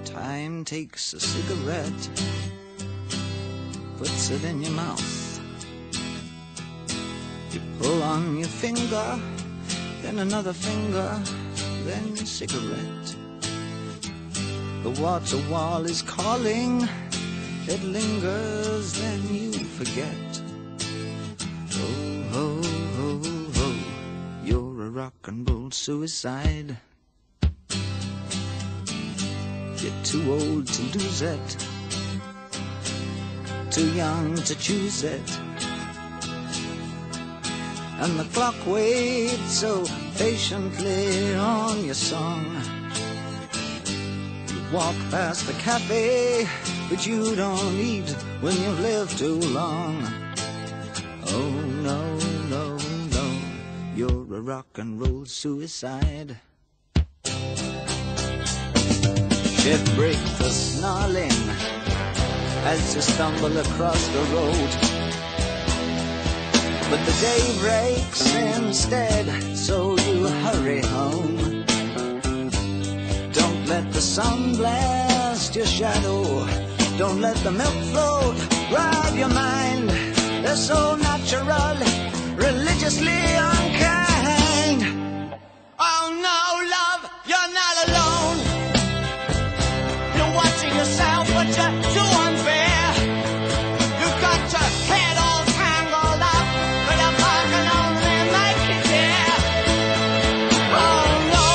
Time takes a cigarette, puts it in your mouth. You pull on your finger, then another finger, then a cigarette. The water wall is calling, it lingers, then you forget. Oh, ho, ho, ho, you're a rock and roll suicide. You're too old to lose it, too young to choose it. And the clock waits so patiently on your song. You walk past the cafe, but you don't eat when you've lived too long. Oh no, no, no, you're a rock and roll suicide. Shift break the snarling as you stumble across the road. But the day breaks instead, so you hurry home. Don't let the sun blast your shadow, don't let the milk float rob your mind. They're so natural, religiously unkind. Oh no, love, you're not alone. You're watching yourself, but you're too unfair. You've got your head all tangled up, but a bar can only make it there. Oh no,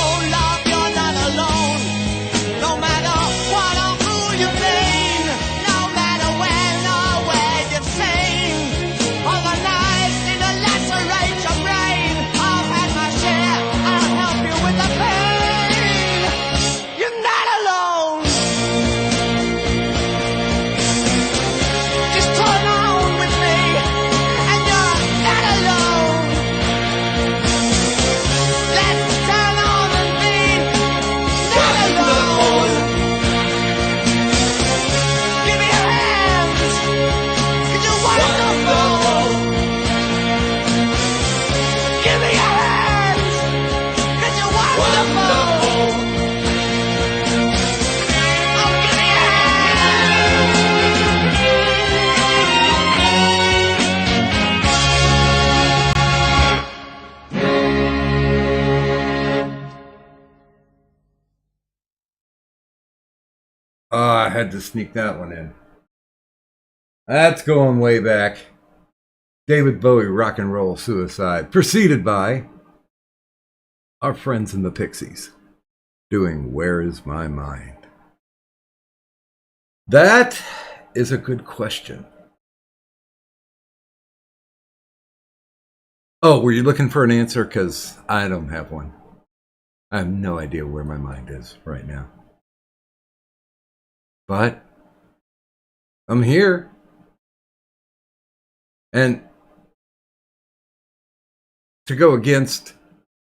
I had to sneak that one in. That's going way back. David Bowie, Rock and Roll Suicide, preceded by our friends in the Pixies doing Where Is My Mind? That is a good question. Oh, were you looking for an answer? Because I don't have one. I have no idea where my mind is right now. But I'm here. And to go against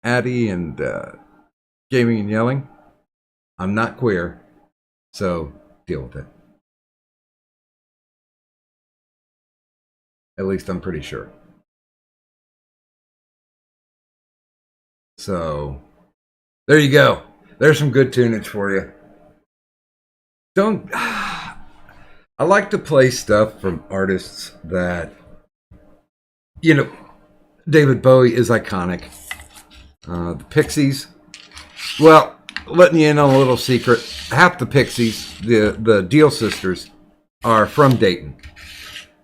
Addie and gaming and yelling, I'm not queer. So deal with it. At least I'm pretty sure. So there you go. There's some good tunage for you. Don't. I like to play stuff from artists that, you know, David Bowie is iconic. The Pixies, well, letting you in on a little secret, half the Pixies, the Deal sisters, are from Dayton.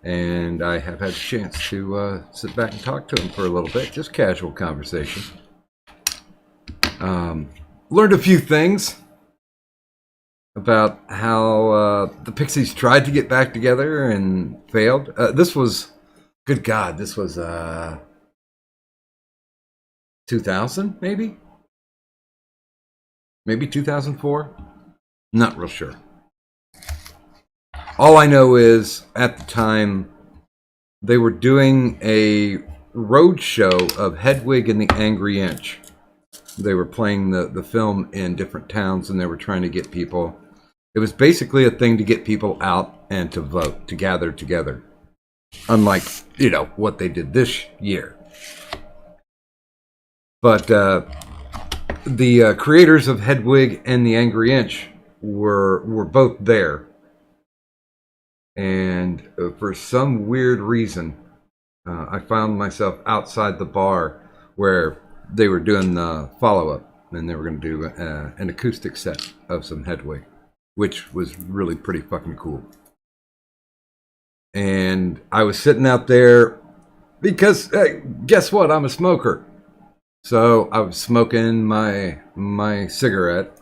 And I have had a chance to sit back and talk to them for a little bit, just casual conversation. Learned a few things about how the Pixies tried to get back together and failed. This was, good God, this was 2000, maybe 2004. Not real sure. All I know is at the time they were doing a road show of Hedwig and the Angry Inch. They were playing the film in different towns, and they were trying to get people. It was basically a thing to get people out and to vote, to gather together. Unlike, what they did this year. But the creators of Hedwig and the Angry Inch were both there. And for some weird reason, I found myself outside the bar where they were doing the follow-up, and they were going to do an acoustic set of some Hedwig, which was really pretty fucking cool. And I was sitting out there because, hey, guess what? I'm a smoker. So I was smoking my cigarette,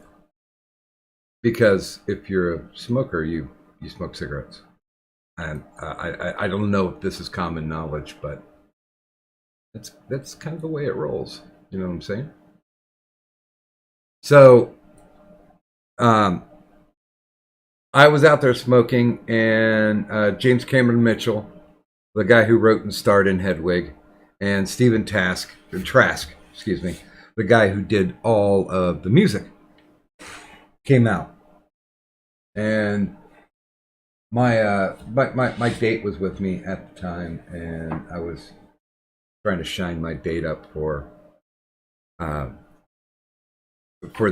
because if you're a smoker, you smoke cigarettes. And I don't know if this is common knowledge, but that's kind of the way it rolls. You know what I'm saying? So I was out there smoking, and James Cameron Mitchell, the guy who wrote and starred in Hedwig, and Stephen Trask, the guy who did all of the music, came out. And my date was with me at the time, and I was trying to shine my date up for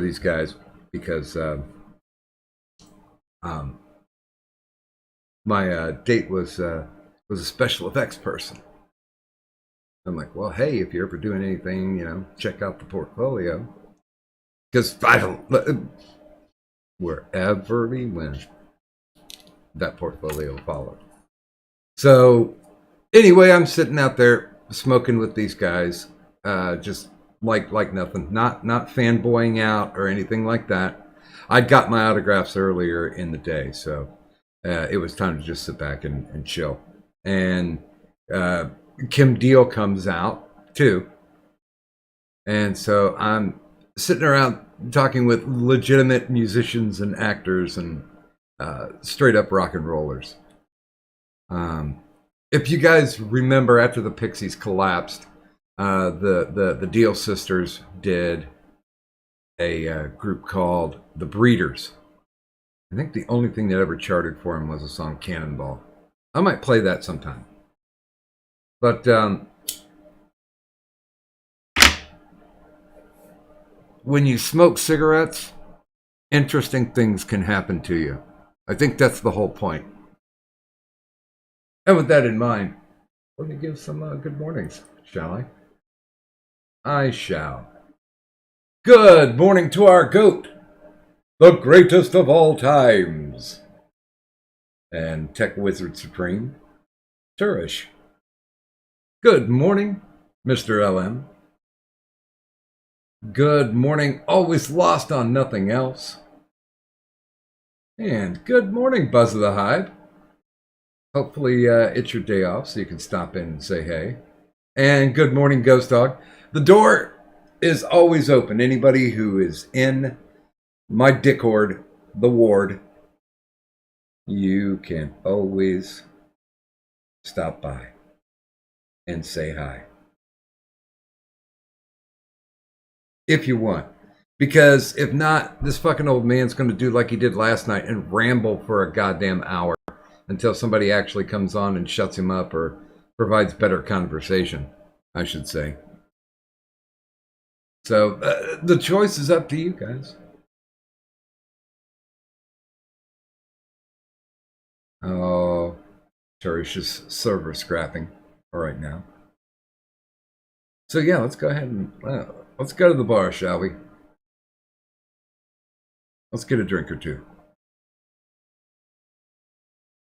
these guys, because my date was a special effects person. I'm like, well, hey, if you're ever doing anything, check out the portfolio, because I don't. Wherever we went, that portfolio followed. So anyway, I'm sitting out there smoking with these guys, just like nothing, not fanboying out or anything like that. I'd got my autographs earlier in the day, so it was time to just sit back and chill. And Kim Deal comes out too, and so I'm sitting around talking with legitimate musicians and actors and straight up rock and rollers. If you guys remember, after the Pixies collapsed, the Deal sisters did a group called the Breeders. I think the only thing that ever charted for them was the song Cannonball. I might play that sometime. But when you smoke cigarettes, interesting things can happen to you. I think that's the whole point. And with that in mind, let me give some good mornings, shall I? I shall. Good morning to our goat, the greatest of all times, and Tech Wizard Supreme, Turish. Good morning, Mr. LM. Good morning, always lost on nothing else. And good morning, Buzz of the Hive. Hopefully it's your day off so you can stop in and say hey. And good morning, Ghost Dog. The door is always open. Anybody who is in my Dickord, the ward, you can always stop by and say hi. If you want. Because if not, this fucking old man's going to do like he did last night and ramble for a goddamn hour until somebody actually comes on and shuts him up or provides better conversation, I should say. So the choice is up to you guys. Oh, Turish's server scrapping right now. So yeah, let's go ahead and let's go to the bar, shall we? Let's get a drink or two.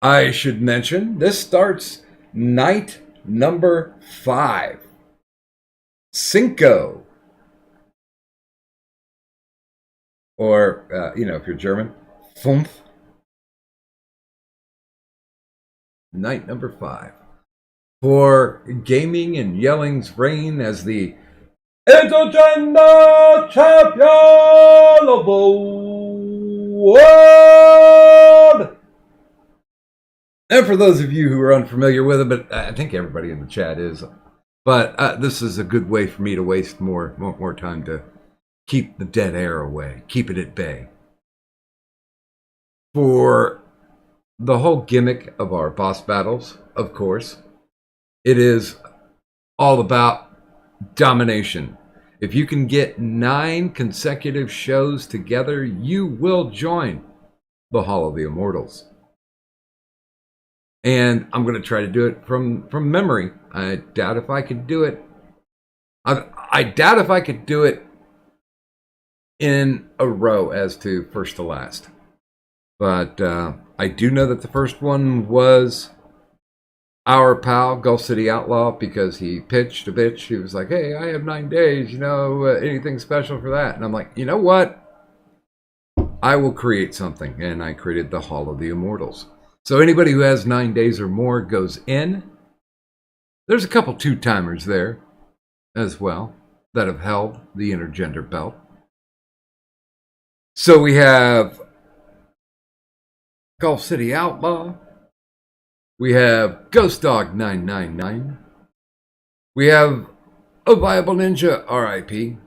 I should mention, this starts night number 5. Cinco. Or, if you're German, 5. Night number 5. For gaming and yelling's reign as the Intergender Champion of the World! And for those of you who are unfamiliar with it, but I think everybody in the chat is, but this is a good way for me to waste more time to keep the dead air away, keep it at bay. For the whole gimmick of our boss battles, of course, it is all about domination. If you can get 9 consecutive shows together, you will join the Hall of the Immortals. And I'm going to try to do it from memory. I doubt if I could do it. I doubt if I could do it in a row as to first to last. But I do know that the first one was our pal, Gulf City Outlaw, because he pitched a bitch. He was like, hey, I have 9 days, anything special for that? And I'm like, you know what? I will create something. And I created the Hall of the Immortals. So anybody who has 9 days or more goes in. There's a couple 2-timers there as well that have held the intergender belt. So we have Gulf City Outlaw. We have Ghost Dog 999. We have A Viable Ninja RIP.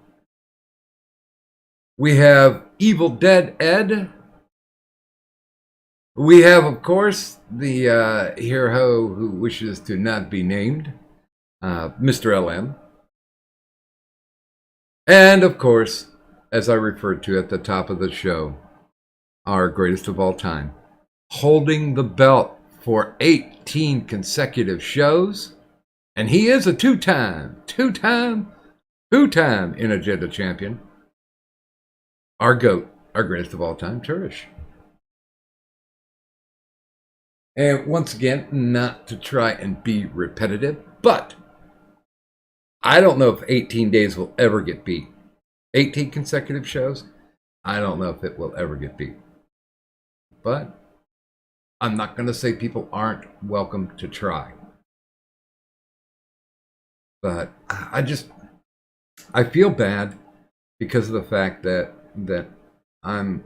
We have Evil Dead Ed. We have, of course, the hero who wishes to not be named, Mr. LM. And, of course, as I referred to at the top of the show, our greatest of all time, holding the belt for 18 consecutive shows. And he is a two-time Intergender champion. Our GOAT, our greatest of all time, Turish. And once again, not to try and be repetitive, but I don't know if 18 days will ever get beat. 18 consecutive shows, I don't know if it will ever get beat. But I'm not going to say people aren't welcome to try. But I feel bad because of the fact that I'm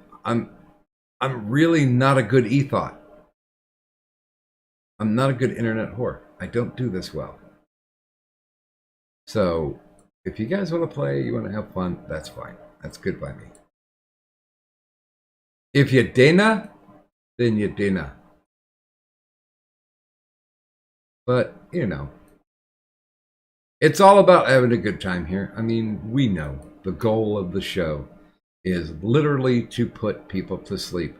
really not a good e-thought. I'm not a good internet whore. I don't do this well. So, if you guys want to play, you want to have fun, that's fine. That's good by me. If you dinna, then you dinna. But, it's all about having a good time here. I mean, we know the goal of the show is literally to put people to sleep.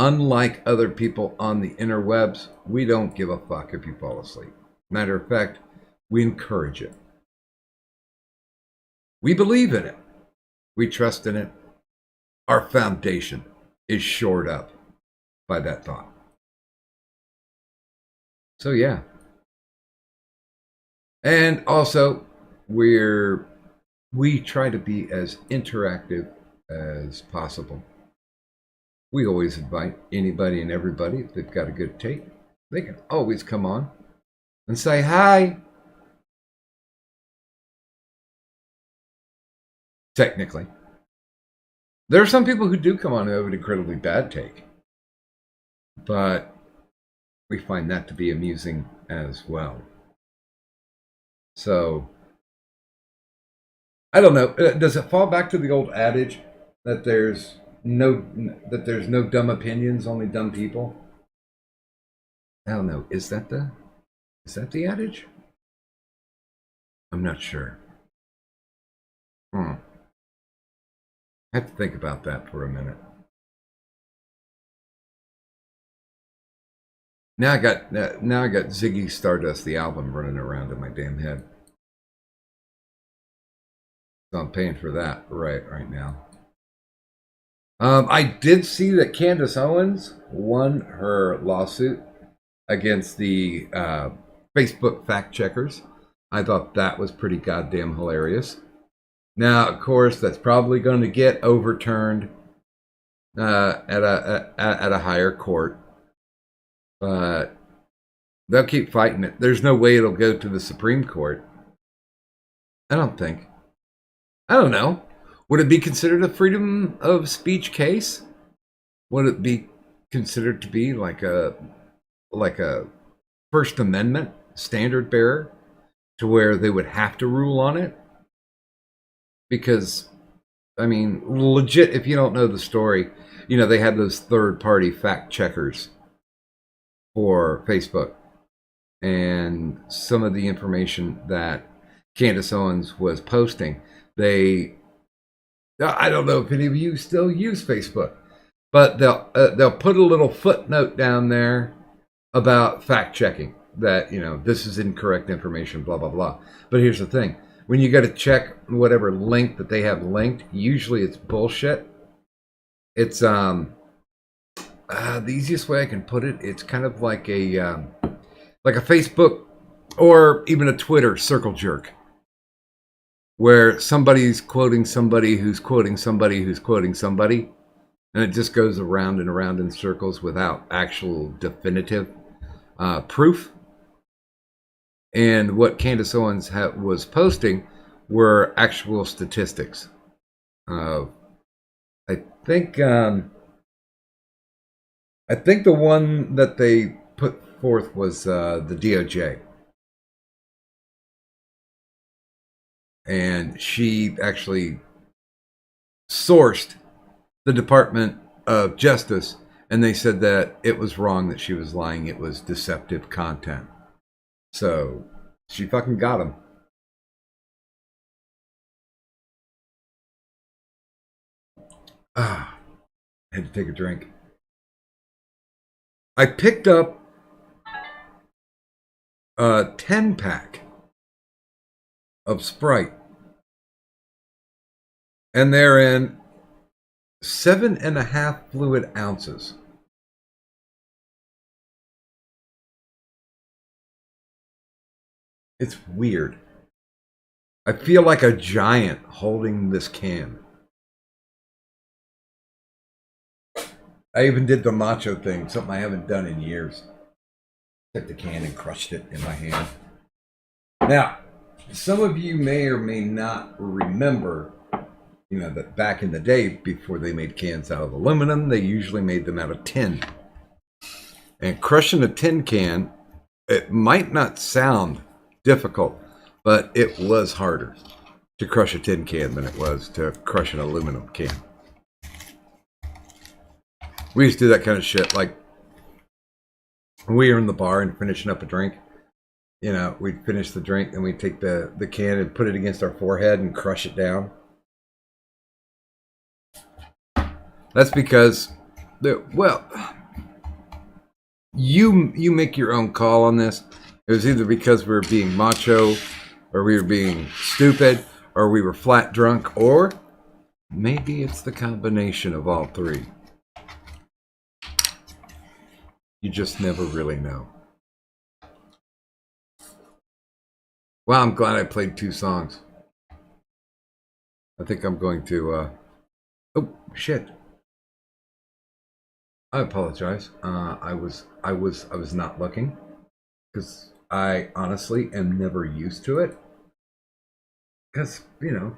Unlike other people on the interwebs, we don't give a fuck if you fall asleep. Matter of fact, we encourage it. We believe in it. We trust in it. our foundation is shored up by that thought. So yeah. And also we try to be as interactive as possible. We always invite anybody and everybody, if they've got a good take, they can always come on and say hi. Technically. There are some people who do come on who have an incredibly bad take. But we find that to be amusing as well. So, I don't know. Does it fall back to the old adage that there's no dumb opinions, only dumb people? I don't know. Is that the adage? I'm not sure. I have to think about that for a minute. Now I got Ziggy Stardust, the album, running around in my damn head. So I'm paying for that right now. I did see that Candace Owens won her lawsuit against the Facebook fact checkers. I thought that was pretty goddamn hilarious. Now, of course, that's probably going to get overturned at a higher court, but they'll keep fighting it. There's no way it'll go to the Supreme Court. I don't think. I don't know. Would it be considered a freedom of speech case? Would it be considered to be like a First Amendment standard bearer to where they would have to rule on it? Because, I mean, legit, if you don't know the story, they had those third-party fact checkers for Facebook. And some of the information that Candace Owens was posting, I don't know if any of you still use Facebook, but they'll put a little footnote down there about fact checking that, this is incorrect information, blah, blah, blah. But here's the thing. When you got to check whatever link that they have linked, usually it's bullshit. It's the easiest way I can put it. It's kind of like a Facebook or even a Twitter circle jerk, where somebody's quoting somebody who's quoting somebody who's quoting somebody, and it just goes around and around in circles without actual definitive proof. And what Candace Owens was posting were actual statistics. I think the one that they put forth was the DOJ. And she actually sourced the Department of Justice, and they said that it was wrong, that she was lying. It was deceptive content. So she fucking got him. I had to take a drink. I picked up a 10-pack of Sprite, and they're in 7.5 fluid ounces. It's weird. I feel like a giant holding this can. I even did the macho thing, something I haven't done in years. Took the can and crushed it in my hand. Now, some of you may or may not remember, that back in the day, before they made cans out of aluminum, they usually made them out of tin. And crushing a tin can, it might not sound difficult, but it was harder to crush a tin can than it was to crush an aluminum can. We used to do that kind of shit, like when we were in the bar and finishing up a drink. We'd finish the drink and we'd take the can and put it against our forehead and crush it down. That's because, you make your own call on this. It was either because we were being macho, or we were being stupid, or we were flat drunk, or Maybe it's the combination of all three. You just never really know. Well, I'm glad I played 2 songs. I think I'm going to, oh, shit. I apologize. I was not looking because I honestly am never used to it. Because, you know,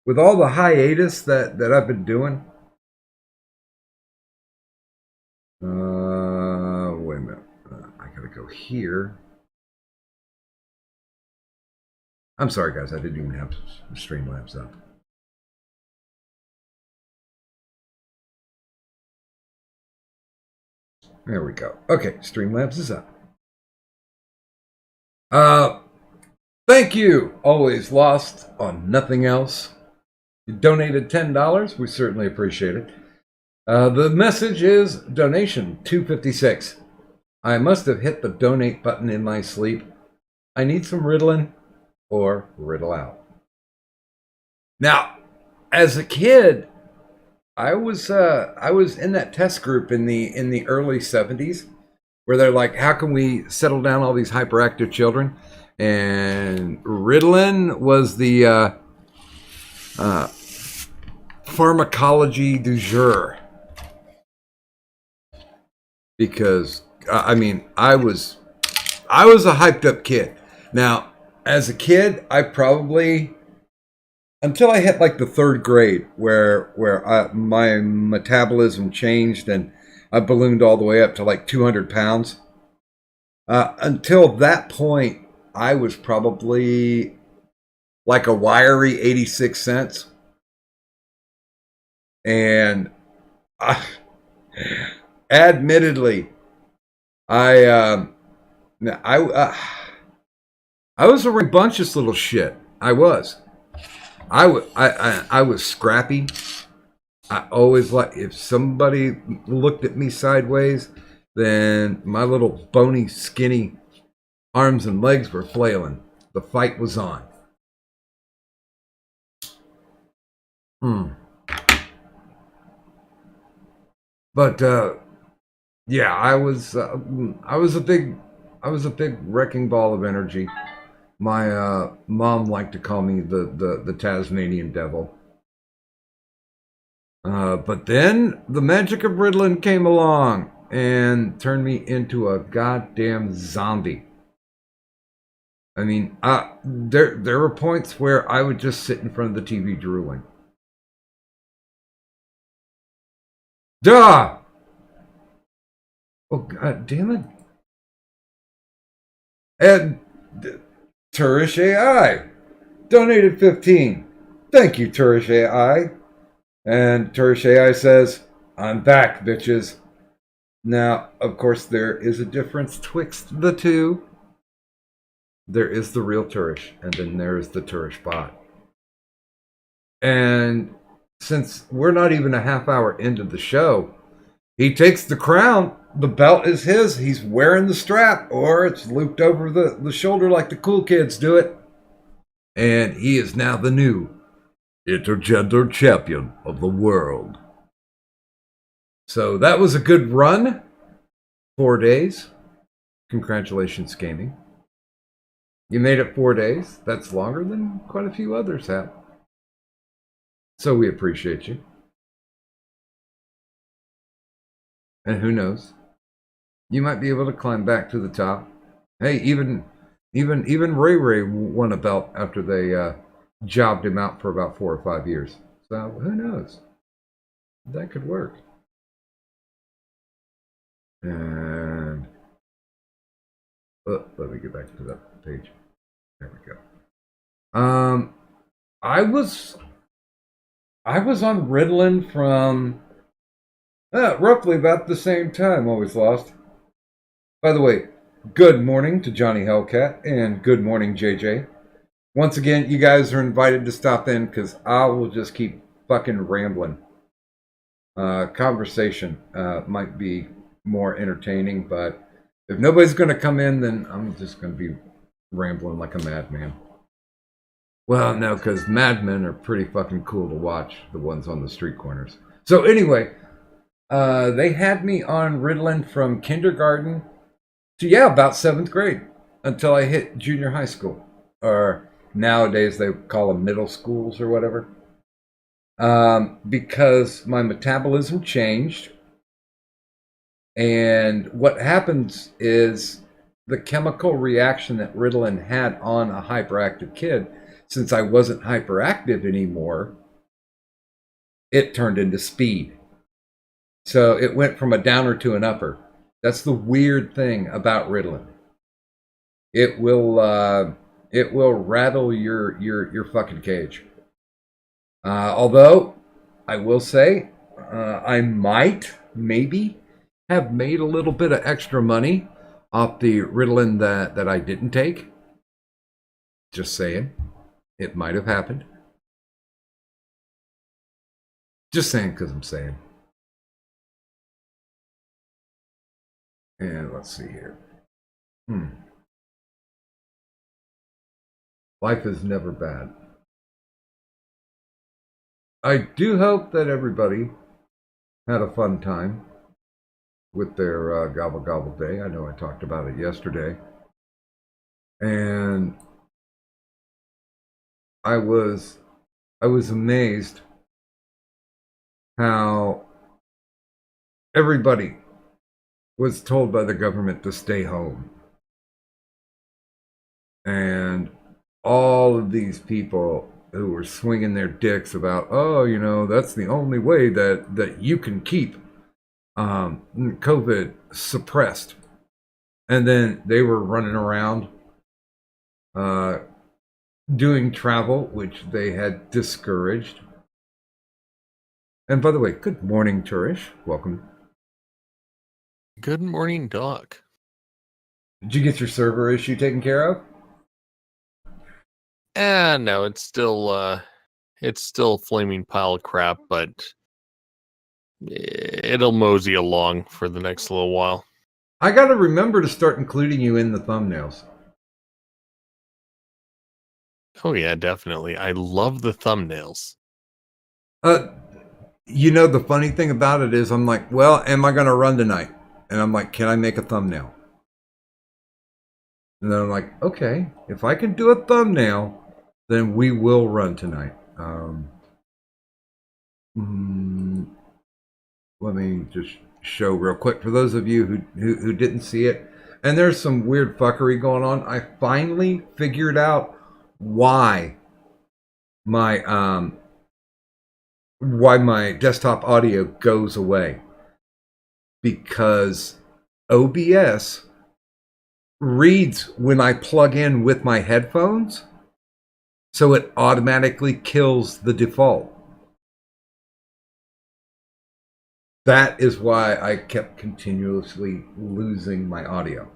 with all the hiatus that I've been doing. Wait a minute. I gotta go here. I'm sorry, guys. I didn't even have Streamlabs up. There we go. Okay, Streamlabs is up. Thank you. Always lost on nothing else. You donated $10. We certainly appreciate it. The message is donation $2.56. I must have hit the donate button in my sleep. I need some Ritalin or Riddle out. Now, as a kid, I was in that test group in the early 70s where they're like, how can we settle down all these hyperactive children? And Ritalin was the pharmacology du jour. Because I mean, I was a hyped up kid. Now, as a kid, I probably, until I hit like the 3rd grade, where my metabolism changed and I ballooned all the way up to like 200 pounds. Until that point, I was probably like a wiry 86 cents. And admittedly, I was a rambunctious little shit. I was scrappy. I always if somebody looked at me sideways, then my little bony, skinny arms and legs were flailing. The fight was on. But yeah, I was a big wrecking ball of energy. My mom liked to call me the Tasmanian devil. But then the magic of Ritalin came along and turned me into a goddamn zombie. I mean, there were points where I would just sit in front of the TV drooling. Duh! Oh, god damn it. And Turish AI donated 15. Thank you, Turish AI. And Turish AI says, I'm back, bitches. Now, of course, there is a difference twixt the two. There is the real Turish, and then there is the Turish bot. And since we're not even a half hour into the show, he takes the crown. The belt is his. He's wearing the strap, or it's looped over the shoulder like the cool kids do it. And he is now the new intergender champion of the world. So that was a good run. 4 days. Congratulations, gaming. You made it 4 days. That's longer than quite a few others have. So we appreciate you. And who knows? You might be able to climb back to the top. Hey, even Ray Ray won a belt after they jobbed him out for about 4 or 5 years. So who knows? That could work. And let me get back to that page. There we go. I was on Ritalin from roughly about the same time. Always lost. By the way, good morning to Johnny Hellcat and good morning, JJ. Once again, you guys are invited to stop in because I will just keep fucking rambling. Conversation might be more entertaining, but if nobody's going to come in, then I'm just going to be rambling like a madman. Well, no, because Mad Men are pretty fucking cool to watch, the ones on the street corners. So anyway, they had me on Ritalin from kindergarten to, yeah, about 7th grade until I hit junior high school. Or nowadays they call them middle schools or whatever. Because my metabolism changed. And what happens is the chemical reaction that Ritalin had on a hyperactive kid, since I wasn't hyperactive anymore, it turned into speed. So it went from a downer to an upper. That's the weird thing about Ritalin. It will rattle your fucking cage. Although I will say I might maybe have made a little bit of extra money off the Ritalin that I didn't take. Just saying. It might have happened. Just saying because I'm saying. And let's see here. Life is never bad. I do hope that everybody had a fun time with their gobble gobble day. I know I talked about it yesterday. And I was amazed how everybody was told by the government to stay home. And all of these people who were swinging their dicks about, oh, you know, that's the only way that you can keep COVID suppressed. And then they were running around doing travel, which they had discouraged. And by the way, good morning, Turish. Welcome. Good morning, Doc. Did you get your server issue taken care of? No, it's still flaming pile of crap, but it'll mosey along for the next little while. I got to remember to start including you in the thumbnails. Oh yeah, definitely. I love the thumbnails. You know, the funny thing about it is I'm like, well, am I going to run tonight? And I'm like, can I make a thumbnail? And then I'm like, okay, if I can do a thumbnail, then we will run tonight. Let me just show real quick for those of you who didn't see it. And there's some weird fuckery going on. I finally figured out why my desktop audio goes away. Because OBS reads when I plug in with my headphones, so it automatically kills the default. That is why I kept continuously losing my audio.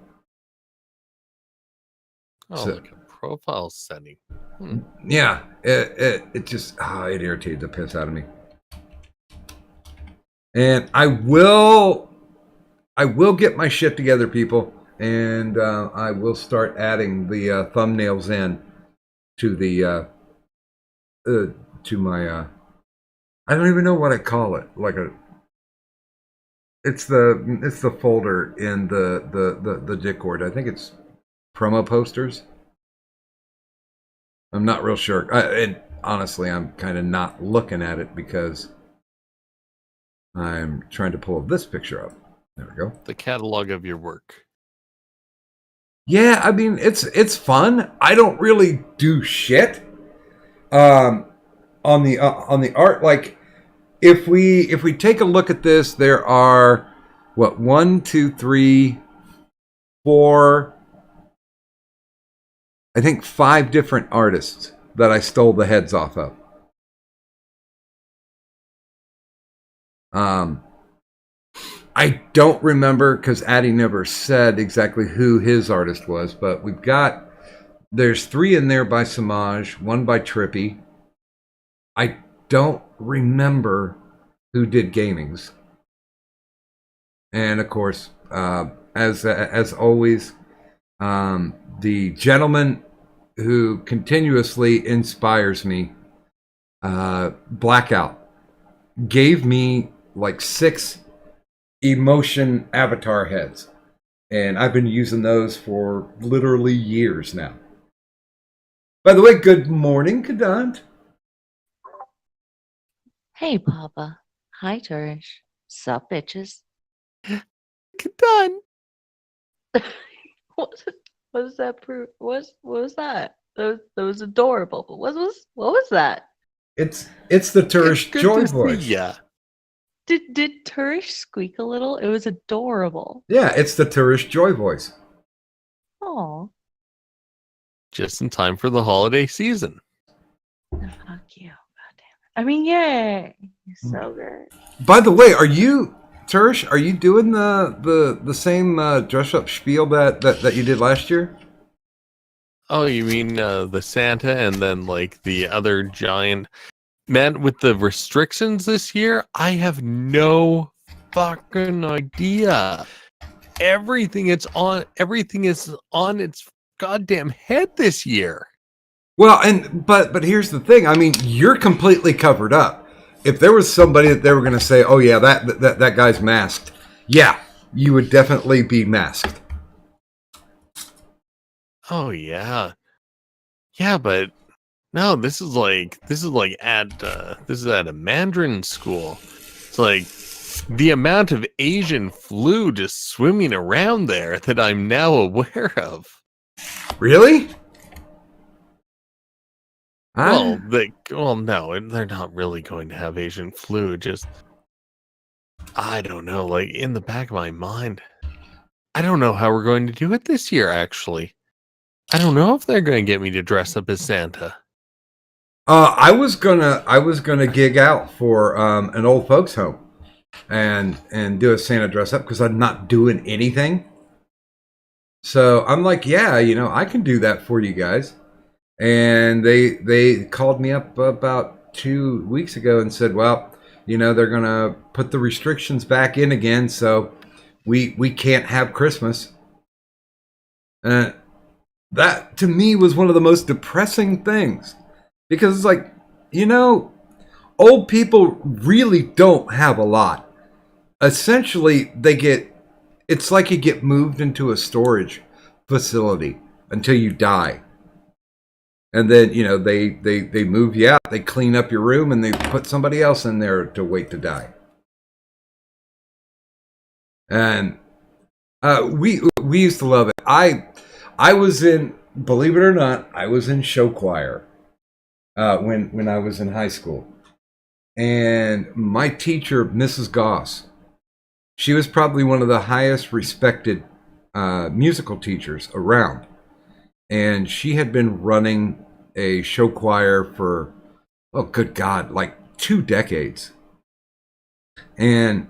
Oh, look at profile setting. Yeah, it just it irritated the piss out of me. And I will get my shit together, people, and I will start adding the thumbnails in to the to my I don't even know what I call it. It's the folder in the Discord. I think it's promo posters. I'm not real sure. And honestly, I'm kind of not looking at it because I'm trying to pull this picture up. There we go. The catalog of your work. Yeah, I mean it's fun. I don't really do shit on the art. Like if we take a look at this, there are what 1, 2, 3, 4. I think 5 different artists that I stole the heads off of. I don't remember because Addy never said exactly who his artist was, but there's 3 in there by Samaj, 1 by Trippy. I don't remember who did Gamings. And of course, as always, the gentleman who continuously inspires me, Blackout, gave me like 6 emotion avatar heads. And I've been using those for literally years now. By the way, good morning, Kadant. Hey, Papa. Hi, Turish. Sup, bitches? Done. what, what was that? What was that? That was adorable. But what was that? It's the Turish Good Joy to voice. see ya. Did Turish squeak a little? It was adorable. Yeah, it's the Turish Joy voice. Oh, Just in time for the holiday season. fuck you. God damn it. I mean, yay. You're so good. By the way, are you Turish? Are you doing the same dress up spiel that you did last year? Oh, you mean the Santa and then like the other giant man with the restrictions this year? I have no fucking idea. Everything is on its goddamn head this year. Well, but here's the thing. I mean, you're completely covered up. If there was somebody that they were going to say, "Oh yeah, that guy's masked," yeah, you would definitely be masked. Oh yeah. Yeah, but no, this is at a Mandarin school. It's like the amount of Asian flu just swimming around there that I'm now aware of. Really? Well, no, they're not really going to have Asian flu. Just, I don't know, like in the back of my mind, I don't know how we're going to do it this year, actually. I don't know if they're going to get me to dress up as Santa. I was gonna gig out for an old folks home and do a Santa dress up because I'm not doing anything. So I'm like, yeah, I can do that for you guys. And they called me up about 2 weeks ago and said, well, they're gonna put the restrictions back in again, so we can't have Christmas. That to me was one of the most depressing things. Because it's like, old people really don't have a lot. Essentially, it's like you get moved into a storage facility until you die. And then, they move you out, they clean up your room, and they put somebody else in there to wait to die. And we used to love it. I was in, believe it or not, I was in show choir. When I was in high school. And my teacher, Mrs. Goss, she was probably one of the highest respected musical teachers around. And she had been running a show choir for, oh, good God, like 2 decades. And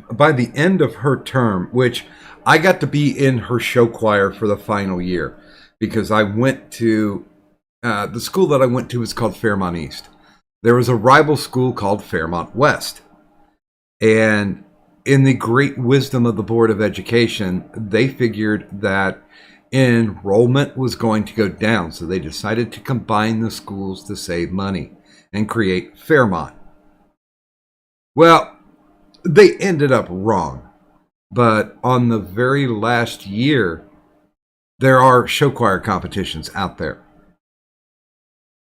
by the end of her term, which I got to be in her show choir for the final year, because I went to the school that I went to was called Fairmont East. There was a rival school called Fairmont West. And in the great wisdom of the Board of Education, they figured that enrollment was going to go down. So they decided to combine the schools to save money and create Fairmont. Well, they ended up wrong. But on the very last year, there are show choir competitions out there.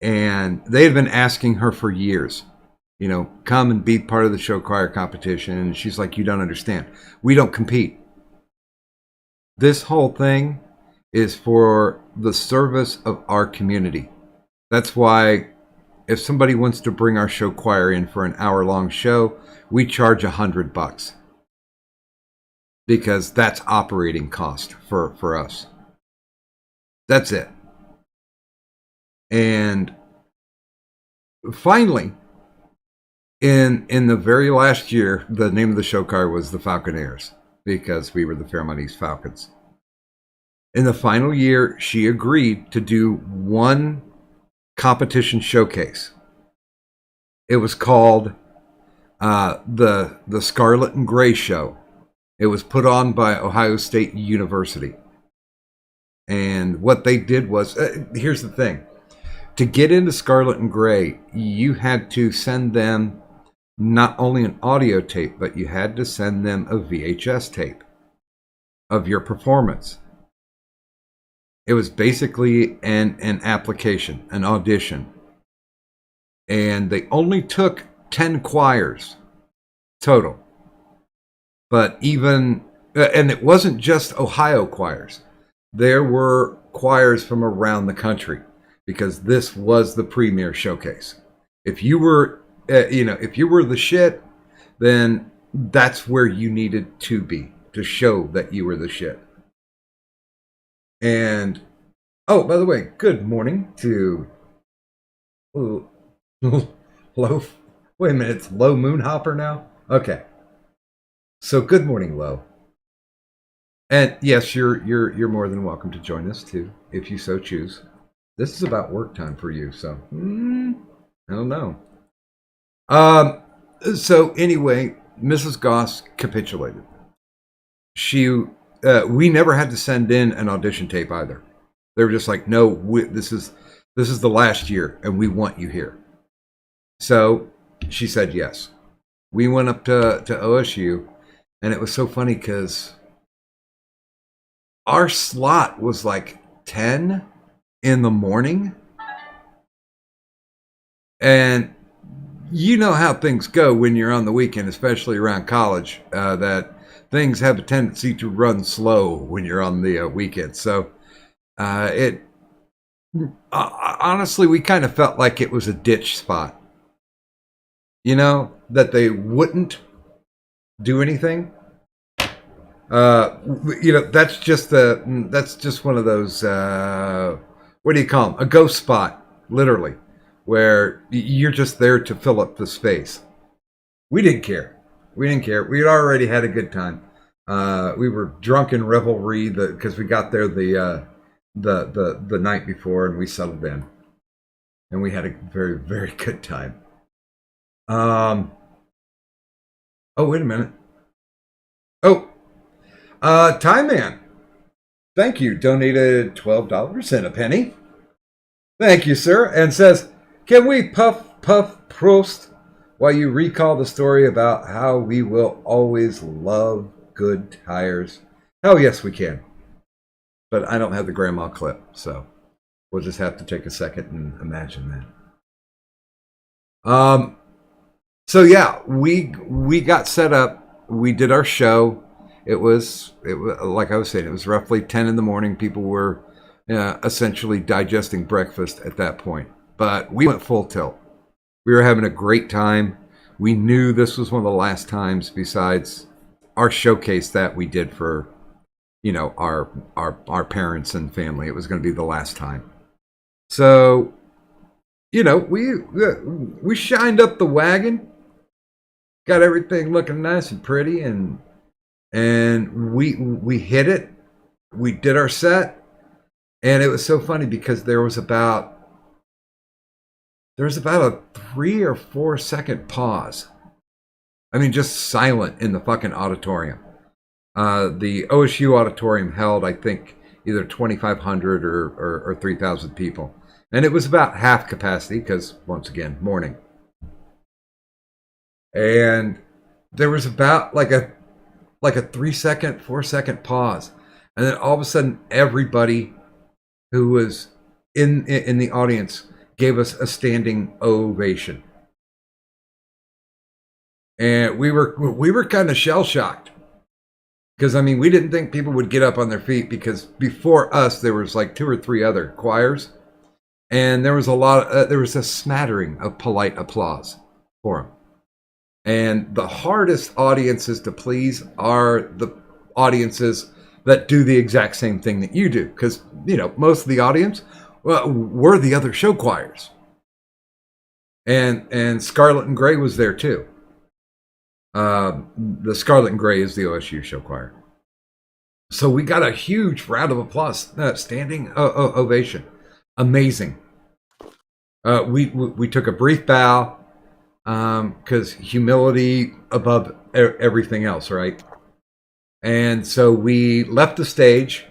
And they had been asking her for years, come and be part of the show choir competition. And she's like, you don't understand. We don't compete. This whole thing is for the service of our community. That's why if somebody wants to bring our show choir in for an hour-long show, we charge $100. Because that's operating cost for us. That's it. And finally, in the very last year, the name of the show choir was the Falconeers, because we were the Fairmont East Falcons. In the final year, she agreed to do one competition showcase. It was called the Scarlet and Gray Show. It was put on by Ohio State University. And what they did was, here's the thing. To get into Scarlet and Gray, you had to send them not only an audio tape, but you had to send them a VHS tape of your performance. It was basically an application, an audition. And they only took 10 choirs total. But even, and it wasn't just Ohio choirs. There were choirs from around the country because this was the premier showcase. If you were, if you were the shit, then that's where you needed to be to show that you were the shit. And, oh, by the way, good morning to low, wait a minute, it's Low Moonhopper now? Okay. So good morning, Low. And yes, you're more than welcome to join us too, if you so choose. This is about work time for you, so I don't know. So anyway, Mrs. Goss capitulated. We never had to send in an audition tape either. They were just like, no, this is the last year, and we want you here. So she said yes. We went up to OSU, and it was so funny because our slot was like 10 in the morning. And you know how things go when you're on the weekend, especially around college, that things have a tendency to run slow when you're on the weekend. So honestly, we kind of felt like it was a ditch spot. You know, that they wouldn't do anything. That's just one of those, what do you call them? A ghost spot, literally, where you're just there to fill up the space. We didn't care. We had already had a good time. We were drunk in revelry because we got there the night before and we settled in, and we had a very, very good time. Oh, wait a minute. Oh, Time Man. Thank you. Donated $12 and a penny. Thank you, sir. And says, can we puff Prost while you recall the story about how we will always love good tires? Oh, yes, we can. But I don't have the grandma clip, so we'll just have to take a second and imagine that. So yeah, we got set up. We did our show. It was like I was saying. It was roughly 10 in the morning. People were essentially digesting breakfast at that point. But we went full tilt. We were having a great time. We knew this was one of the last times, besides our showcase that we did for, our parents and family. It was going to be the last time. So, we shined up the wagon. Got everything looking nice and pretty, and we hit it. We did our set, and it was so funny because there was about a 3 or 4 second pause. I mean, just silent in the fucking auditorium. The OSU auditorium held, I think, either 2,500 or 3,000 people, and it was about half capacity because, once again, morning. And there was about like a 3 second, 4 second pause. And then all of a sudden, everybody who was in the audience gave us a standing ovation. And we were kind of shell shocked. Because, I mean, we didn't think people would get up on their feet, because before us, there was like 2 or 3 other choirs. And there was there was a smattering of polite applause for them. And the hardest audiences to please are the audiences that do the exact same thing that you do. Because, most of the audience were the other show choirs. And Scarlet and Gray was there too. The Scarlet and Gray is the OSU show choir. So we got a huge round of applause, standing ovation. Amazing. We took a brief bow. Because humility above everything else, right? And so we left the stage,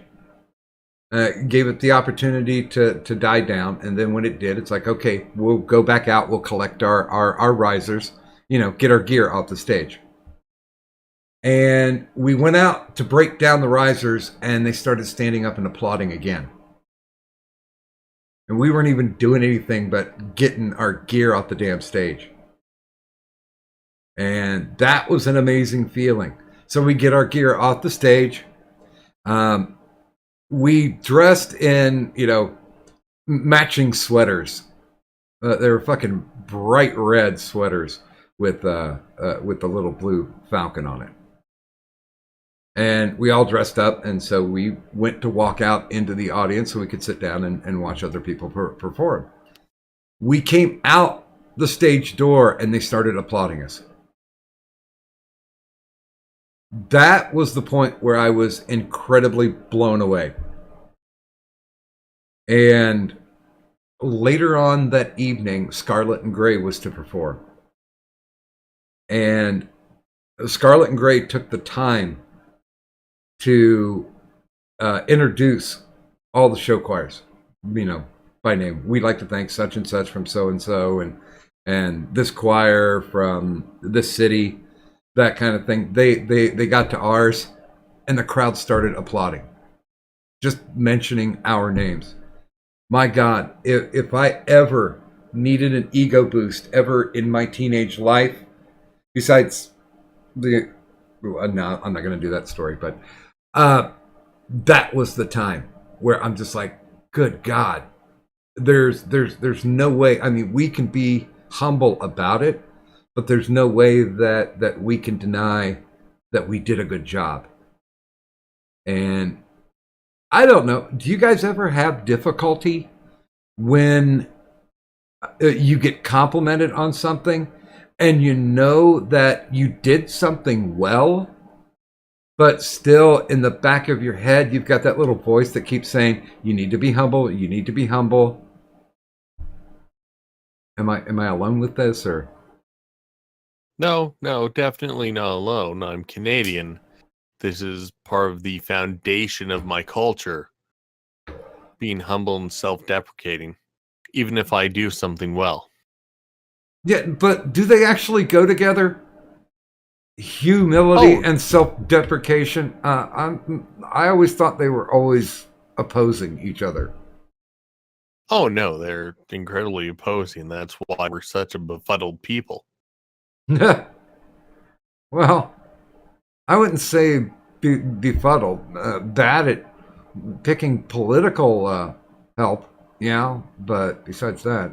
gave it the opportunity to die down. And then when it did, it's like, okay, we'll go back out. We'll collect our risers, get our gear off the stage. And we went out to break down the risers, and they started standing up and applauding again. And we weren't even doing anything but getting our gear off the damn stage. And that was an amazing feeling. So we get our gear off the stage. We dressed in, matching sweaters. They were fucking bright red sweaters with the little blue falcon on it. And we all dressed up, and so we went to walk out into the audience so we could sit down and watch other people perform. We came out the stage door, and they started applauding us. That was the point where I was incredibly blown away. And later on that evening, Scarlet and Gray was to perform. And Scarlet and Gray took the time to introduce all the show choirs, by name. We'd like to thank such and such from so and so, and this choir from this city, that kind of thing. They got to ours, and the crowd started applauding, just mentioning our names. My God, if I ever needed an ego boost ever in my teenage life, besides no, I'm not going to do that story, but that was the time where I'm just like, good God, there's no way. I mean, we can be humble about it, but there's no way that we can deny that we did a good job. And I don't know, do you guys ever have difficulty when you get complimented on something and you know that you did something well, but still in the back of your head, you've got that little voice that keeps saying, you need to be humble, you need to be humble. Am I alone with this, or? No, definitely not alone. I'm Canadian. This is part of the foundation of my culture. Being humble and self-deprecating, even if I do something well. Yeah, but do they actually go together? Humility and self-deprecation. I always thought they were always opposing each other. Oh no, they're incredibly opposing. That's why we're such a befuddled people. Well, I wouldn't say befuddled. Bad at picking political help, but besides that.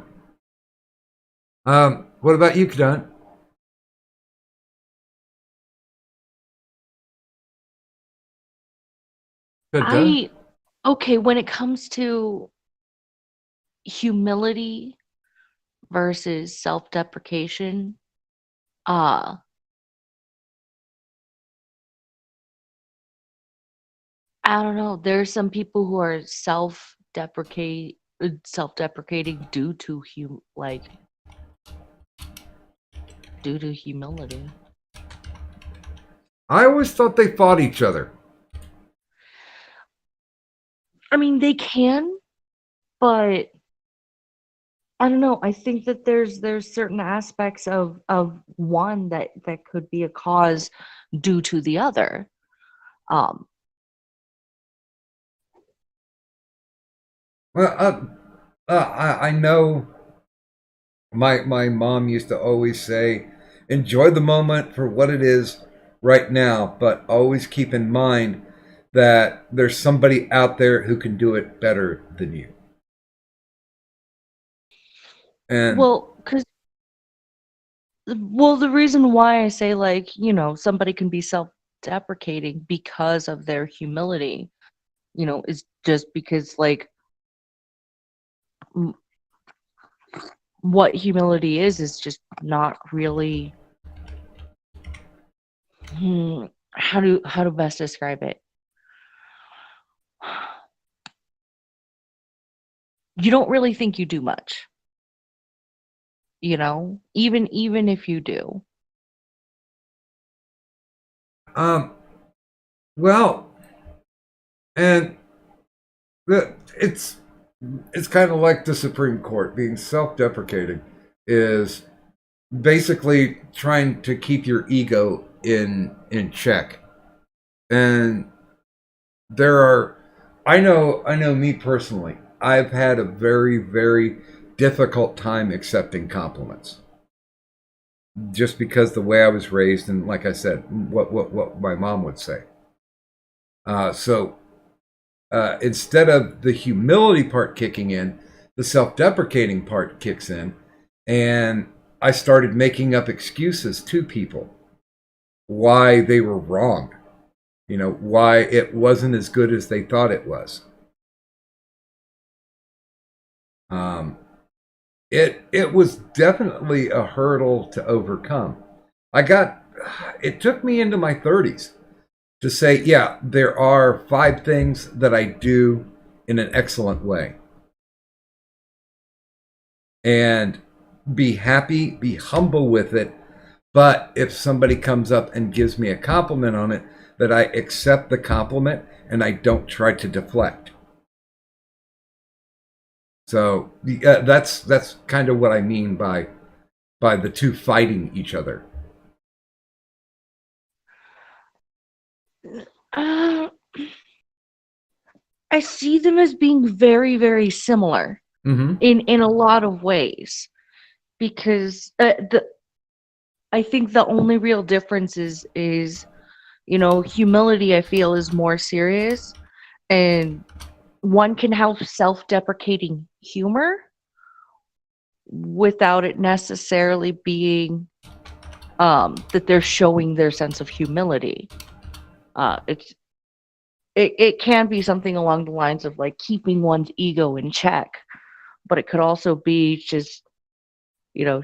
What about you, Kadant? Okay, when it comes to humility versus self-deprecation, I don't know. There's some people who are self-deprecating due to due to humility. I always thought they fought each other. I mean, they can, but I don't know. I think that there's certain aspects of one that could be a cause due to the other. Well, I know my mom used to always say, enjoy the moment for what it is right now, but always keep in mind that there's somebody out there who can do it better than you. And the reason why I say somebody can be self-deprecating because of their humility, is just because what humility is just not really how to best describe it. You don't really think you do much, even if you do. Well, and it's kind of like the Supreme Court. Being self-deprecating is basically trying to keep your ego in check. And there are, I know me personally, I've had a very, very difficult time accepting compliments. Just because the way I was raised, and like I said, what my mom would say. So instead of the humility part kicking in, the self-deprecating part kicks in, and I started making up excuses to people why they were wrong. Why it wasn't as good as they thought it was. It was definitely a hurdle to overcome. It took me into my 30s to say, yeah, there are 5 things that I do in an excellent way. And be happy, be humble with it. But if somebody comes up and gives me a compliment on it, that I accept the compliment and I don't try to deflect. So that's kind of what I mean by the two fighting each other. I see them as being very, very similar in a lot of ways, because I think the only real difference is humility, I feel, is more serious, and one can have self-deprecating humor without it necessarily being that they're showing their sense of humility. It can be something along the lines of like keeping one's ego in check, but it could also be just you're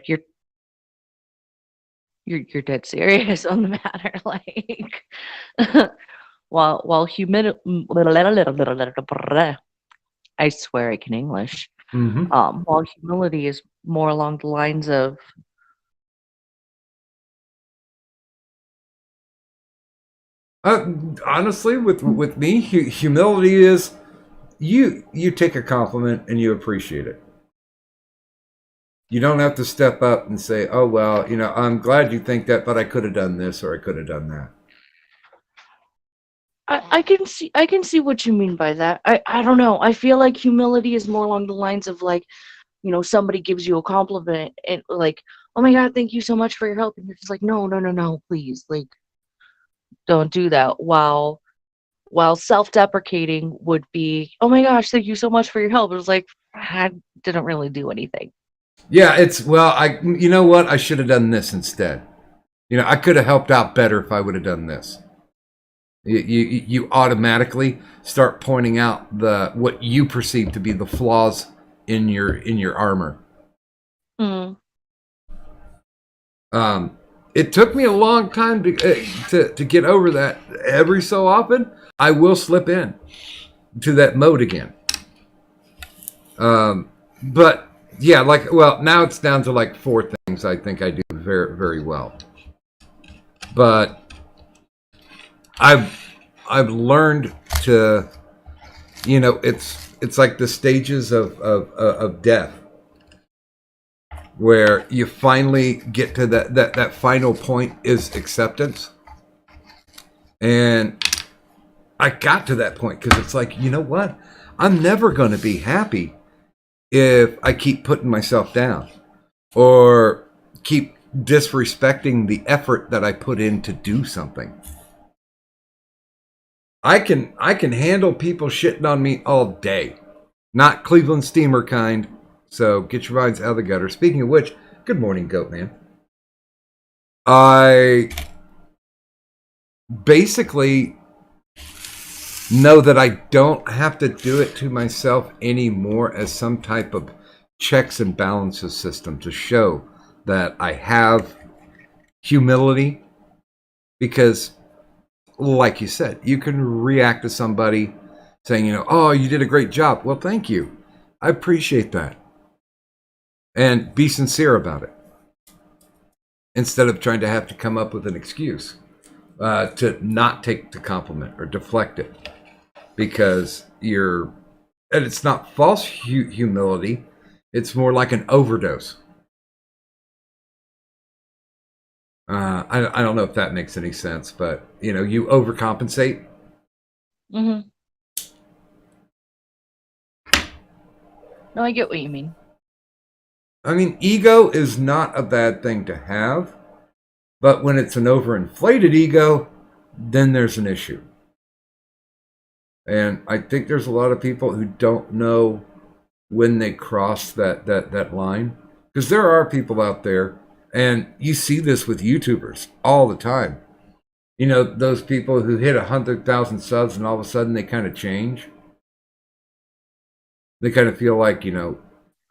dead serious on the matter, like while humility, I swear I can English. While humility is more along the lines of honestly, with me, humility is you take a compliment and you appreciate it. You don't have to step up and say, oh well, I'm glad you think that, but I could have done this or I could have done that. I can see what you mean by that. I don't know. I feel like humility is more along the lines of like, somebody gives you a compliment and like, oh my God, thank you so much for your help. And you're just like, no, please, like, don't do that. While self-deprecating would be, oh my gosh, thank you so much for your help. It was like, I didn't really do anything. Yeah, you know what? I should have done this instead. I could have helped out better if I would have done this. You automatically start pointing out what you perceive to be the flaws in your armor. It took me a long time to get over that. Every so often, I will slip in to that mode again. But yeah, now it's down to like 4 things I think I do very, very well. But I've learned to, it's like the stages of death, where you finally get to that final point is acceptance. And I got to that point because it's like, you know what? I'm never going to be happy if I keep putting myself down or keep disrespecting the effort that I put in to do something. I can handle people shitting on me all day. Not Cleveland Steamer kind. So get your minds out of the gutter. Speaking of which, good morning, Goat Man. I basically know that I don't have to do it to myself anymore as some type of checks and balances system to show that I have humility. Because, like you said, you can react to somebody saying, oh, you did a great job. Well, thank you. I appreciate that. And be sincere about it. Instead of trying to have to come up with an excuse to not take the compliment or deflect it. Because you're and it's not false humility. It's more like an overdose. I don't know if that makes any sense, but you overcompensate. Hmm. No, I get what you mean. I mean, ego is not a bad thing to have, but when it's an overinflated ego, then there's an issue. And I think there's a lot of people who don't know when they cross that line, because there are people out there, and you see this with YouTubers all the time. Those people who hit 100,000 subs and all of a sudden they kind of change. They kind of feel like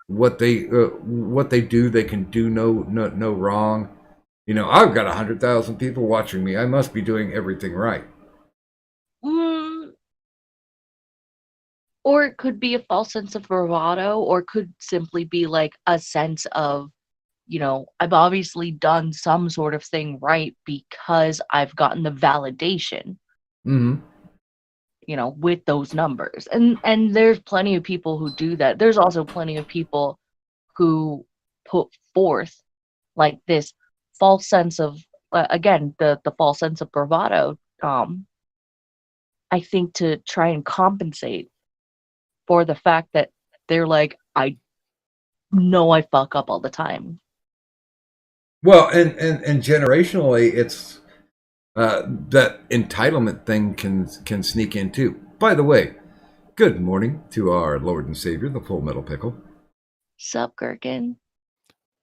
what they do, they can do no wrong. I've got 100,000 people watching me. I must be doing everything right. Or it could be a false sense of bravado, or could simply be like a sense of, I've obviously done some sort of thing right because I've gotten the validation, Mm-hmm. with those numbers. And there's plenty of people who do that. There's also plenty of people who put forth like this false sense of, again, the false sense of bravado, I think, to try and compensate for the fact that they're like, I know I fuck up all the time. Well, and generationally, it's that entitlement thing can sneak in too. By the way, good morning to our Lord and Savior, the Full Metal Pickle. Sup, Gherkin?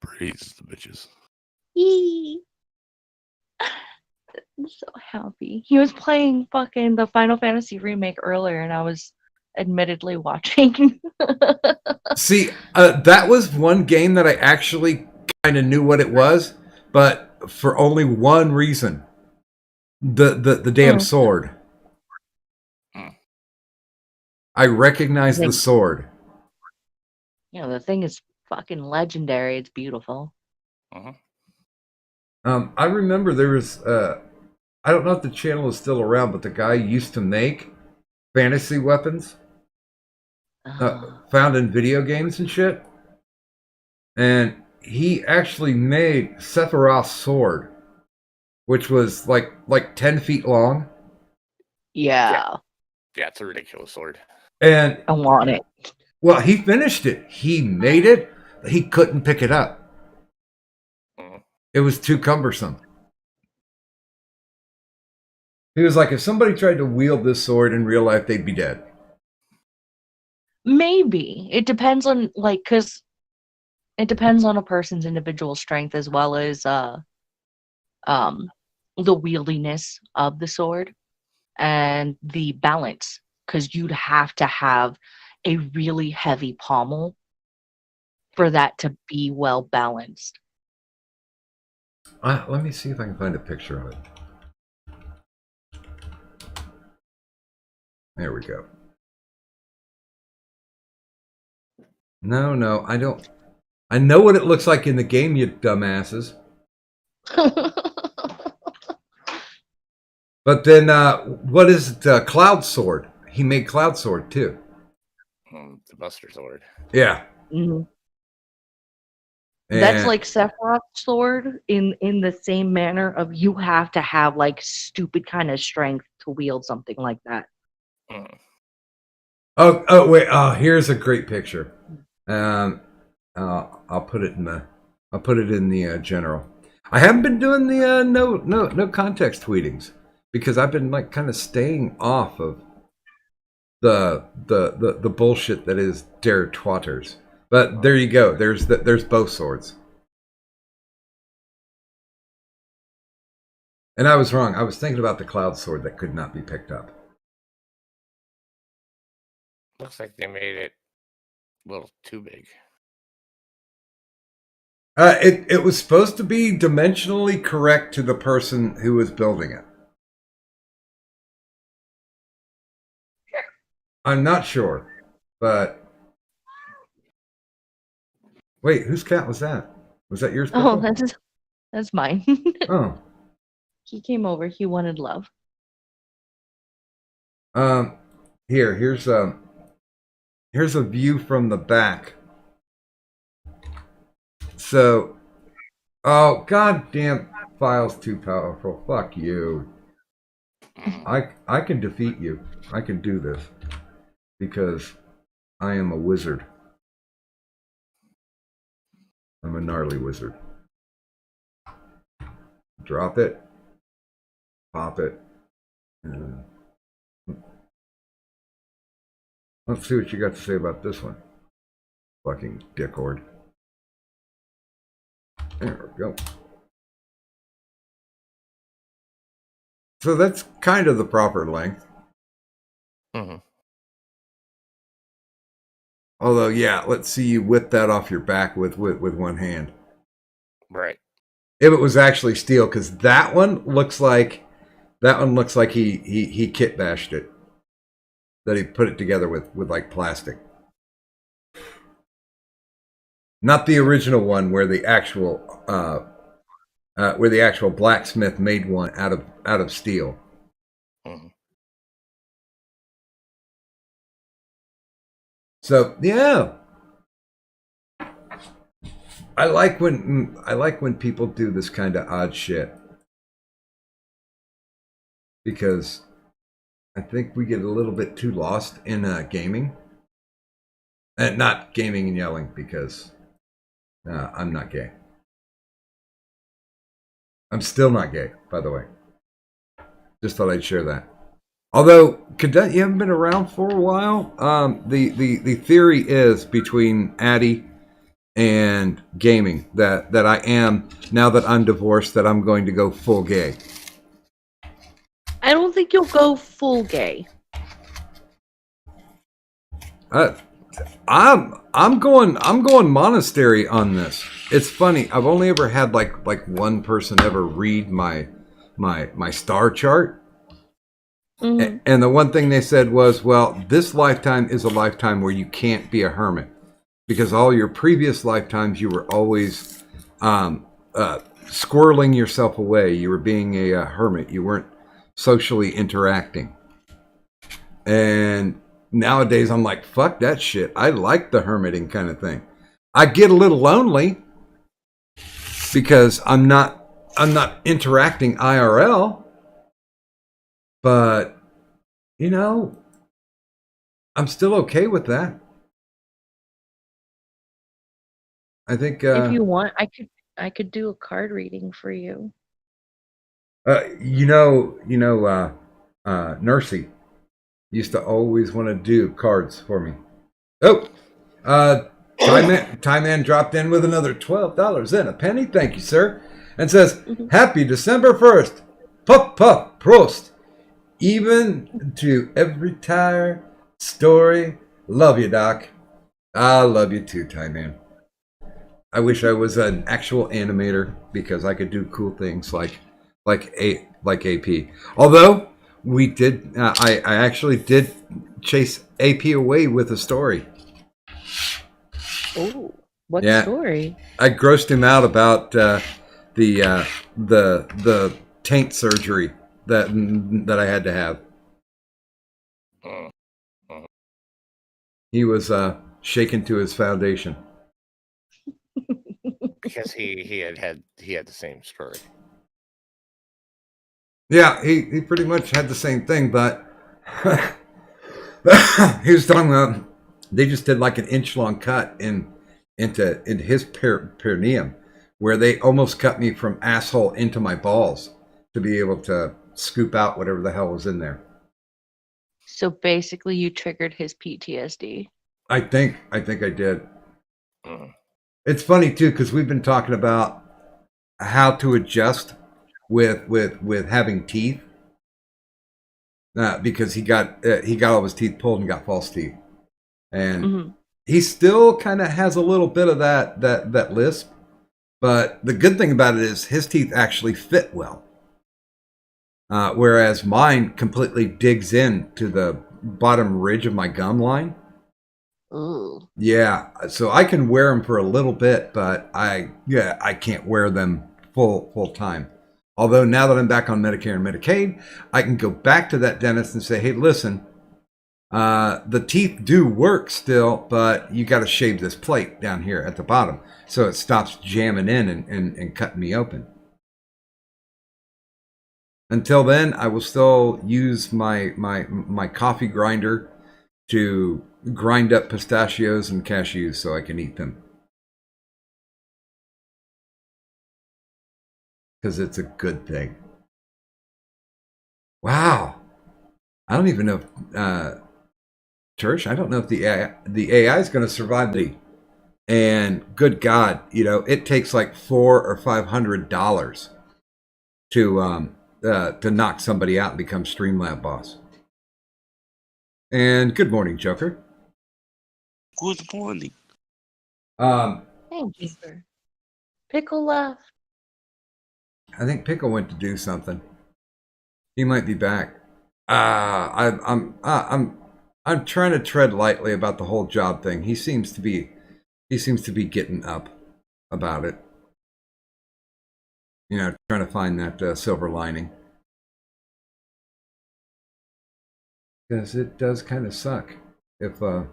Praise the bitches. Yee. I'm so happy. He was playing fucking the Final Fantasy remake earlier, and I was admittedly watching. See, that was one game that I actually kind of knew what it was, but for only one reason: the damn sword. I recognize the sword. The thing is fucking legendary. It's beautiful. I remember there was I don't know if the channel is still around, but the guy used to make fantasy weapons found in video games and shit. And he actually made Sephiroth's sword, which was like 10 feet long. Yeah. Yeah, it's a ridiculous sword. And I want it. Well, he finished it. He made it, but he couldn't pick it up. It was too cumbersome. He was like, if somebody tried to wield this sword in real life, they'd be dead. Maybe. It depends on, because it depends on a person's individual strength as well as the wieldiness of the sword and the balance, because you'd have to have a really heavy pommel for that to be well balanced. Let me see if I can find a picture of it. There we go. No, I don't. I know what it looks like in the game, you dumbasses. But then, what is it? Cloud Sword. He made Cloud Sword too. The Buster Sword. Yeah. Mm-hmm. That's like Sephiroth's sword in the same manner of you have to have stupid kind of strength to wield something like that. Oh wait. Here's a great picture. I'll put it in the general. I haven't been doing the no context tweetings because I've been kind of staying off of the bullshit that is dare twatters. But there you go. There's both swords. And I was wrong. I was thinking about the Cloud Sword that could not be picked up. Looks like they made it a little too big. It was supposed to be dimensionally correct to the person who was building it. I'm not sure, but wait, whose cat was that? Was that yours? Oh, Pickle? that's mine. Oh, he came over. He wanted love. here's here's a view from the back. So, oh goddamn, file's too powerful. Fuck you. I can defeat you. I can do this because I am a wizard. I'm a gnarly wizard. Drop it. Pop it. Let's see what you got to say about this one. Fucking dickhorde. There we go. So that's kind of the proper length. Mm-hmm. Although, yeah, let's see you whip that off your back with one hand. Right. If it was actually steel, because that one looks like he kit bashed it. That he put it together with like plastic. Not the original one where the actual blacksmith made one out of steel. Mm-hmm. So yeah, I like when people do this kind of odd shit because I think we get a little bit too lost in gaming, and not gaming and yelling because I'm not gay. I'm still not gay, by the way. Just thought I'd share that. Although, Cadet, you haven't been around for a while. The theory is between Addie and gaming that I am, now that I'm divorced, that I'm going to go full gay. I don't think you'll go full gay. I'm going monastery on this. It's funny. I've only ever had like one person ever read my star chart. Mm-hmm. And the one thing they said was, well, this lifetime is a lifetime where you can't be a hermit because all your previous lifetimes you were always squirreling yourself away. You were being a hermit. You weren't socially interacting. And nowadays I'm like, fuck that shit. I like the hermiting kind of thing. I get a little lonely because I'm not interacting IRL. But, you know, I'm still okay with that. I think If you want, I could do a card reading for you. Nursey used to always want to do cards for me. Oh, Time Man dropped in with another $12 and a penny. Thank you, sir. And says, Happy December 1st. Puff, puff, Prost. Even to every tire story. Love you, Doc. I love you too, Time Man. I wish I was an actual animator because I could do cool things like AP. Although we did, I actually did chase AP away with a story. Oh, what story? I grossed him out about the taint surgery that I had to have. He was shaken to his foundation. Because he had the same story. Yeah, he pretty much had the same thing, but he was talking about they just did like an inch-long cut into his perineum, where they almost cut me from asshole into my balls to be able to scoop out whatever the hell was in there. So basically, you triggered his PTSD. I think I did. It's funny too because we've been talking about how to adjust with having teeth, because he got all his teeth pulled and got false teeth, and he still kind of has a little bit of that lisp. But the good thing about it is his teeth actually fit well, whereas mine completely digs into the bottom ridge of my gum line. Ooh. Yeah, so I can wear them for a little bit, but I can't wear them full time. Although now that I'm back on Medicare and Medicaid, I can go back to that dentist and say, hey, listen, The teeth do work still, but you got to shave this plate down here at the bottom so it stops jamming in and cutting me open. Until then, I will still use my coffee grinder to grind up pistachios and cashews so I can eat them. Because it's a good thing. Wow. I don't even know if, Church, I don't know if the AI is going to survive the. And good God, you know, it takes like $400 or $500 to knock somebody out and become Streamlab boss. And good morning, Joker. Good morning. Thank you, sir. Pickle left. I think Pickle went to do something. He might be back. I'm trying to tread lightly about the whole job thing. He seems to be getting up about it. You know, trying to find that silver lining. Because it does kind of suck if I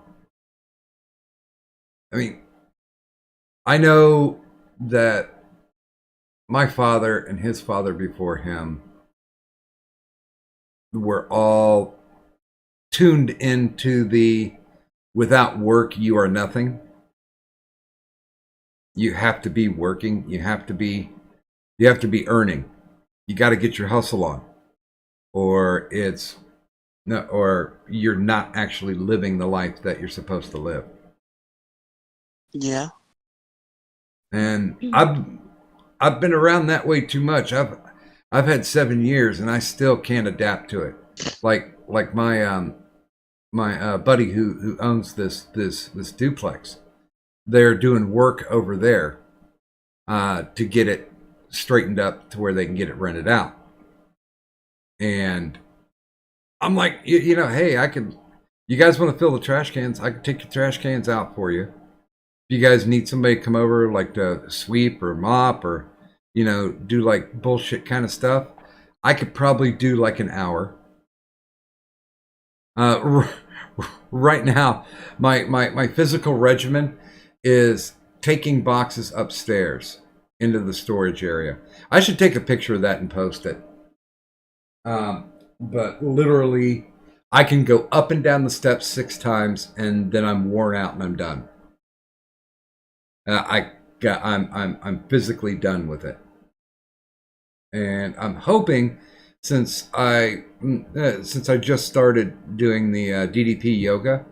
mean, I know that my father and his father before him were all tuned into the without work you are nothing. You have to be working, you have to be earning. You got to get your hustle on. Or you're not actually living the life that you're supposed to live. Yeah. And I've been around that way too much. I've had 7 years and I still can't adapt to it. Like my buddy who owns this duplex. They're doing work over there to get it straightened up to where they can get it rented out. And I'm like, you know, hey, you guys want to fill the trash cans? I can take your trash cans out for you. If you guys need somebody to come over, like to sweep or mop or, you know, do like bullshit kind of stuff, I could probably do like an hour. Right now, my physical regimen is taking boxes upstairs into the storage area. I should take a picture of that and post it. But literally, I can go up and down the steps 6 times, and then I'm worn out and I'm done. I'm physically done with it, and I'm hoping since I just started doing the DDP yoga,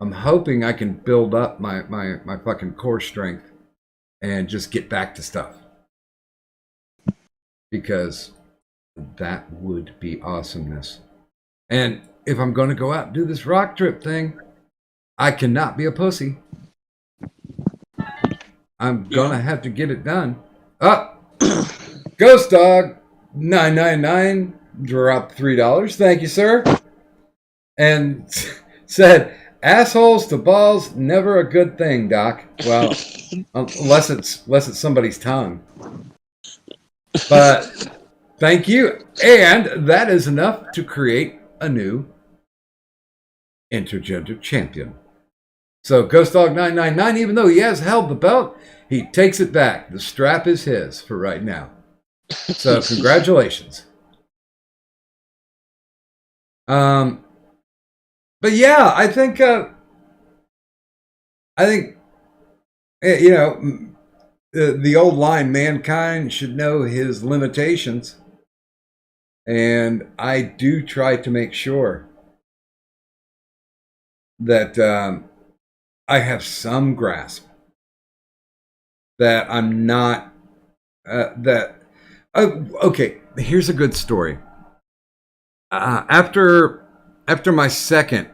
I'm hoping I can build up my fucking core strength and just get back to stuff, because that would be awesomeness. And if I'm going to go out and do this rock trip thing, I cannot be a pussy. I'm gonna have to get it done. Ghost Dog 999 dropped $3. Thank you, sir. And said, assholes to balls, never a good thing, Doc. Well, unless it's somebody's tongue. But thank you. And that is enough to create a new intergender champion. So Ghost Dog 999, even though he has held the belt, he takes it back. The strap is his for right now. So congratulations. But yeah, I think you know, the old line, mankind should know his limitations, and I do try to make sure that I have some grasp that I'm not okay, here's a good story. After my second,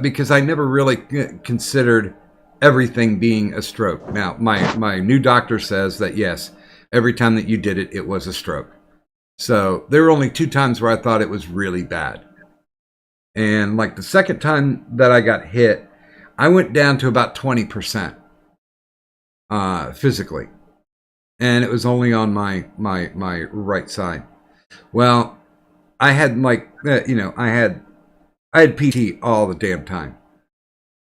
because I never really considered everything being a stroke. Now, my new doctor says that yes, every time that you did it, it was a stroke. So there were only 2 times where I thought it was really bad. And like the second time that I got hit, I went down to about 20% physically. And it was only on my right side. Well, I had like, I had I had PT all the damn time.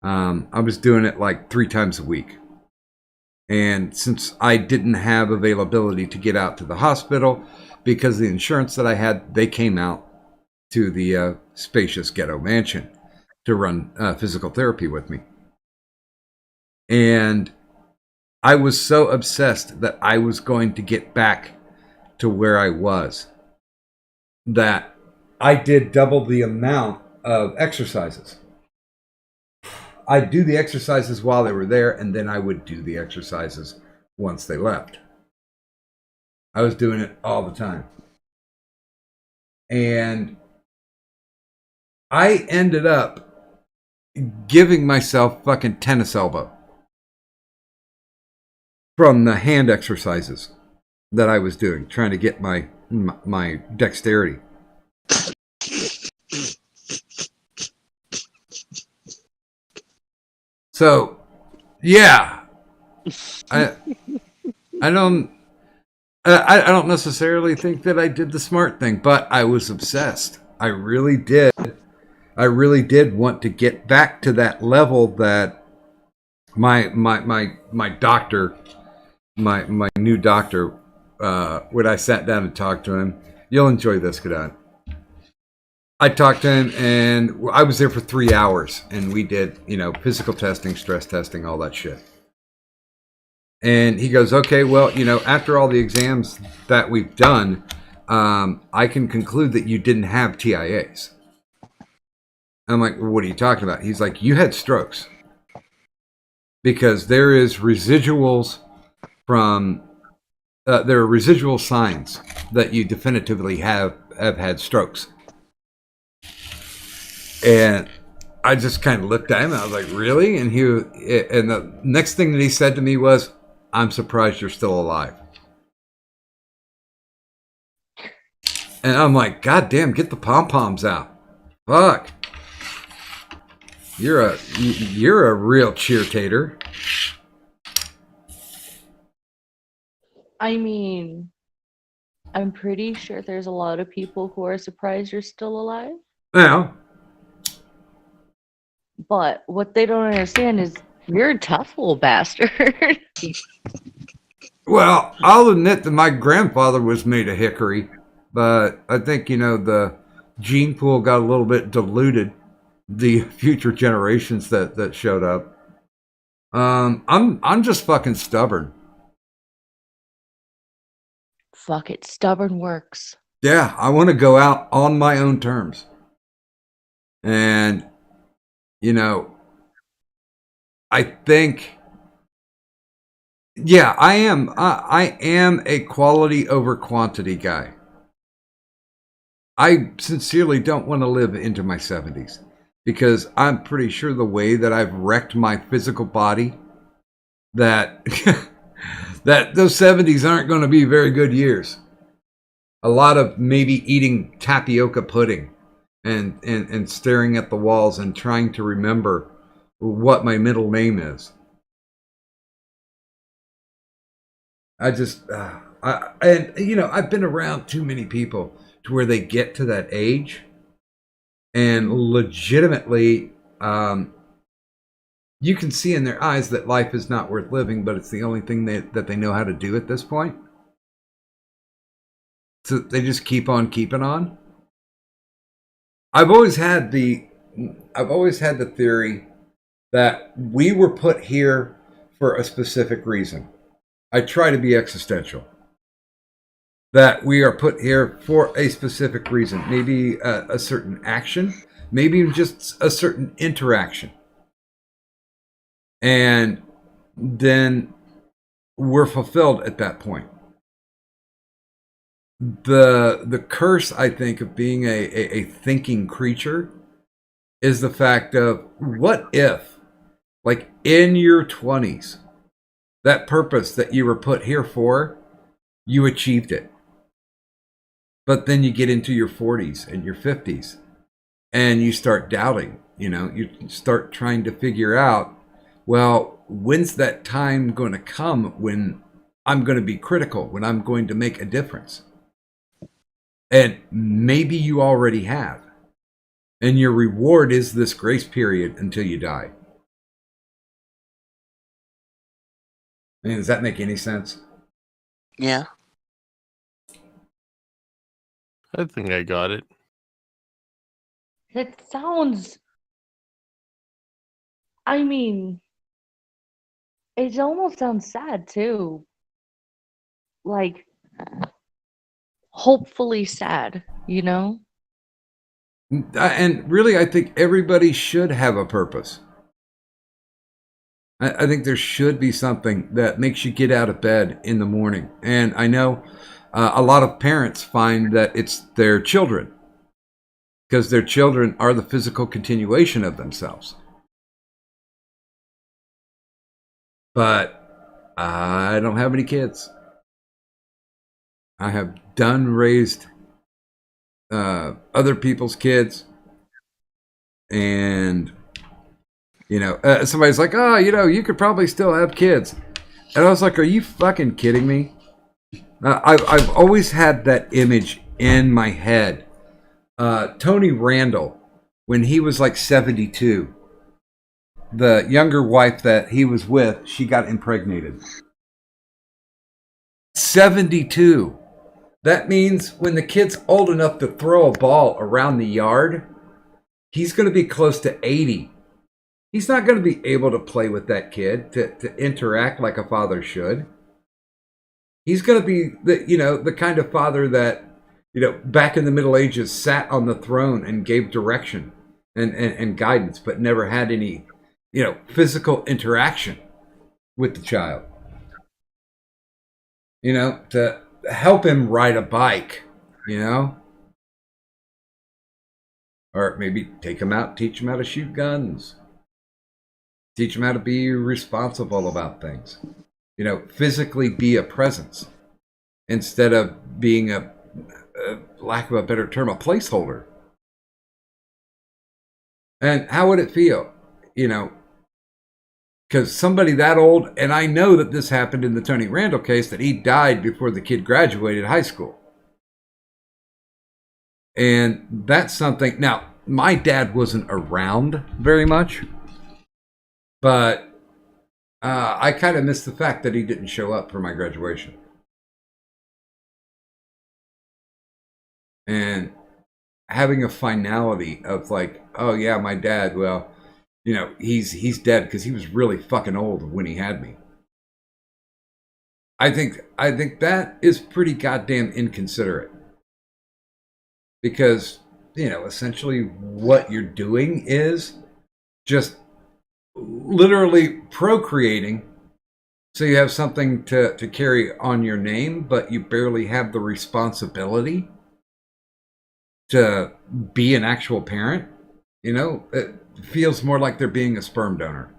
I was doing it like 3 times a week. And since I didn't have availability to get out to the hospital because of the insurance that I had, they came out to the spacious ghetto mansion to run physical therapy with me. And I was so obsessed that I was going to get back to where I was that I did double the amount of exercises. I'd do the exercises while they were there, and then I would do the exercises once they left. I was doing it all the time. And I ended up giving myself fucking tennis elbow from the hand exercises that I was doing, trying to get my dexterity. So, yeah, I don't necessarily think that I did the smart thing, but I was obsessed. I really did. I really did want to get back to that level that my doctor, my new doctor, when I sat down and talked to him, you'll enjoy this, Goddam. I talked to him, and I was there for 3 hours, and we did, physical testing, stress testing, all that shit. And he goes, okay, well, after all the exams that we've done, I can conclude that you didn't have TIAs. I'm like, well, what are you talking about? He's like, you had strokes. Because there is residuals from, there are residual signs that you definitively have had strokes. And I just kind of looked at him and I was like, really? And the next thing that he said to me was, I'm surprised you're still alive. And I'm like, God damn, get the pom-poms out. Fuck. You're a real cheer-tater. I mean, I'm pretty sure there's a lot of people who are surprised you're still alive. Yeah. But what they don't understand is you're a tough little bastard. Well, I'll admit that my grandfather was made of hickory, but I think, the gene pool got a little bit diluted, the future generations that showed up. I'm just fucking stubborn. Fuck it, stubborn works. Yeah, I want to go out on my own terms. And, I think, yeah, I am a quality over quantity guy. I sincerely don't want to live into my 70s because I'm pretty sure the way that I've wrecked my physical body that that those 70s aren't going to be very good years. A lot of maybe eating tapioca pudding and staring at the walls and trying to remember what my middle name is. I've been around too many people to where they get to that age and legitimately, you can see in their eyes that life is not worth living, but it's the only thing that they know how to do at this point. So they just keep on keeping on. I've always had the theory that we were put here for a specific reason. I try to be existential. That we are put here for a specific reason. Maybe a certain action. Maybe even just a certain interaction. And then we're fulfilled at that point. The curse, I think, of being a thinking creature is the fact of what if, like in your 20s, that purpose that you were put here for, you achieved it. But then you get into your 40s and your 50s and you start doubting, you start trying to figure out, well, when's that time going to come when I'm going to be critical, when I'm going to make a difference? And maybe you already have. And your reward is this grace period until you die. I mean, does that make any sense? Yeah. I think I got it. It sounds. I mean, it almost sounds sad too. Like, hopefully sad, you know? And really, I think everybody should have a purpose. I think there should be something that makes you get out of bed in the morning. And I know a lot of parents find that it's their children, because their children are the physical continuation of themselves. But I don't have any kids. I have raised other people's kids. And, somebody's like, oh, you could probably still have kids. And I was like, are you fucking kidding me? I've always had that image in my head. Tony Randall, when he was like 72, the younger wife that he was with, she got impregnated. 72. That means when the kid's old enough to throw a ball around the yard, he's going to be close to 80. He's not going to be able to play with that kid, to interact like a father should. He's going to be the kind of father that, back in the Middle Ages sat on the throne and gave direction and guidance, but never had any, physical interaction with the child. To help him ride a bike, or maybe take him out, teach him how to shoot guns, teach him how to be responsible about things, physically be a presence instead of being a lack of a better term, a placeholder. And how would it feel, because somebody that old, and I know that this happened in the Tony Randall case, that he died before the kid graduated high school. And that's something. Now, my dad wasn't around very much, but I kind of missed the fact that he didn't show up for my graduation. And having a finality of like, oh yeah, my dad, well, he's dead because he was really fucking old when he had me. I think that is pretty goddamn inconsiderate. Because, essentially what you're doing is just literally procreating, so you have something to carry on your name, but you barely have the responsibility to be an actual parent. It feels more like they're being a sperm donor.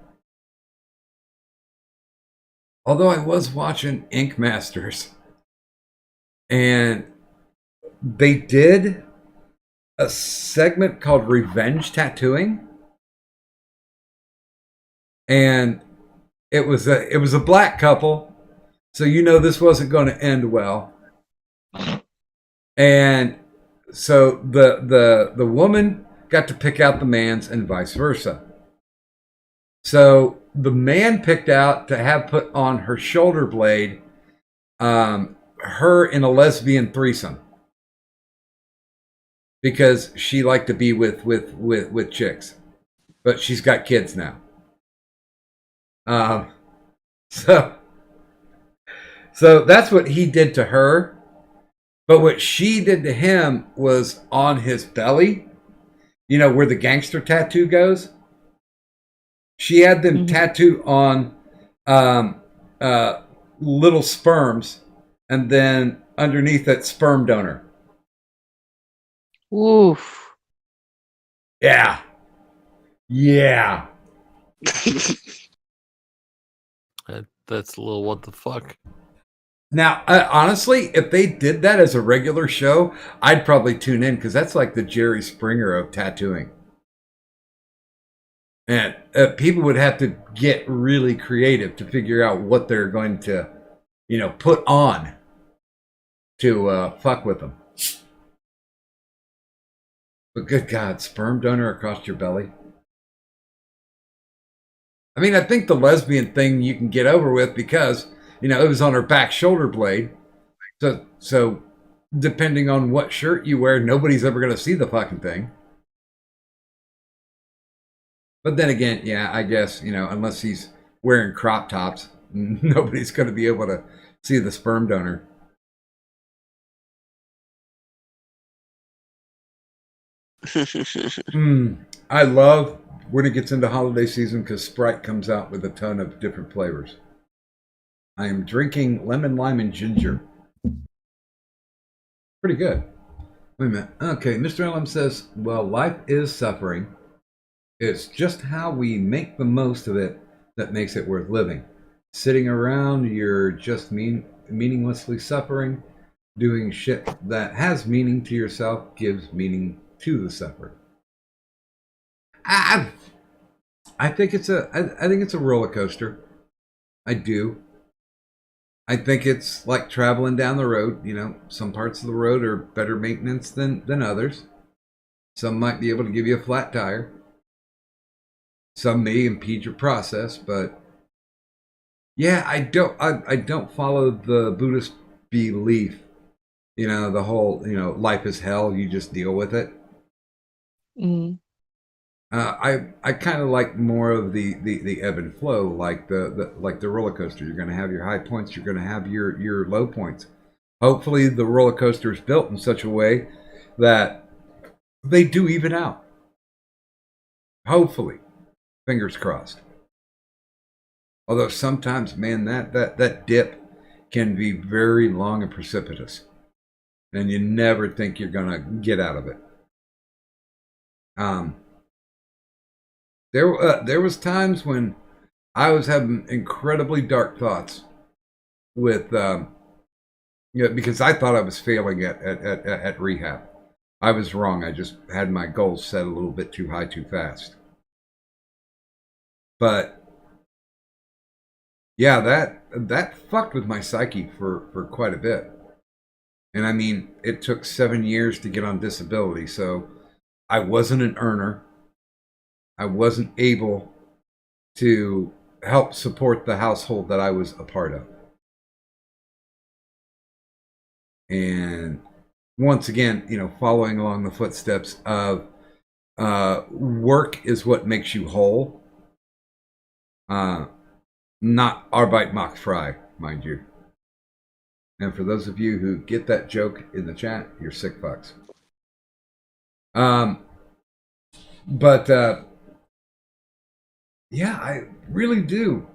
Although I was watching Ink Masters, and they did a segment called Revenge Tattooing, and it was a black couple, so this wasn't going to end well. And so the woman got to pick out the man's and vice versa. So the man picked out to have put on her shoulder blade, her in a lesbian threesome, because she liked to be with chicks, but she's got kids now. So that's what he did to her. But what she did to him was on his belly, where the gangster tattoo goes. She had them tattoo on little sperms, and then underneath it, sperm donor. Oof. Yeah. That's a little what the fuck. Now, honestly, if they did that as a regular show, I'd probably tune in, because that's like the Jerry Springer of tattooing. And people would have to get really creative to figure out what they're going to, put on to fuck with them. But good God, sperm donor across your belly? I mean, I think the lesbian thing you can get over with because, you know, it was on her back shoulder blade. So depending on what shirt you wear, nobody's ever going to see the fucking thing. But then again, yeah, I guess, you know, unless he's wearing crop tops, nobody's going to be able to see the sperm donor. I love when it gets into holiday season because Sprite comes out with a ton of different flavors. I am drinking lemon, lime, and ginger. Pretty good. Wait a minute. Okay, Mr. Ellum says, well, life is suffering. It's just how we make the most of it that makes it worth living. Sitting around, you're just meaninglessly suffering. Doing shit that has meaning to yourself gives meaning to the suffer. I think it's a roller coaster. I do. I think it's like traveling down the road. You know, some parts of the road are better maintenance than others. Some might be able to give you a flat tire. Some may impede your process, but yeah, I don't follow the Buddhist belief. You know, the whole, you know, life is hell, you just deal with it. Mm. I kind of like more of the ebb and flow, like the roller coaster. You're going to have your high points, you're going to have your low points. Hopefully, the roller coaster is built in such a way that they do even out. Hopefully, fingers crossed. Although sometimes, man, that dip can be very long and precipitous, and you never think you're going to get out of it. There was times when I was having incredibly dark thoughts with, you know, because I thought I was failing at rehab. I was wrong. I just had my goals set a little bit too high too fast. But yeah, that fucked with my psyche for quite a bit. And I mean, it took 7 years to get on disability, so I wasn't an earner. I wasn't able to help support the household that I was a part of. And once again, you know, following along the footsteps of work is what makes you whole. Not Arbeit macht frei, mind you. And for those of you who get that joke in the chat, you're sick fucks. But yeah, I really do.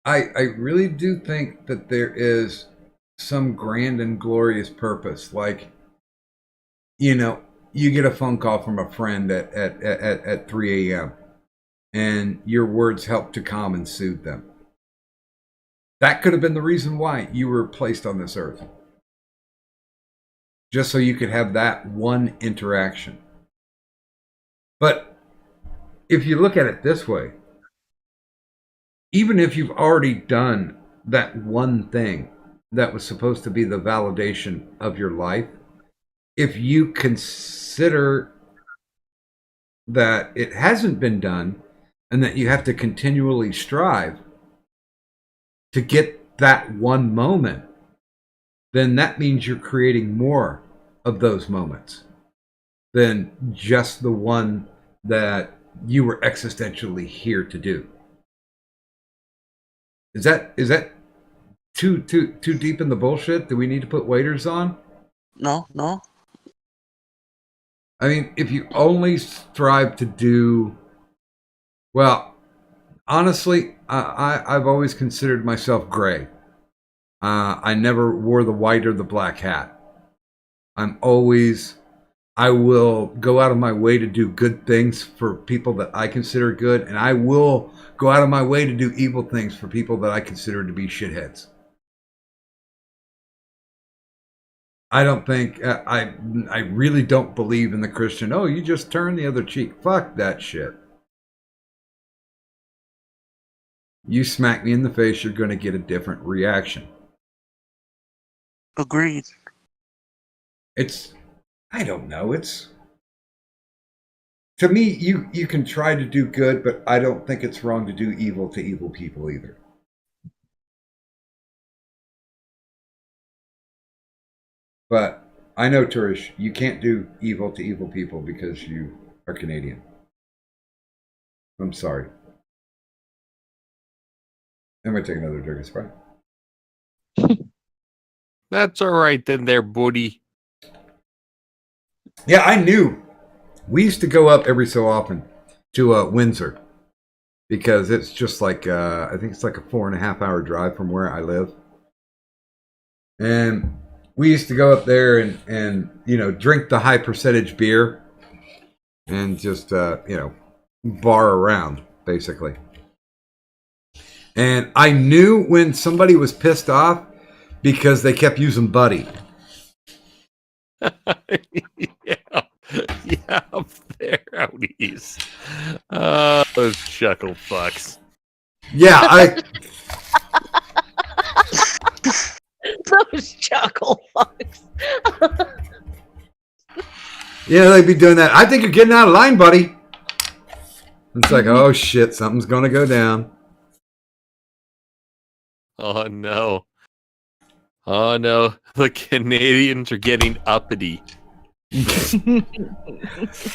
I really do think that there is some grand and glorious purpose. Like, you know, you get a phone call from a friend at 3 a.m. and your words help to calm and soothe them. That could have been the reason why you were placed on this earth. Just so you could have that one interaction. But if you look at it this way, even if you've already done that one thing that was supposed to be the validation of your life, if you consider that it hasn't been done and that you have to continually strive to get that one moment, then that means you're creating more of those moments than just the one that you were existentially here to do. Is that too deep in the bullshit? Do we need to put waiters on? No. I mean, if you only strive to do well, honestly, I've always considered myself gray. I never wore the white or the black hat. I will go out of my way to do good things for people that I consider good, and I will go out of my way to do evil things for people that I consider to be shitheads. I don't think, I really don't believe in the Christian, oh, you just turn the other cheek. Fuck that shit. You smack me in the face, you're going to get a different reaction. Agreed. It's I don't know. It's to me, you can try to do good, but I don't think it's wrong to do evil to evil people either. But I know, Turish, you can't do evil to evil people because you are Canadian. I'm sorry. I'm going to take another drink of Sprite. That's all right then, there, buddy. Yeah, I knew. We used to go up every so often to Windsor because it's just like, I think it's like a 4.5 hour drive from where I live. And we used to go up there and you know, drink the high percentage beer and just, you know, bar around, basically. And I knew when somebody was pissed off because they kept using Buddy. Yeah, there, outies. Those chuckle fucks. Yeah, Those chuckle fucks. yeah, they'd be doing that. I think you're getting out of line, buddy. It's like, oh shit, something's gonna go down. Oh no. Oh no. The Canadians are getting uppity.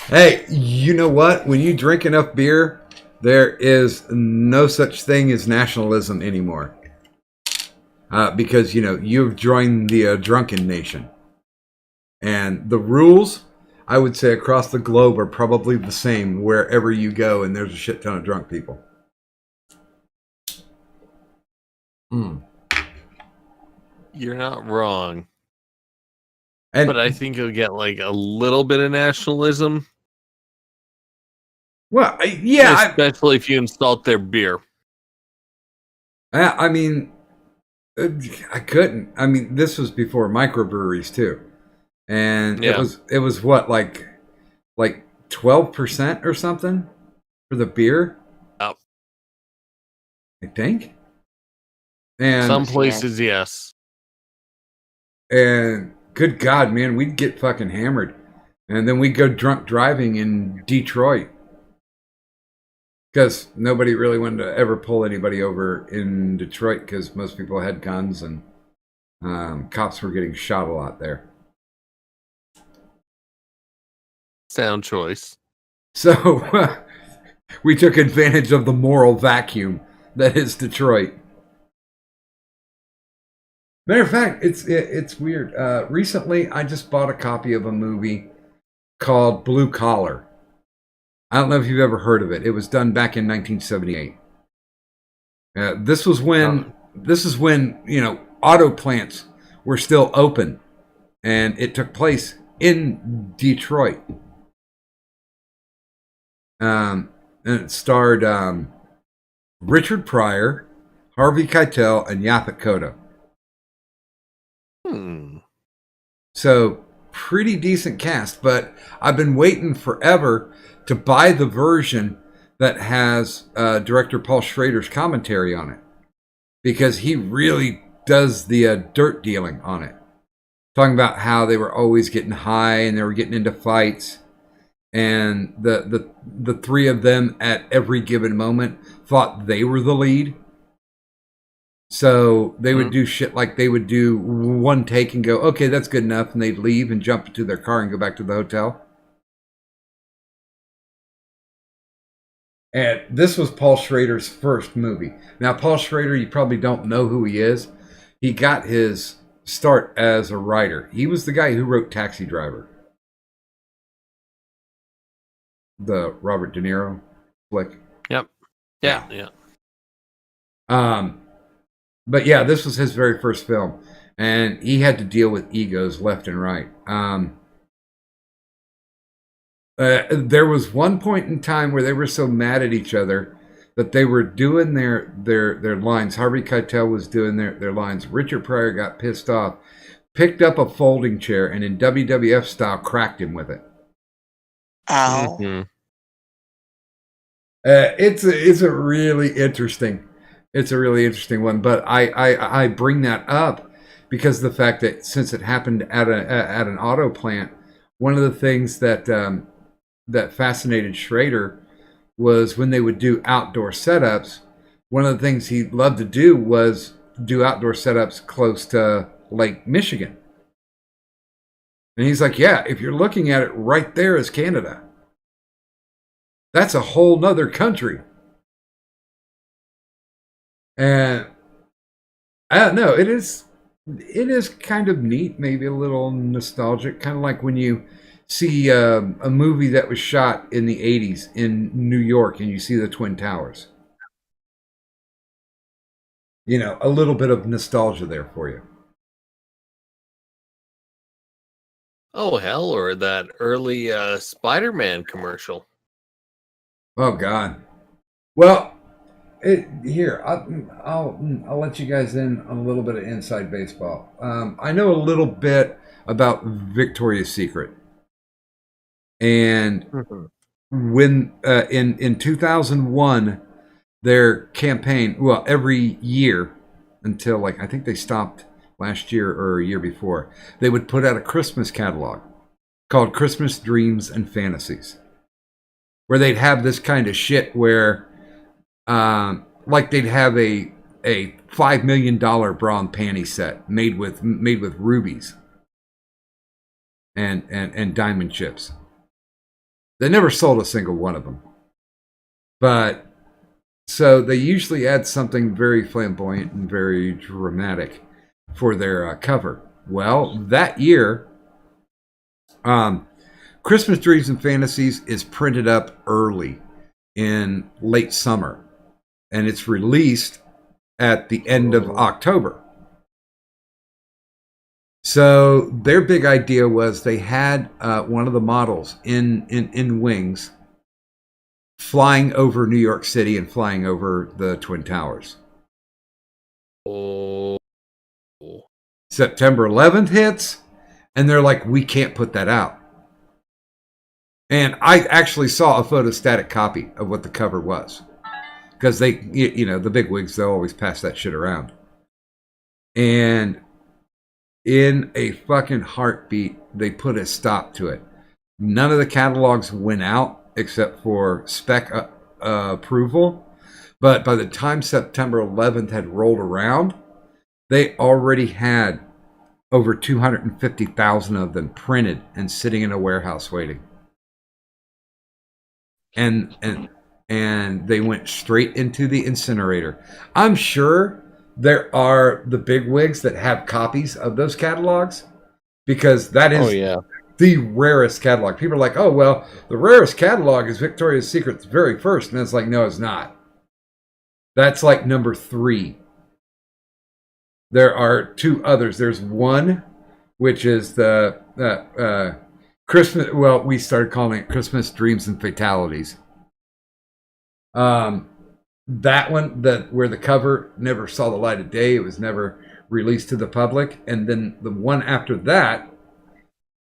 Hey, you know what? When you drink enough beer, there is no such thing as nationalism anymore. Because, you know, you've joined the drunken nation. And the rules, I would say, across the globe are probably the same wherever you go, and there's a shit ton of drunk people. You're not wrong. And, But I think you'll get like a little bit of nationalism. well, yeah, Especially if you insult their beer. I mean, I couldn't. I mean, this was before microbreweries too, and Yeah. it was what like 12% or something for the beer. Oh. I think. And Some places, yes. and good God, man, we'd get fucking hammered, and then we'd go drunk driving in Detroit. Because nobody really wanted to ever pull anybody over in Detroit because most people had guns and cops were getting shot a lot there. Sound choice. So we took advantage of the moral vacuum that is Detroit. Matter of fact, it's weird. Recently, I just bought a copy of a movie called Blue Collar. I don't know if you've ever heard of it. It was done back in 1978. This is when you know auto plants were still open, and it took place in Detroit. And it starred Richard Pryor, Harvey Keitel, and Yaphet Kotto. So pretty decent cast, but I've been waiting forever to buy the version that has director Paul Schrader's commentary on it, because he really does the dirt dealing on it, talking about how they were always getting high and they were getting into fights, and the three of them at every given moment thought they were the lead. So they would do shit like they would do one take and go, okay, that's good enough, and they'd leave and jump into their car and go back to the hotel. And this was Paul Schrader's first movie. Now, Paul Schrader, you probably don't know who he is. He got his start as a writer. He was the guy who wrote Taxi Driver, the Robert De Niro flick. Yep. Yeah. But yeah, this was his very first film, and he had to deal with egos left and right. There was one point in time where they were so mad at each other that they were doing their lines. Harvey Keitel was doing their lines. Richard Pryor got pissed off, picked up a folding chair, and in WWF style cracked him with it. Ow. Mm-hmm. It's a really interesting. It's a really interesting one, but I bring that up because of the fact that since it happened at an auto plant, one of the things that that fascinated Schrader was when they would do outdoor setups. One of the things he loved to do was do outdoor setups close to Lake Michigan. And he's like, yeah, if you're looking at it, right there is Canada. That's a whole nother country. And I don't know, it is kind of neat, maybe a little nostalgic, kind of like when you see a movie that was shot in the 80s in New York and you see the Twin Towers. You know, a little bit of nostalgia there for you. Oh hell, or that early Spider-Man commercial. Oh God. Well, here I'll let you guys in on a little bit of inside baseball. I know a little bit about Victoria's Secret, and when in 2001, their campaign, well, every year until like I think they stopped last year or a year before, they would put out a Christmas catalog called Christmas Dreams and Fantasies, where they'd have this kind of shit where like they'd have a $5 million bra and panty set made with rubies and diamond chips. They never sold a single one of them, but so they usually add something very flamboyant and very dramatic for their cover. Well, that year, Christmas Dreams and Fantasies is printed up early in late summer, and it's released at the end of October. So their big idea was they had one of the models in wings flying over New York City and flying over the Twin Towers. Oh. September 11th hits, and they're like, we can't put that out. And I actually saw a photostatic copy of what the cover was. Because they, you know, the big wigs, they'll always pass that shit around. And in a fucking heartbeat, they put a stop to it. None of the catalogs went out except for spec approval. But by the time September 11th had rolled around, they already had over 250,000 of them printed and sitting in a warehouse waiting. And they went straight into the incinerator. I'm sure there are the big wigs that have copies of those catalogs, because that is the rarest catalog. People are like, oh, well, the rarest catalog is Victoria's Secret's very first. And it's like, no, it's not. That's like number 3. There are 2 others. There's one, which is the Christmas. Well, we started calling it Christmas Dreams and Fatalities. That one, where the cover never saw the light of day. It was never released to the public. And then the one after that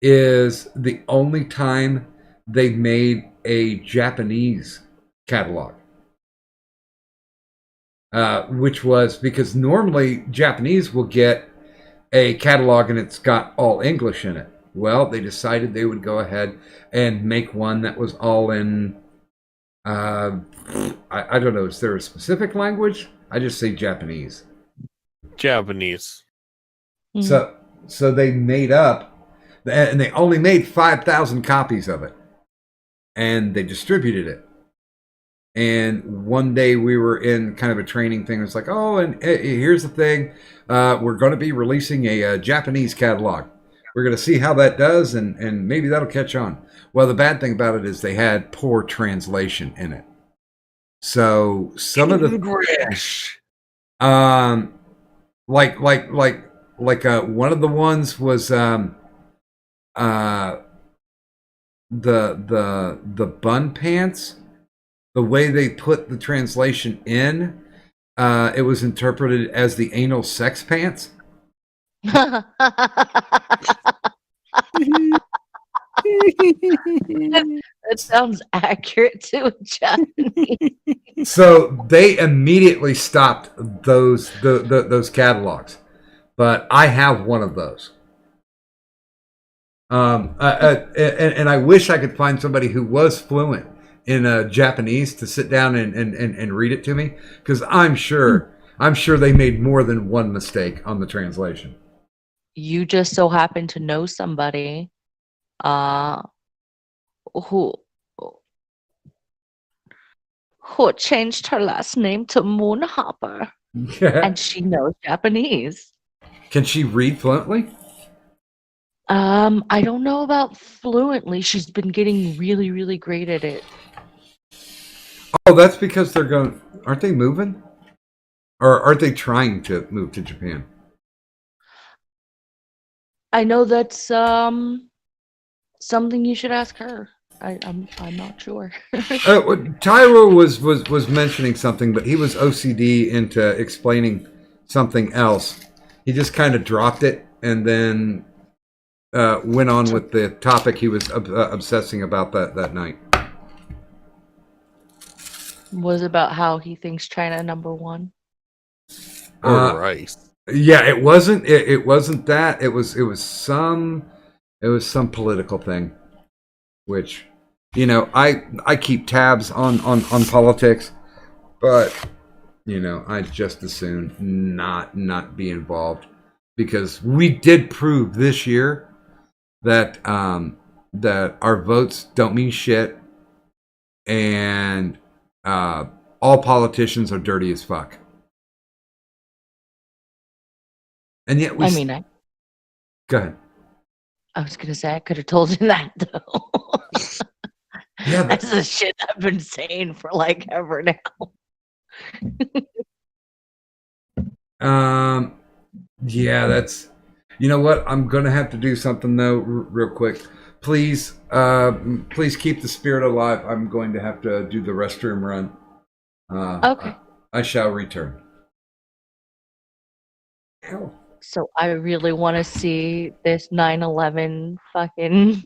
is the only time they made a Japanese catalog. Which was because normally Japanese will get a catalog and it's got all English in it. Well, they decided they would go ahead and make one that was all in, I don't know, is there a specific language? I just say Japanese. Japanese. So they made up, and they only made 5,000 copies of it. And they distributed it. And one day we were in kind of a training thing. It's like, oh, and here's the thing. We're going to be releasing a Japanese catalog. We're going to see how that does, and maybe that'll catch on. Well, the bad thing about it is they had poor translation in it. So some of the English. like one of the ones was the bun pants. The way they put the translation in, it was interpreted as the anal sex pants. That sounds accurate to a Japanese. So they immediately stopped those catalogs. But I have one of those. And I wish I could find somebody who was fluent in Japanese to sit down and read it to me, because I'm sure they made more than one mistake on the translation. You just so happen to know somebody who changed her last name to Moonhopper, and she knows Japanese. Can she read fluently? I don't know about fluently. She's been getting really, really great at it. Oh, that's because they're going. Aren't they moving? Or aren't they trying to move to Japan? I know that's something you should ask her. I'm not sure. Tyro was mentioning something, but he was OCD into explaining something else. He just kind of dropped it and then went on with the topic he was obsessing about that night. Was about how he thinks China number one. Or rice. Yeah, it wasn't. It wasn't that. It was some political thing, which, you know, I keep tabs on politics, but, you know, I just as soon not be involved, because we did prove this year that that our votes don't mean shit, and all politicians are dirty as fuck. And yet we. Go ahead. I was gonna say I could have told you that though. Yeah, that's the shit I've been saying for like ever now. Yeah, that's. You know what? I'm gonna have to do something though, real quick. Please, please keep the spirit alive. I'm going to have to do the restroom run. Okay. I shall return. Ow. So I really want to see this 9/11 fucking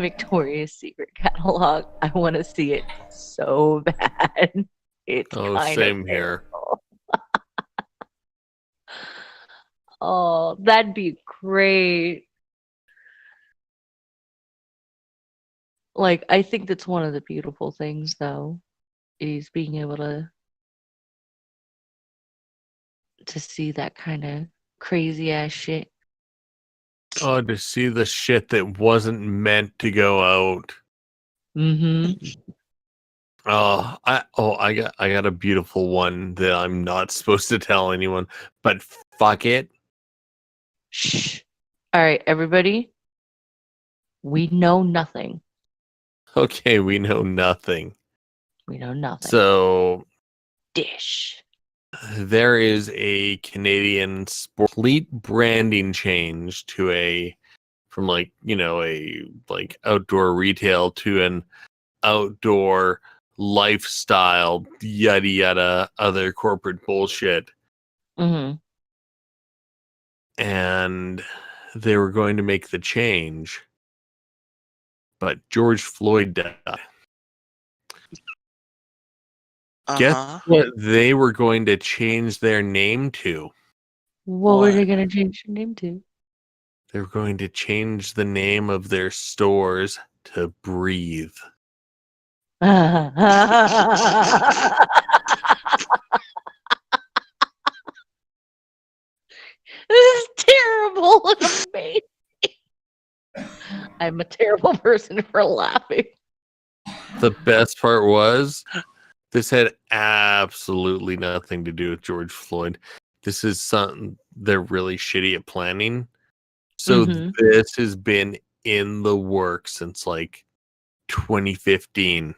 Victoria's Secret catalog. I want to see it so bad. It's same here. Oh, that'd be great. Like, I think that's one of the beautiful things, though, is being able to see that kind of crazy ass shit. Oh, to see the shit that wasn't meant to go out. Mm-hmm. I got a beautiful one that I'm not supposed to tell anyone, but fuck it. Shh. All right, everybody. We know nothing. Okay, we know nothing. We know nothing. So, dish. There is a Canadian complete branding change to from like, you know, a like outdoor retail to an outdoor lifestyle, yada yada, other corporate bullshit. Mm-hmm. And they were going to make the change, but George Floyd died. Guess what they were going to change their name to? What were they going to change their name to? They're going to change the name of their stores to Breathe. This is terrible and amazing. I'm a terrible person for laughing. The best part was, this had absolutely nothing to do with George Floyd. This is something they're really shitty at planning. So this has been in the works since like 2015.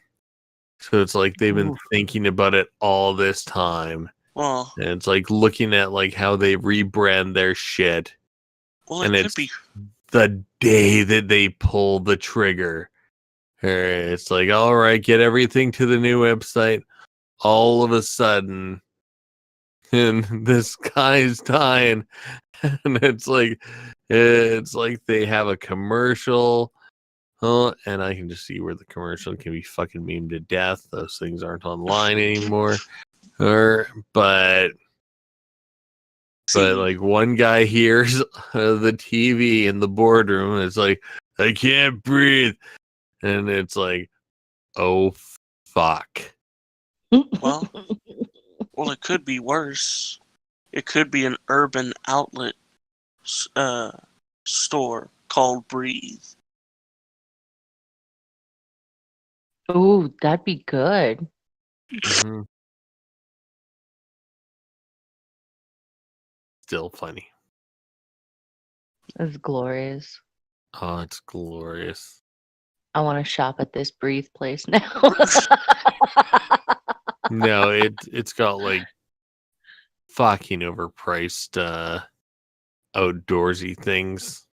So it's like they've been thinking about it all this time. Well, and it's like looking at like how they rebrand their shit. Well, and it's the day that they pull the trigger. It's like, all right, get everything to the new website. All of a sudden, and this guy's dying, and it's like they have a commercial. And I can just see where the commercial can be fucking memed to death. Those things aren't online anymore. But But like one guy hears the TV in the boardroom, and it's like, I can't breathe, and it's like, oh fuck. Well, it could be worse. It could be an urban outlet store called Breathe. Ooh, that'd be good. Mhm. Still funny. It's glorious. Oh, it's glorious. I want to shop at this Breathe place now. No, it's got like fucking overpriced outdoorsy things.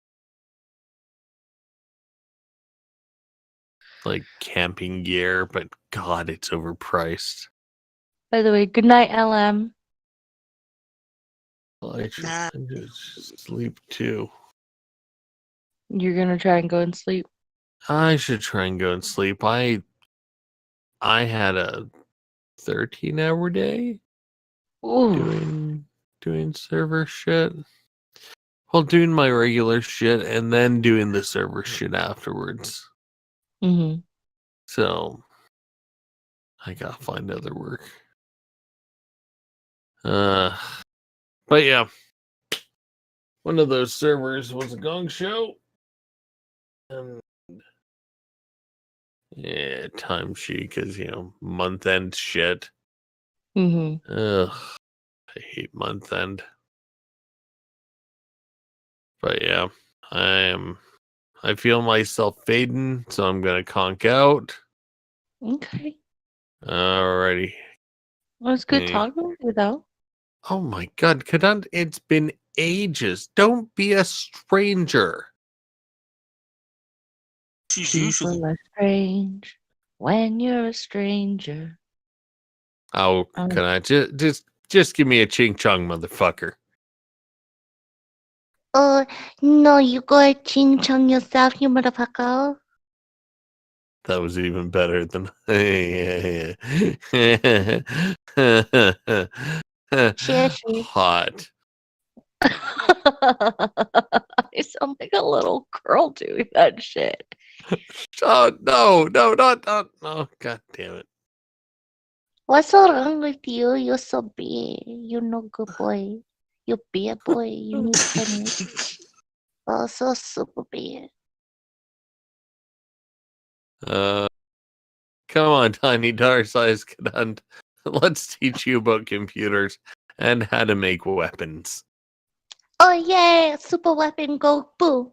Like camping gear, but God, it's overpriced. By the way, good night, LM. Well, I should Nah. just sleep too. You're gonna try and go and sleep. I should try and go and sleep. I had a 13-hour day Ooh. doing server shit. Well, doing my regular shit and then doing the server shit afterwards. Mm-hmm. So I gotta find other work. But yeah, one of those servers was a gong show. And yeah, timesheet because month end shit. Mm-hmm. Ugh, I hate month end. But yeah, I feel myself fading, so I'm gonna conk out. Okay. Alrighty. Well, it's good Hey. talking with you, though. Oh my god, Kadant, it's been ages. Don't be a stranger. She's People usually are strange when you're a stranger. Oh, can I just give me a ching chong, motherfucker? No, you go ching chong yourself, you motherfucker. That was even better than Cheers. hot. I sound like a little girl doing that shit. Oh no, not no, god damn it. What's so wrong with you? You're so big. You're no good boy. You're big boy. You need tennis. Oh, so super big. Come on, tiny dar-sized Kadant. Let's teach you about computers and how to make weapons. Oh yeah, super weapon go boo.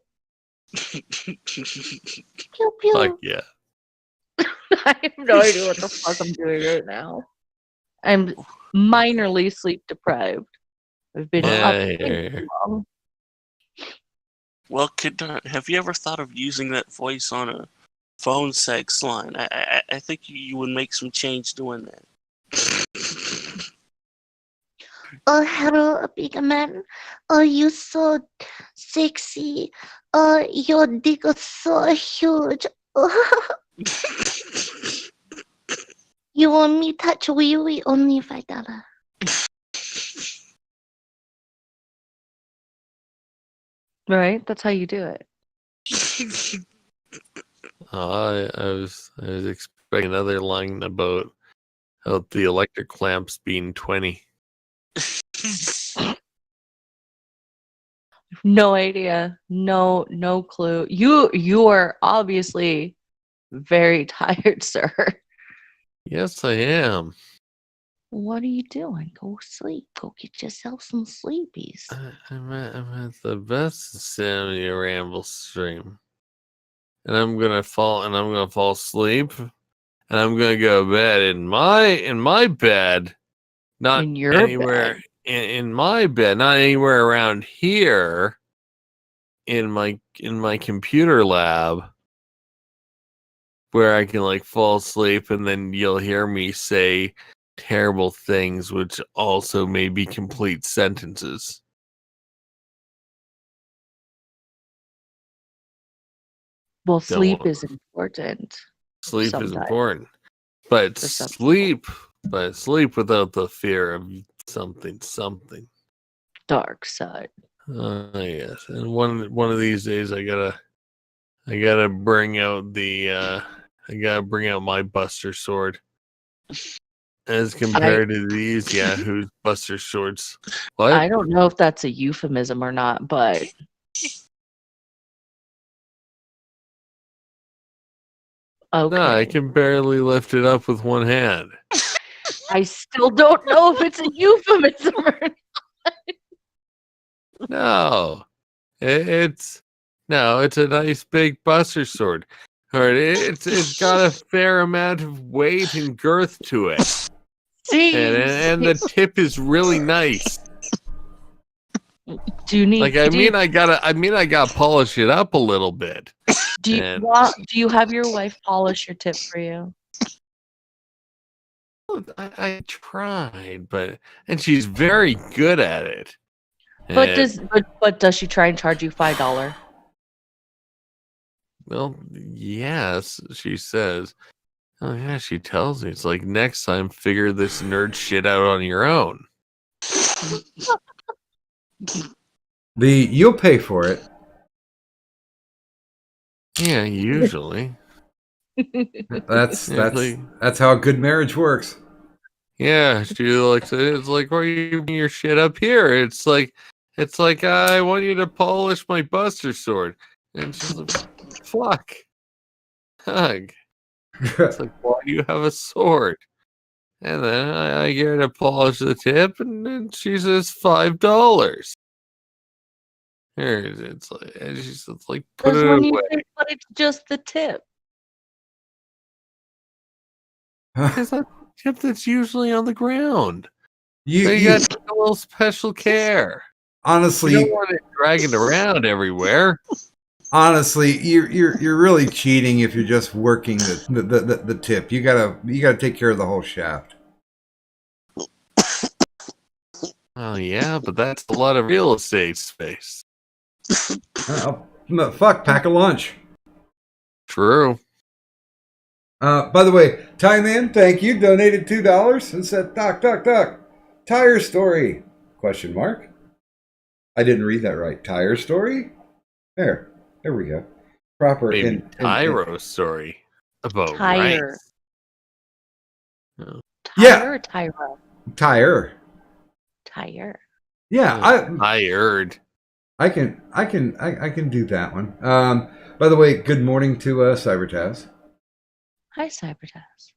Pew pew. Fuck yeah. I have no idea what the fuck I'm doing right now. I'm minorly sleep deprived. I've been up Yeah, way too long. Well, have you ever thought of using that voice on a phone sex line? I think you would make some change doing that. Oh, hello, big man. Oh, you so sexy. Oh, your dick is so huge. Oh. You want me touch wee wee only $5. Right? That's how you do it. I was expecting another line about the electric clamps being 20. No idea. No clue. You are obviously very tired, sir. Yes, I am. What are you doing? Go sleep. Go get yourself some sleepies. I'm at the best Sammy Ramble stream, and I'm gonna fall asleep, and I'm gonna go to bed in my bed, not In your anywhere bed. in my bed, not anywhere around here, in my computer lab, where I can like fall asleep, and then you'll hear me say terrible things, which also may be complete sentences. Well, Don't sleep want- is important. Sleep is Sometimes. important, but For some people. sleep without the fear of something. dark side. Yes, and one of these days I gotta bring out my Buster Sword. As compared to these Yahoo's Buster Swords. What? I don't know if that's a euphemism or not, but okay. No, I can barely lift it up with one hand. I still don't know if it's a euphemism or not. No, it's a nice big Buster Sword. All right, it's got a fair amount of weight and girth to it. See, and the tip is really nice. do you need? I gotta polish it up a little bit. Do you have your wife polish your tip for you? I tried, and she's very good at it. But does she try and charge you $5? Well, yes, she says. Oh yeah, she tells me it's like next time figure this nerd shit out on your own. You'll pay for it. Yeah, usually. That's like, that's how a good marriage works. Yeah, she likes it. It's like, why are you bringing your shit up here? It's like I want you to polish my Buster Sword, and she's like, fuck, hug. It's like, why do you have a sword? And then I get her to polish the tip, and then she says $5. Here, it's like, and she's like, put it away. But it's just the tip. It's that tip that's usually on the ground. You got a little special care. Honestly, you don't want it dragging around everywhere. Honestly, you're really cheating if you're just working the tip. You gotta take care of the whole shaft. Oh yeah, but that's a lot of real estate space. Oh, fuck, pack a lunch. True. By the way, Ty Man, thank you. Donated $2 and said, Doc, tire story? Question mark. I didn't read that right. Tire story? There we go. Proper in Tyro story about tire. Rice. Oh. Yeah. Or Tyro? Tire. Yeah, tired. I can do that one. By the way, good morning to Cybertaz. Hi, Cybertaz.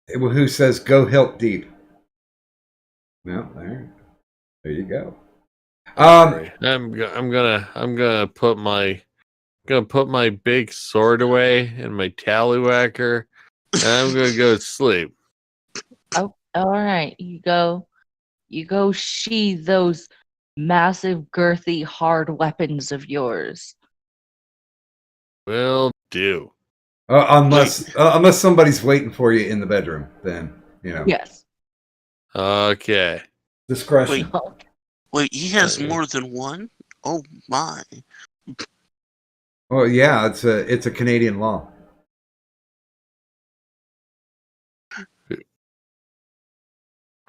Who says go help deep? Well, there you go. I'm gonna put my big sword away and my tallywhacker, and I'm gonna go to sleep. Oh, all right. You go sheathe those massive, girthy, hard weapons of yours. Will do. Unless somebody's waiting for you in the bedroom, then you know. Yes. Okay. Discretion. Wait, he has more than one? Oh my. Well, yeah, it's a Canadian law.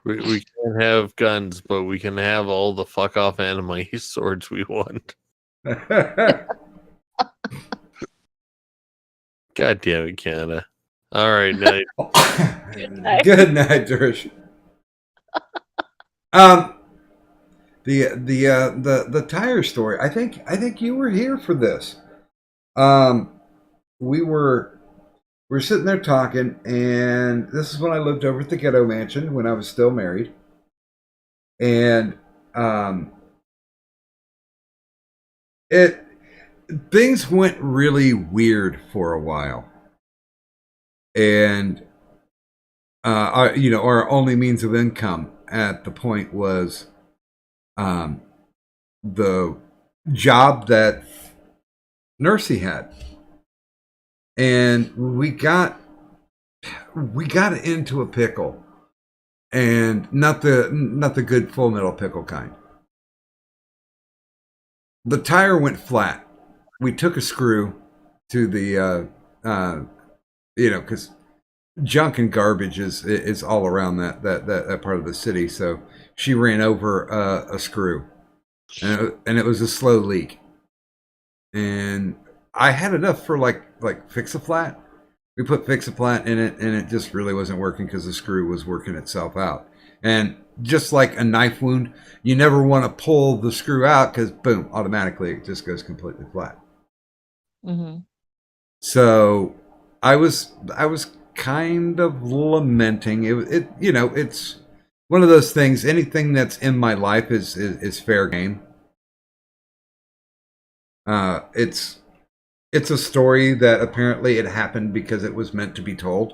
We can't have guns, but we can have all the fuck off anime swords we want. God damn it, Canada. All right, night. Good night, Trish. The tire story. I think you were here for this. We're sitting there talking, and this is when I lived over at the Ghetto Mansion when I was still married, and things went really weird for a while, and our only means of income at the point was the job that Nursey had. And we got into a pickle, and not the good Full Metal pickle kind. The tire went flat. We took a screw to the because junk and garbage is all around that part of the city. So she ran over a screw, and it was a slow leak. And I had enough for like Fix-A-Flat. We put Fix-A-Flat in it, and it just really wasn't working because the screw was working itself out. And just like a knife wound, you never want to pull the screw out because boom, automatically it just goes completely flat. Mm-hmm. So I was kind of lamenting it. It's one of those things. Anything that's in my life is fair game. It's a story that apparently it happened because it was meant to be told.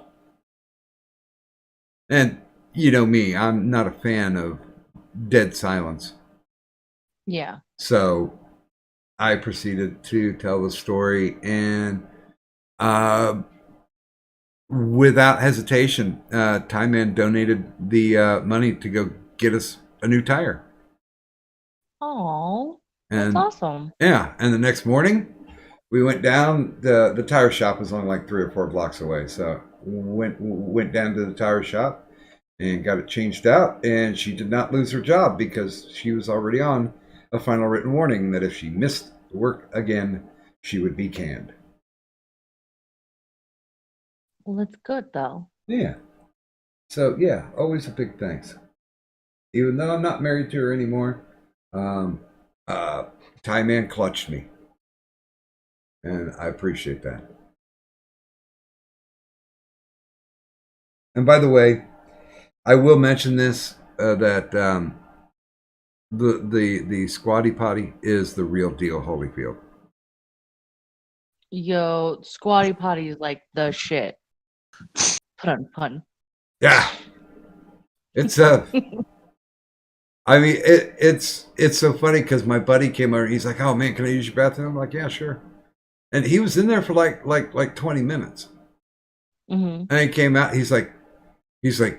And you know me, I'm not a fan of dead silence. Yeah. So I proceeded to tell the story, and without hesitation, Time Man donated the money to go get us a new tire. Oh, that's And awesome. yeah, and the next morning we went down. The tire shop was only like 3 or 4 blocks away, so went down to the tire shop and got it changed out. And she did not lose her job because she was already on a final written warning that if she missed work again, she would be canned. Well, that's good though. Yeah. So yeah, always a big thanks. Even though I'm not married to her anymore, Tie Man clutched me, and I appreciate that. And by the way, I will mention this that the Squatty Potty is the real deal, Holyfield. Yo, Squatty Potty is like the shit. Pun. Yeah, it's I mean, it's so funny because my buddy came over. He's like, "Oh man, can I use your bathroom?" I'm like, "Yeah, sure." And he was in there for like 20 minutes. Mm-hmm. And he came out. He's like,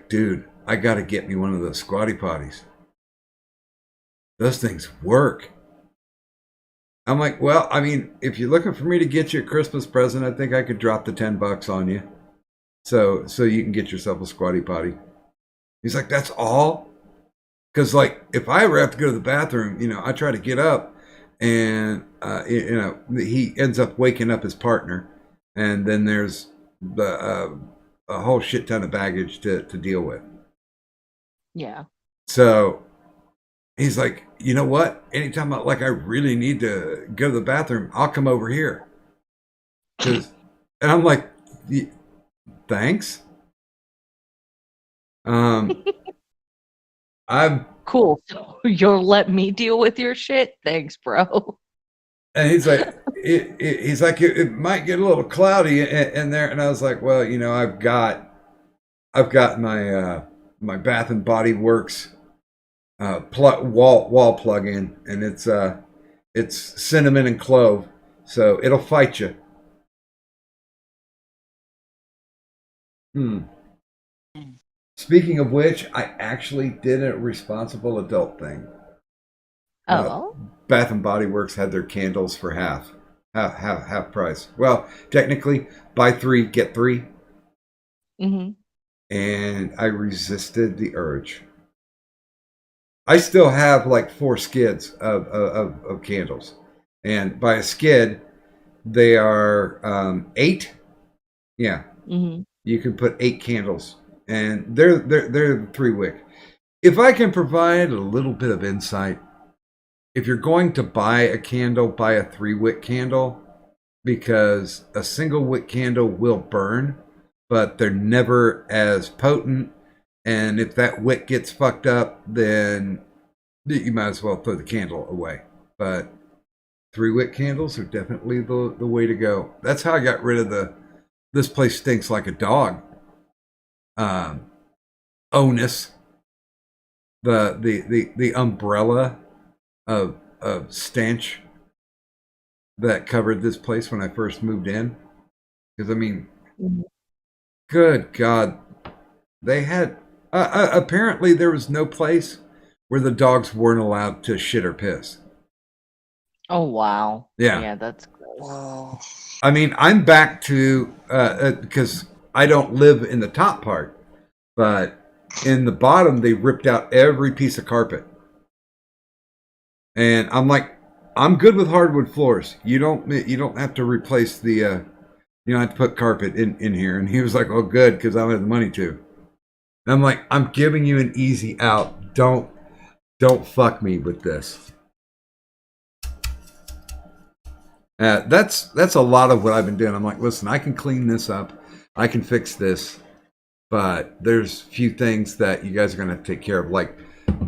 "Dude, I got to get me one of those Squatty Potties. Those things work." I'm like, "Well, I mean, if you're looking for me to get you a Christmas present, I think I could drop the $10 on you, so you can get yourself a Squatty Potty." He's like, "That's all." Because, like, if I ever have to go to the bathroom, I try to get up, and he ends up waking up his partner, and then there's a whole shit ton of baggage to deal with. Yeah. So he's like, "You know what? Anytime I really need to go to the bathroom, I'll come over here." And I'm like, "Thanks." I'm Cool. So you'll let me deal with your shit? Thanks, bro. And he's like, it might get a little cloudy in there. And I was like, well, I've got my my Bath and Body Works wall plug in, and it's cinnamon and clove, so it'll fight you. Speaking of which, I actually did a responsible adult thing. Oh. Bath and Body Works had their candles for half price. Well, technically, buy 3 get 3. Mm-hmm. And I resisted the urge. I still have like 4 skids of candles, and by a skid, they are 8. Yeah, Mm-hmm. you can put 8 candles, and they're 3 wick. If I can provide a little bit of insight, if you're going to buy a candle, buy a 3 wick candle, because a single wick candle will burn, but they're never as potent. And if that wick gets fucked up, then you might as well throw the candle away. But 3 wick candles are definitely the way to go. That's how I got rid of this place stinks like a dog onus. The umbrella of stench that covered this place when I first moved in. Because, I mean, good God, they had apparently there was no place where the dogs weren't allowed to shit or piss. Oh, wow. Yeah. Yeah, that's gross. Whoa. I mean, I'm back to because I don't live in the top part, but in the bottom they ripped out every piece of carpet. And I'm like, I'm good with hardwood floors. You don't have to replace the you don't have to put carpet in here. And he was like, oh, good, because I don't have the money to. And I'm like, I'm giving you an easy out. Don't fuck me with this. That's a lot of what I've been doing. I'm like, listen, I can clean this up. I can fix this. But there's a few things that you guys are going to have to take care of. Like,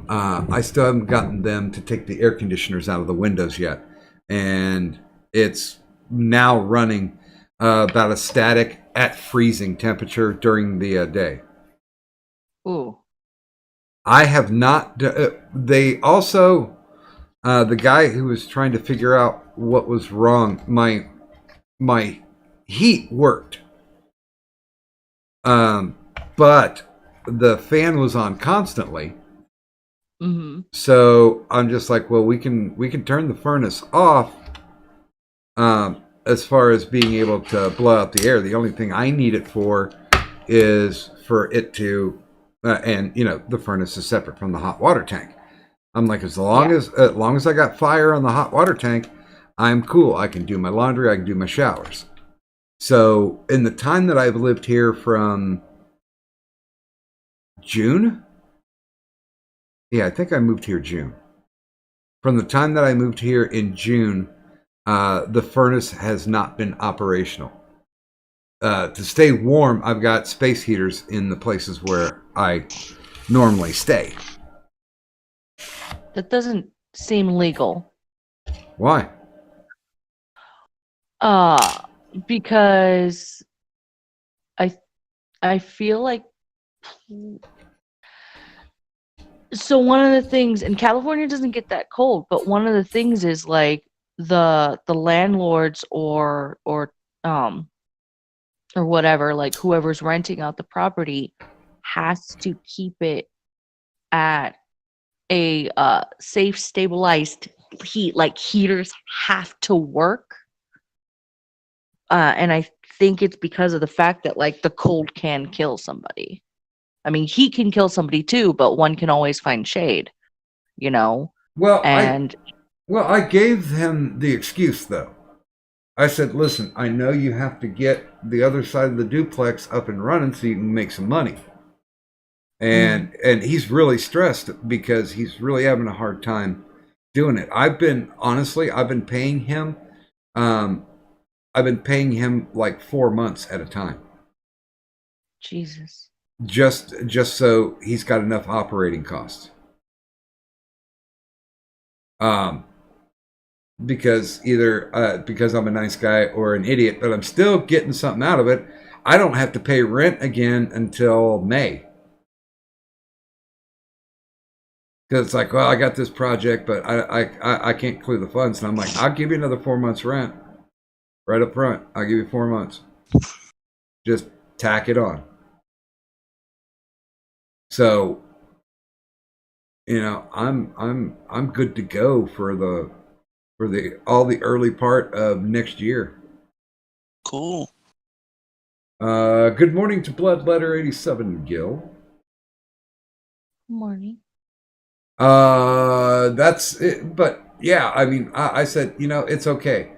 I still haven't gotten them to take the air conditioners out of the windows yet. And it's now running about a static at freezing temperature during the day. Ooh. I have not. They also, the guy who was trying to figure out what was wrong, my heat worked, but the fan was on constantly. Mm-hmm. So I'm just like, well, we can turn the furnace off. As far as being able to blow out the air, the only thing I need it for is for it to. And you know the furnace is separate from the hot water tank. I'm like, as long as I got fire on the hot water tank, I'm cool. I can do my laundry. I can do my showers. So in the time that I've lived here from June, I think I moved here June. From the time that I moved here in June, the furnace has not been operational. To stay warm, I've got space heaters in the places where I normally stay. That doesn't seem legal. Why? Because I feel like, so one of the things, and California doesn't get that cold, but one of the things is like the landlords or whatever, like whoever's renting out the property has to keep it at a safe, stabilized heat. Like heaters have to work. And I think it's because of the fact that like the cold can kill somebody. I mean, heat can kill somebody too, but one can always find shade, you know? Well, and I gave him the excuse though. I said, listen, I know you have to get the other side of the duplex up and running so you can make some money. And he's really stressed because he's really having a hard time doing it. I've been paying him. I've been paying him like 4 months at a time. Jesus. Just so he's got enough operating costs. Because either because I'm a nice guy or an idiot, but I'm still getting something out of it. I don't have to pay rent again until May. Because it's like, well, I got this project, but I can't clear the funds. And I'm like, I'll give you another 4 months rent. Right up front. I'll give you 4 months. Just tack it on. So, you know, I'm good to go for all the early part of next year. Cool. Good morning to Bloodletter 87, Gil. Good morning. That's it. But yeah, I mean, I said, you know, it's okay.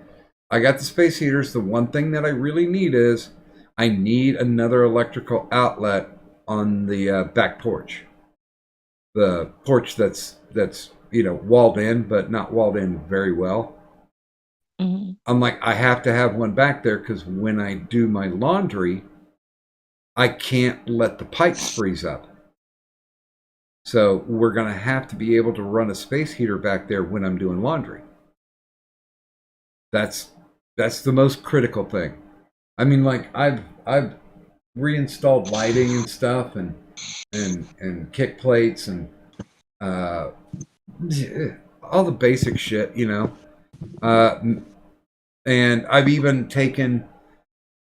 I got the space heaters. The one thing that I really need is I need another electrical outlet on the back porch. The porch that's you know walled in, but not walled in very well. Mm-hmm. I'm like, I have to have one back there because when I do my laundry, I can't let the pipes freeze up. So we're going to have to be able to run a space heater back there when I'm doing laundry. That's the most critical thing. I mean, like I've reinstalled lighting and stuff and kick plates and all the basic shit, you know. And I've even taken.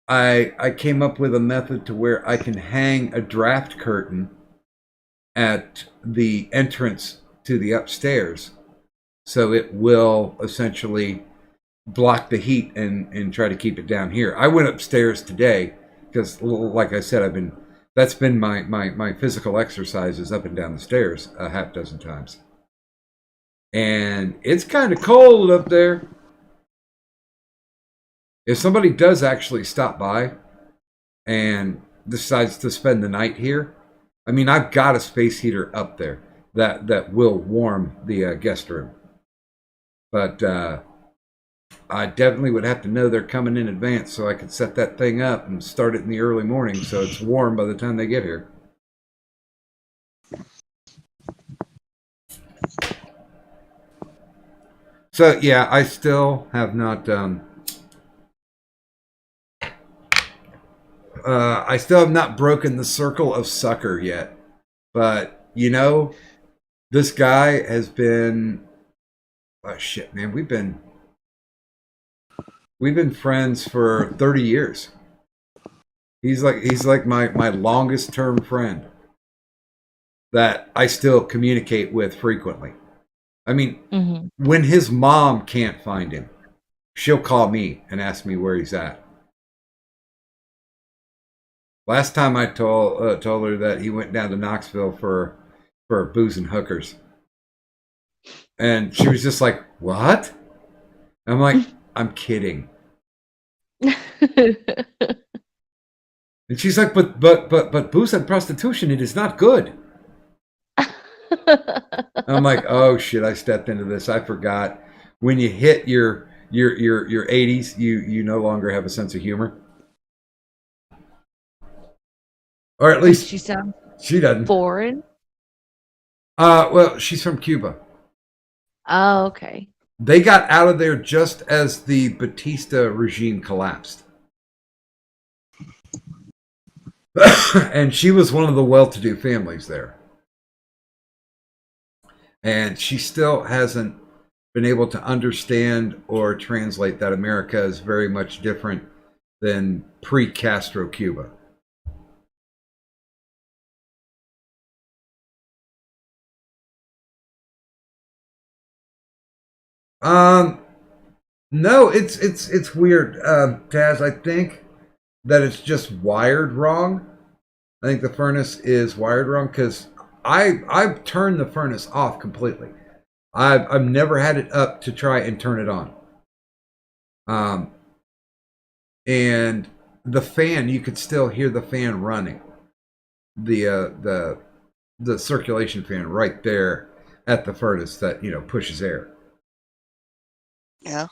I came up with a method to where I can hang a draft curtain at the entrance to the upstairs, so it will essentially block the heat and try to keep it down here. I went upstairs today because like I said, that's been my physical exercises up and down the stairs a half dozen times. And it's kind of cold up there. If somebody does actually stop by and decides to spend the night here, I mean, I've got a space heater up there that will warm the guest room. But I definitely would have to know they're coming in advance so I could set that thing up and start it in the early morning so it's warm by the time they get here. So yeah, I still have not I still have not broken the circle of sucker yet. But you know, this guy has been, oh shit, man, we've been friends for 30 years. He's like my longest term friend that I still communicate with frequently. I mean, when his mom can't find him, she'll call me and ask me where he's at. Last time I told her that he went down to Knoxville for booze and hookers. And she was just like, "What?" I'm like, "I'm kidding." And she's like, but booze and prostitution, it is not good. I'm like, "Oh shit, I stepped into this. I forgot. When you hit your 80s, you no longer have a sense of humor." Or at least She sounds she doesn't. foreign. Well, she's from Cuba. Oh, okay. They got out of there just as the Batista regime collapsed. And she was one of the well-to-do families there. And she still hasn't been able to understand or translate that America is very much different than pre-Castro Cuba. No, it's weird, Taz. I think that it's just wired wrong. I think the furnace is wired wrong because I've turned the furnace off completely. I've never had it up to try and turn it on. And the fan, you could still hear the fan running. The circulation fan right there at the furnace that, you know, pushes air. Yeah.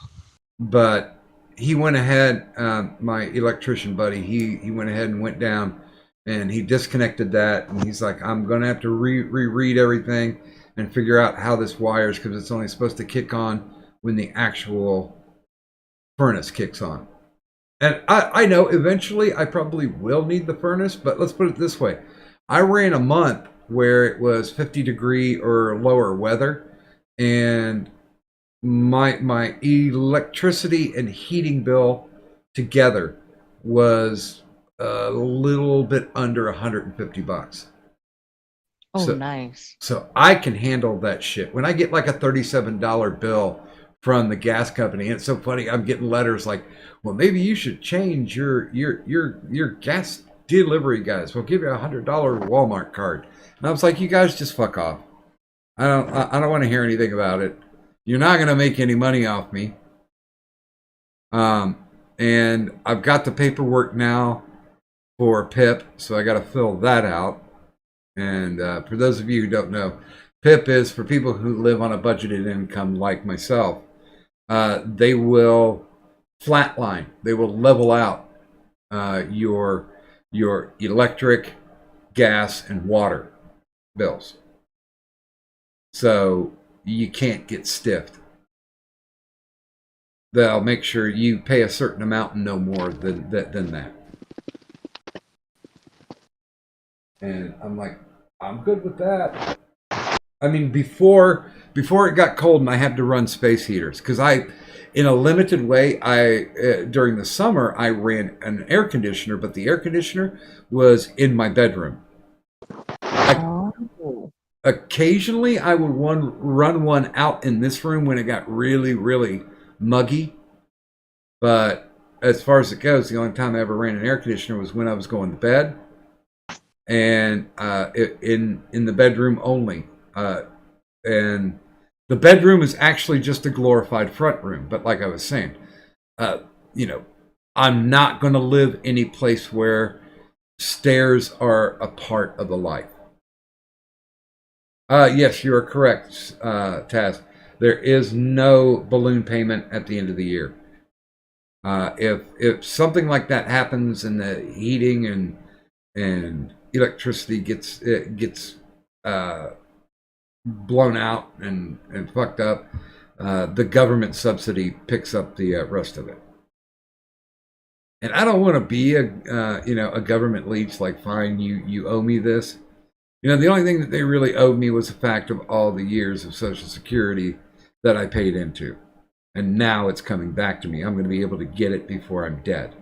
But he went ahead, my electrician buddy, he went ahead and went down and he disconnected that. And he's like, I'm going to have to reread everything and figure out how this wires, because it's only supposed to kick on when the actual furnace kicks on. And I know eventually I probably will need the furnace, but let's put it this way. I ran a month where it was 50-degree or lower weather, and my electricity and heating bill together was a little bit under $150. Oh, So- nice. So I can handle that shit. When I get like a $37 bill from the gas company, and it's so funny, I'm getting letters like, well, maybe you should change your gas delivery guys. We'll give you a $100 Walmart card. And I was like, you guys just fuck off. I don't want to hear anything about it. You're not going to make any money off me. And I've got the paperwork now for PIP, so I got to fill that out. And for those of you who don't know, PIP is for people who live on a budgeted income like myself. They will flatline. They will level out your electric, gas, and water bills. So you can't get stiffed. They'll make sure you pay a certain amount and no more than that. And I'm like, I'm good with that. I mean, before it got cold and I had to run space heaters, because in a limited way, during the summer I ran an air conditioner, but the air conditioner was in my bedroom. Occasionally, I would run one out in this room when it got really, really muggy. But as far as it goes, the only time I ever ran an air conditioner was when I was going to bed, and in the bedroom only. And the bedroom is actually just a glorified front room. But like I was saying, I'm not going to live any place where stairs are a part of the life. Yes, you are correct, Taz. There is no balloon payment at the end of the year. If something like that happens and the heating and electricity gets blown out and fucked up, the government subsidy picks up the rest of it. And I don't want to be a government leech, like, fine, you owe me this. The only thing that they really owed me was the fact of all the years of Social Security that I paid into. And now it's coming back to me. I'm going to be able to get it before I'm dead.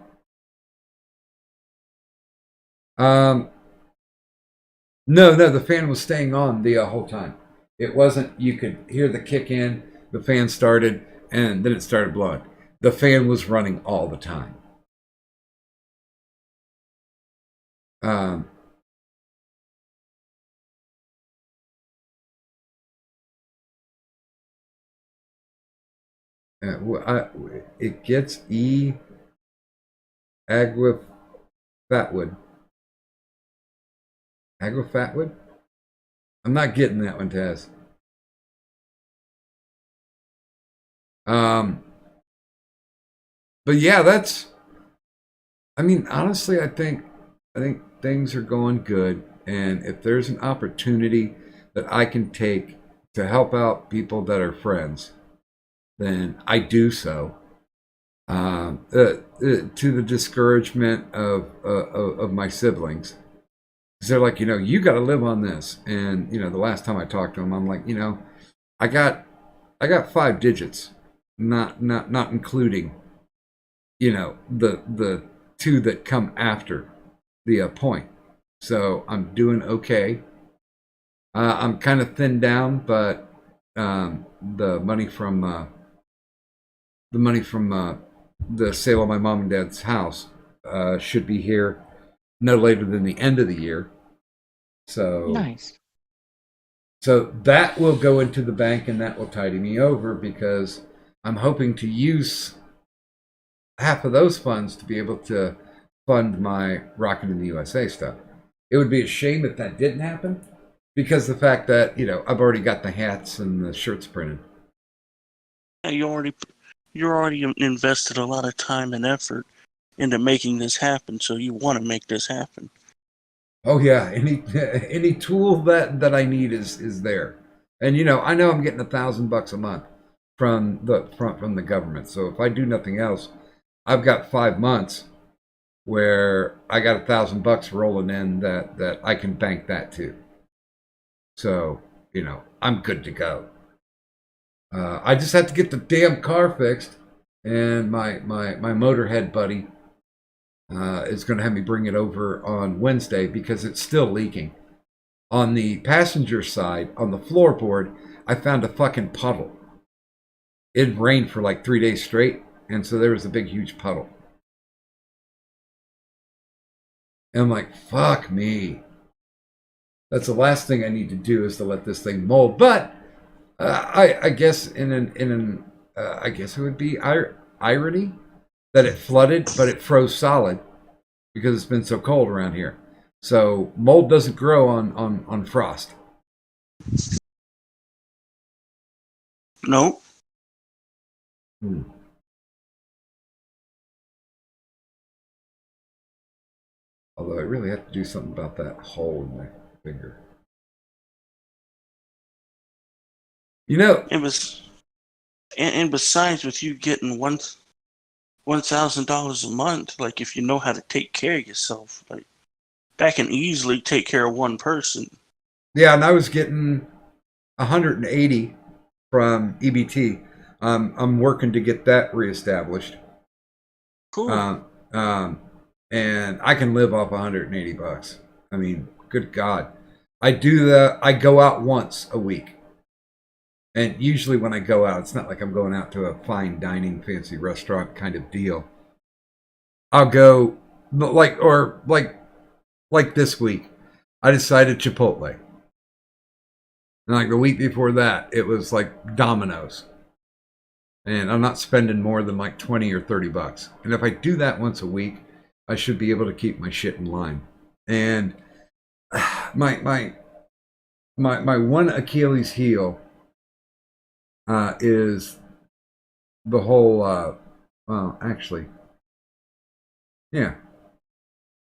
No, the fan was staying on the whole time. It wasn't, you could hear the kick in, the fan started, and then it started blowing. The fan was running all the time. It gets Agua Fatwood. Agua Fatwood? I'm not getting that one, Taz. But yeah, honestly, I think things are going good, and if there's an opportunity that I can take to help out people that are friends, then I do so. To the discouragement of my siblings, because they're like, you got to live on this. And the last time I talked to them, I'm like, I got 5 digits, not including, the 2 that come after the point. So I'm doing okay. I'm kind of thinned down, but the money from the sale of my mom and dad's house should be here no later than the end of the year. So nice. So that will go into the bank, and that will tidy me over, because I'm hoping to use half of those funds to be able to fund my Rockin' in the USA stuff. It would be a shame if that didn't happen, because the fact that, I've already got the hats and the shirts printed. You already invested a lot of time and effort into making this happen, so you want to make this happen. Oh yeah, any tool that I need is there, and I know I'm getting $1,000 a month from the government. So if I do nothing else, I've got 5 months where I got $1,000 rolling in that I can bank that too. So I'm good to go. I just have to get the damn car fixed, and my motorhead buddy is going to have me bring it over on Wednesday, because it's still leaking. On the passenger side, on the floorboard, I found a fucking puddle. It rained for like 3 days straight, and so there was a big, huge puddle. And I'm like, fuck me. That's the last thing I need to do, is to let this thing mold. But I guess I guess it would be irony that it flooded, but it froze solid because it's been so cold around here. So mold doesn't grow on frost. No. Although I really have to do something about that hole in my finger. And besides, with you getting $1,000 a month, like, if you know how to take care of yourself, like, that can easily take care of one person. Yeah, and I was getting 180 from EBT. I'm working to get that reestablished. Cool. And I can live off $180. I mean, good God. I go out once a week. And usually when I go out, it's not like I'm going out to a fine dining, fancy restaurant kind of deal. I'll go like this week. I decided Chipotle. And like the week before that, it was like Domino's. And I'm not spending more than like 20 or 30 bucks. And if I do that once a week, I should be able to keep my shit in line. And my one Achilles heel is the whole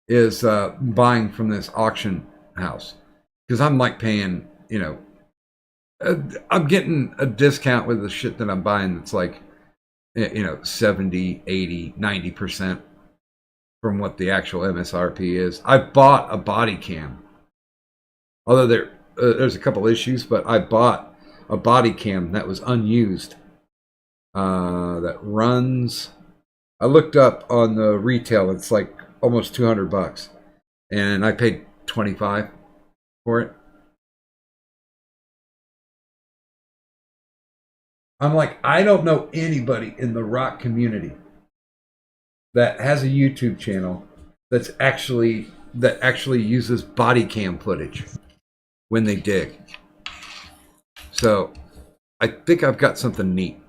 is buying from this auction house, because I'm like paying, I'm getting a discount with the shit that I'm buying that's like 70, 80, 90% from what the actual MSRP is. I bought a body cam, although there's a couple issues, but I bought a body cam that was unused that runs. I looked up on the retail, it's like almost $200, and I paid $25 for it. I'm like, I don't know anybody in the rock community that has a YouTube channel that actually uses body cam footage when they dig. So I think I've got something neat.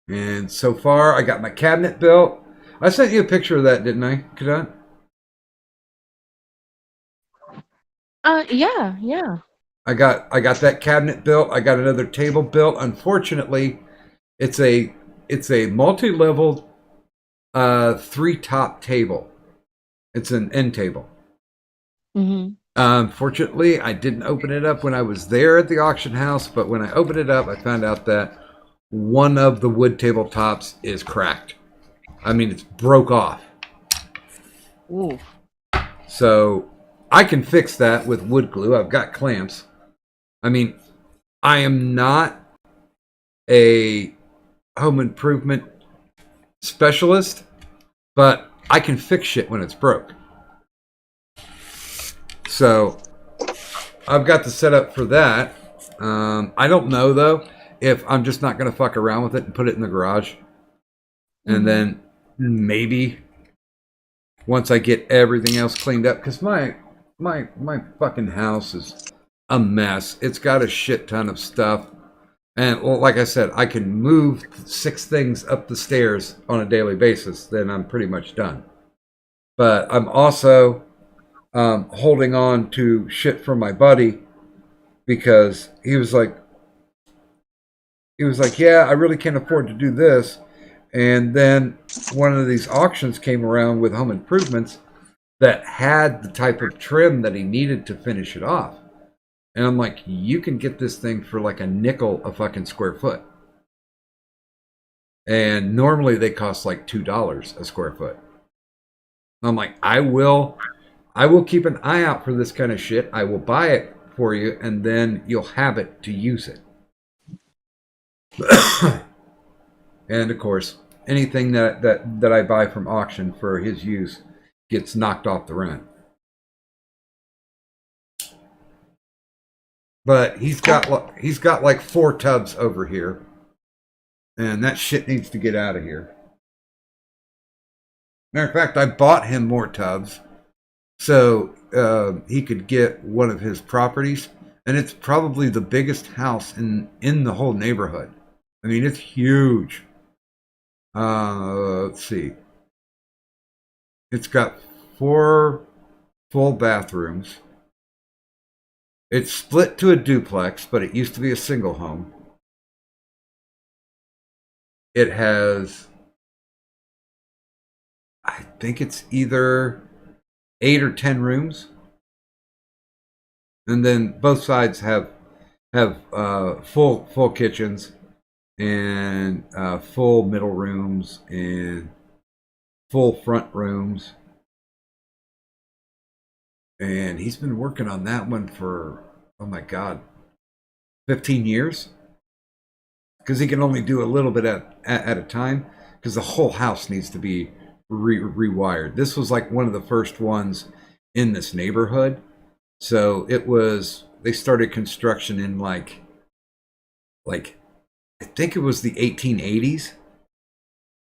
And so far, I got my cabinet built. I sent you a picture of that, didn't I, Kadan? Yeah. I got that cabinet built. I got another table built. Unfortunately, it's a multi-level 3-top table. It's an end table. Mm-hmm. Unfortunately, I didn't open it up when I was there at the auction house, but when I opened it up, I found out that one of the wood tabletops is cracked. I mean, it's broke off. Ooh. So I can fix that with wood glue. I've got clamps. I mean, I am not a home improvement specialist, but I can fix shit when it's broke. So I've got the setup for that. I don't know, though, if I'm just not going to fuck around with it and put it in the garage. And then maybe once I get everything else cleaned up, because my fucking house is a mess. It's got a shit ton of stuff. And well, like I said, I can move 6 things up the stairs on a daily basis, then I'm pretty much done. But I'm also holding on to shit from my buddy, because he was like, yeah, I really can't afford to do this. And then one of these auctions came around with home improvements that had the type of trim that he needed to finish it off. And I'm like, you can get this thing for like a nickel a fucking square foot. And normally they cost like $2 a square foot. I'm like, I will keep an eye out for this kind of shit. I will buy it for you, and then you'll have it to use it. And of course, anything that I buy from auction for his use gets knocked off the rent. But he's got like 4 tubs over here, and that shit needs to get out of here. Matter of fact, I bought him more tubs so he could get one of his properties, and it's probably the biggest house in the whole neighborhood. I mean, it's huge. Let's see. It's got 4 full bathrooms. It's split to a duplex, but it used to be a single home. It has, I think it's either 8 or 10 rooms. And then both sides have full kitchens and full middle rooms and full front rooms. And he's been working on that one for, oh my God, 15 years? Because he can only do a little bit at a time, because the whole house needs to be rewired. This was like one of the first ones in this neighborhood. So they started construction in like I think it was the 1880s.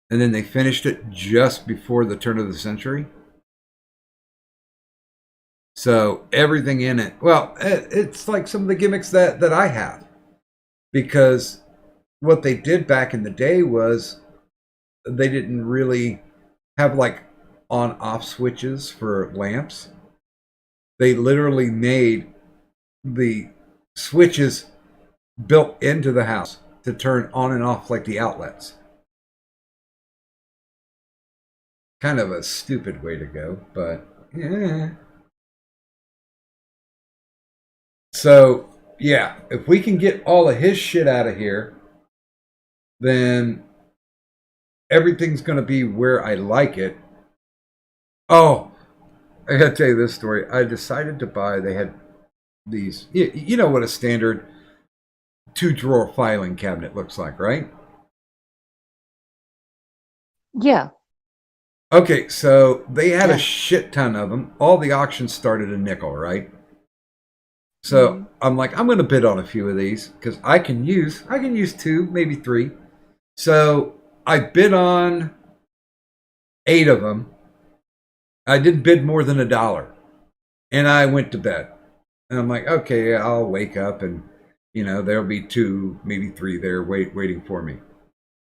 And then they finished it just before the turn of the century. So everything in it, well, it's like some of the gimmicks that I have. Because what they did back in the day was they didn't really have like on-off switches for lamps. They literally made the switches built into the house to turn on and off like the outlets. Kind of a stupid way to go, but yeah. So, yeah, if we can get all of his shit out of here, then everything's going to be where I like it. Oh, I got to tell you this story. I decided to buy, they had these, you know what a standard 2-drawer filing cabinet looks like, right? Yeah. Okay, so they had Yeah. a shit ton of them. All the auctions started a nickel, right? So I'm like, I'm going to bid on a few of these because I can use 2, maybe 3. So I bid on 8 of them. I didn't bid more than $1, and I went to bed. And I'm like, okay, I'll wake up and there'll be 2, maybe 3 there waiting for me.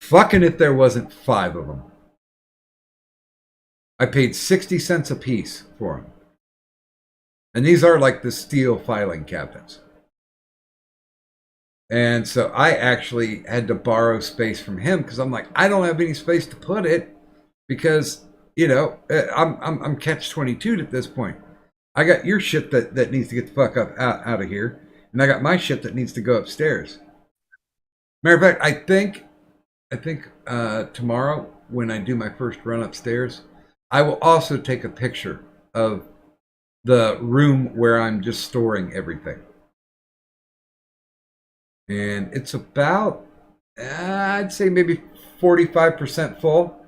Fucking if there wasn't 5 of them. I paid 60 cents a piece for them. And these are like the steel filing cabinets. And so I actually had to borrow space from him because I'm like, I don't have any space to put it because, I'm catch-22 at this point. I got your shit that needs to get the fuck up out of here. And I got my shit that needs to go upstairs. Matter of fact, I think tomorrow when I do my first run upstairs, I will also take a picture of the room where I'm just storing everything. And it's about, I'd say maybe 45% full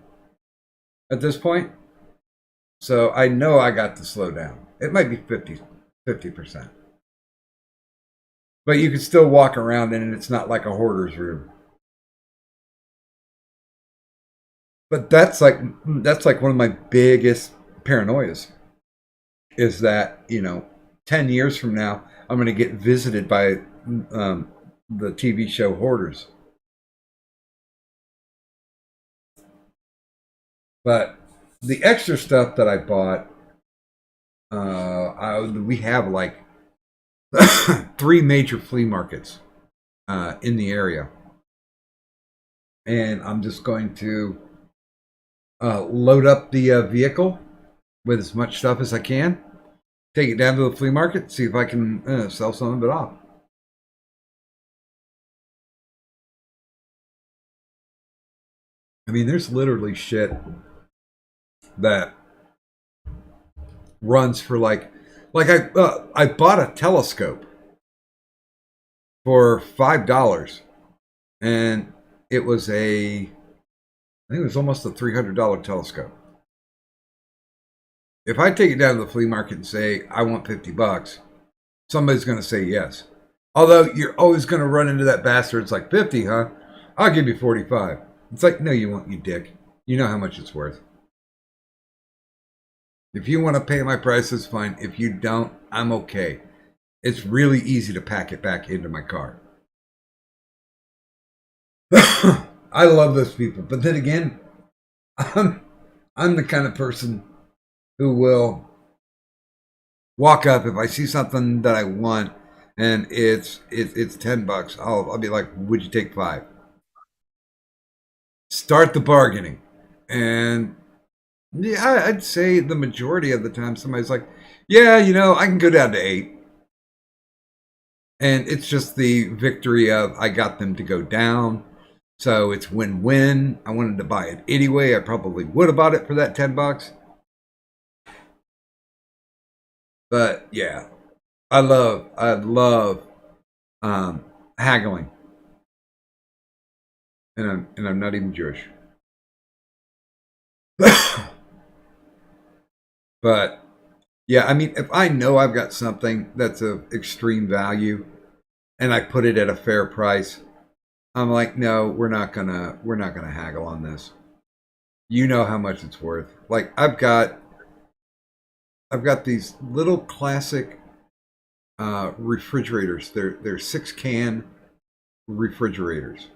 at this point. So I know I got to slow down. It might be 50%. But you can still walk around in it. It's not like a hoarder's room. But that's like one of my biggest paranoias is that, 10 years from now, I'm going to get visited by the TV show Hoarders. But the extra stuff that I bought, we have like 3 major flea markets in the area. And I'm just going to load up the vehicle with as much stuff as I can, take it down to the flea market, see if I can sell some of it off. I mean, there's literally shit that runs for like I bought a telescope for $5, and it was I think it was almost a $300 telescope. If I take it down to the flea market and say I want $50, somebody's going to say yes. Although you're always going to run into that bastard. It's like 50, huh? I'll give you 45. It's like, no, you won't, you dick. You know how much it's worth. If you want to pay my price, it's fine. If you don't, I'm okay. It's really easy to pack it back into my car. I love those people. But then again, I'm the kind of person who will walk up if I see something that I want and it's $10. I'll be like, would you take 5? Start the bargaining. And yeah, I'd say the majority of the time somebody's like, yeah, I can go down to 8. And it's just the victory of I got them to go down. So it's win-win. I wanted to buy it anyway. I probably would have bought it for that $10. But yeah, I love haggling. And I'm not even Jewish. But yeah, I mean, if I know I've got something that's of extreme value and I put it at a fair price, I'm like, no, we're not gonna haggle on this. you know how much it's worth. Like I've got these little classic refrigerators. They're 6-can refrigerators,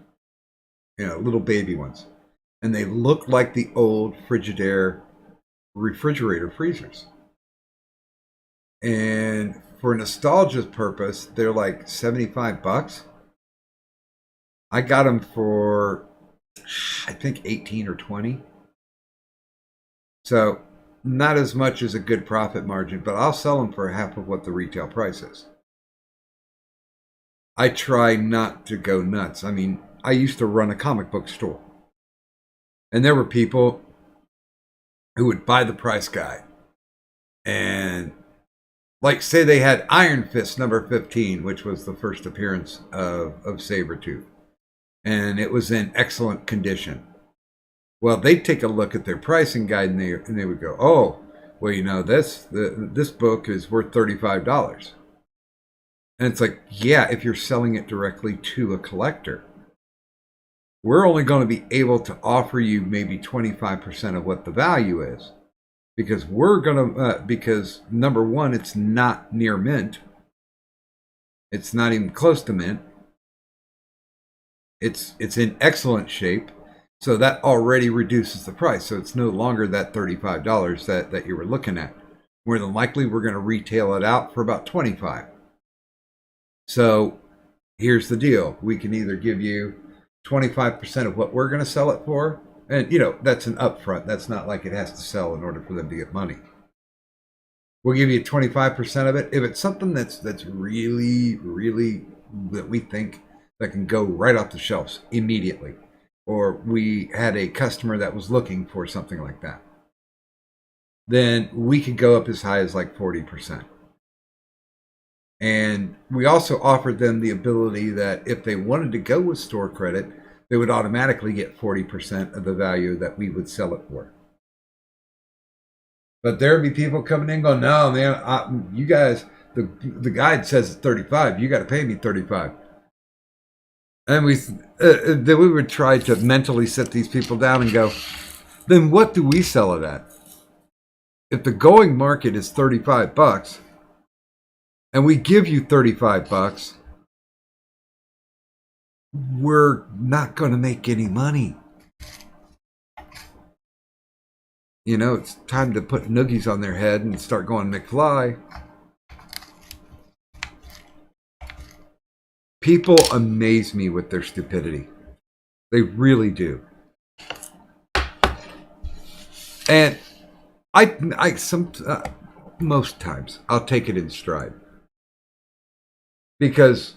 little baby ones, and they look like the old Frigidaire refrigerator freezers. And for nostalgia purpose, they're like $75. I got them for, I think, 18 or 20. So not as much as a good profit margin, but I'll sell them for half of what the retail price is. I try not to go nuts. I mean, I used to run a comic book store, and there were people who would buy the price guide and, like, say they had Iron Fist number 15, which was the first appearance of Sabretooth, and it was in excellent condition. Well, they'd take a look at their pricing guide and they would go, oh, well, this book is worth $35. And it's like, yeah, if you're selling it directly to a collector. We're only going to be able to offer you maybe 25% of what the value is. Because because number one, it's not near mint. It's not even close to mint. It's in excellent shape. So that already reduces the price. So it's no longer that $35 that you were looking at. More than likely, we're going to retail it out for about $25. So here's the deal. We can either give you 25% of what we're going to sell it for. And, that's an upfront. That's not like it has to sell in order for them to get money. We'll give you 25% of it. If it's something that's really, really that we think that can go right off the shelves immediately, or we had a customer that was looking for something like that, then we could go up as high as like 40%. And we also offered them the ability that if they wanted to go with store credit, they would automatically get 40% of the value that we would sell it for. But there'd be people coming in going, no, man, you guys, the guide says it's 35. You got to pay me 35. And then we would try to mentally sit these people down and go, then what do we sell it at? If the going market is $35 and we give you $35, we're not going to make any money. It's time to put noogies on their head and start going McFly. People amaze me with their stupidity. They really do. And most times I'll take it in stride. Because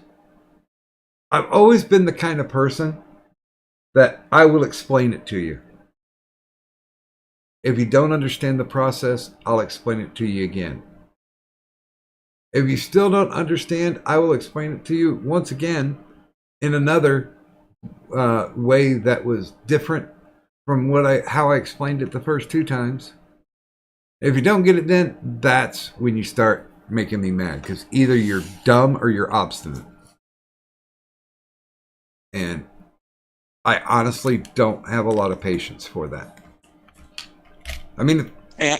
I've always been the kind of person that I will explain it to you. If you don't understand the process, I'll explain it to you again. If you still don't understand, I will explain it to you once again in another way that was different from how I explained it the first 2 times. If you don't get it then, that's when you start making me mad, because either you're dumb or you're obstinate. And I honestly don't have a lot of patience for that. I mean, Hey,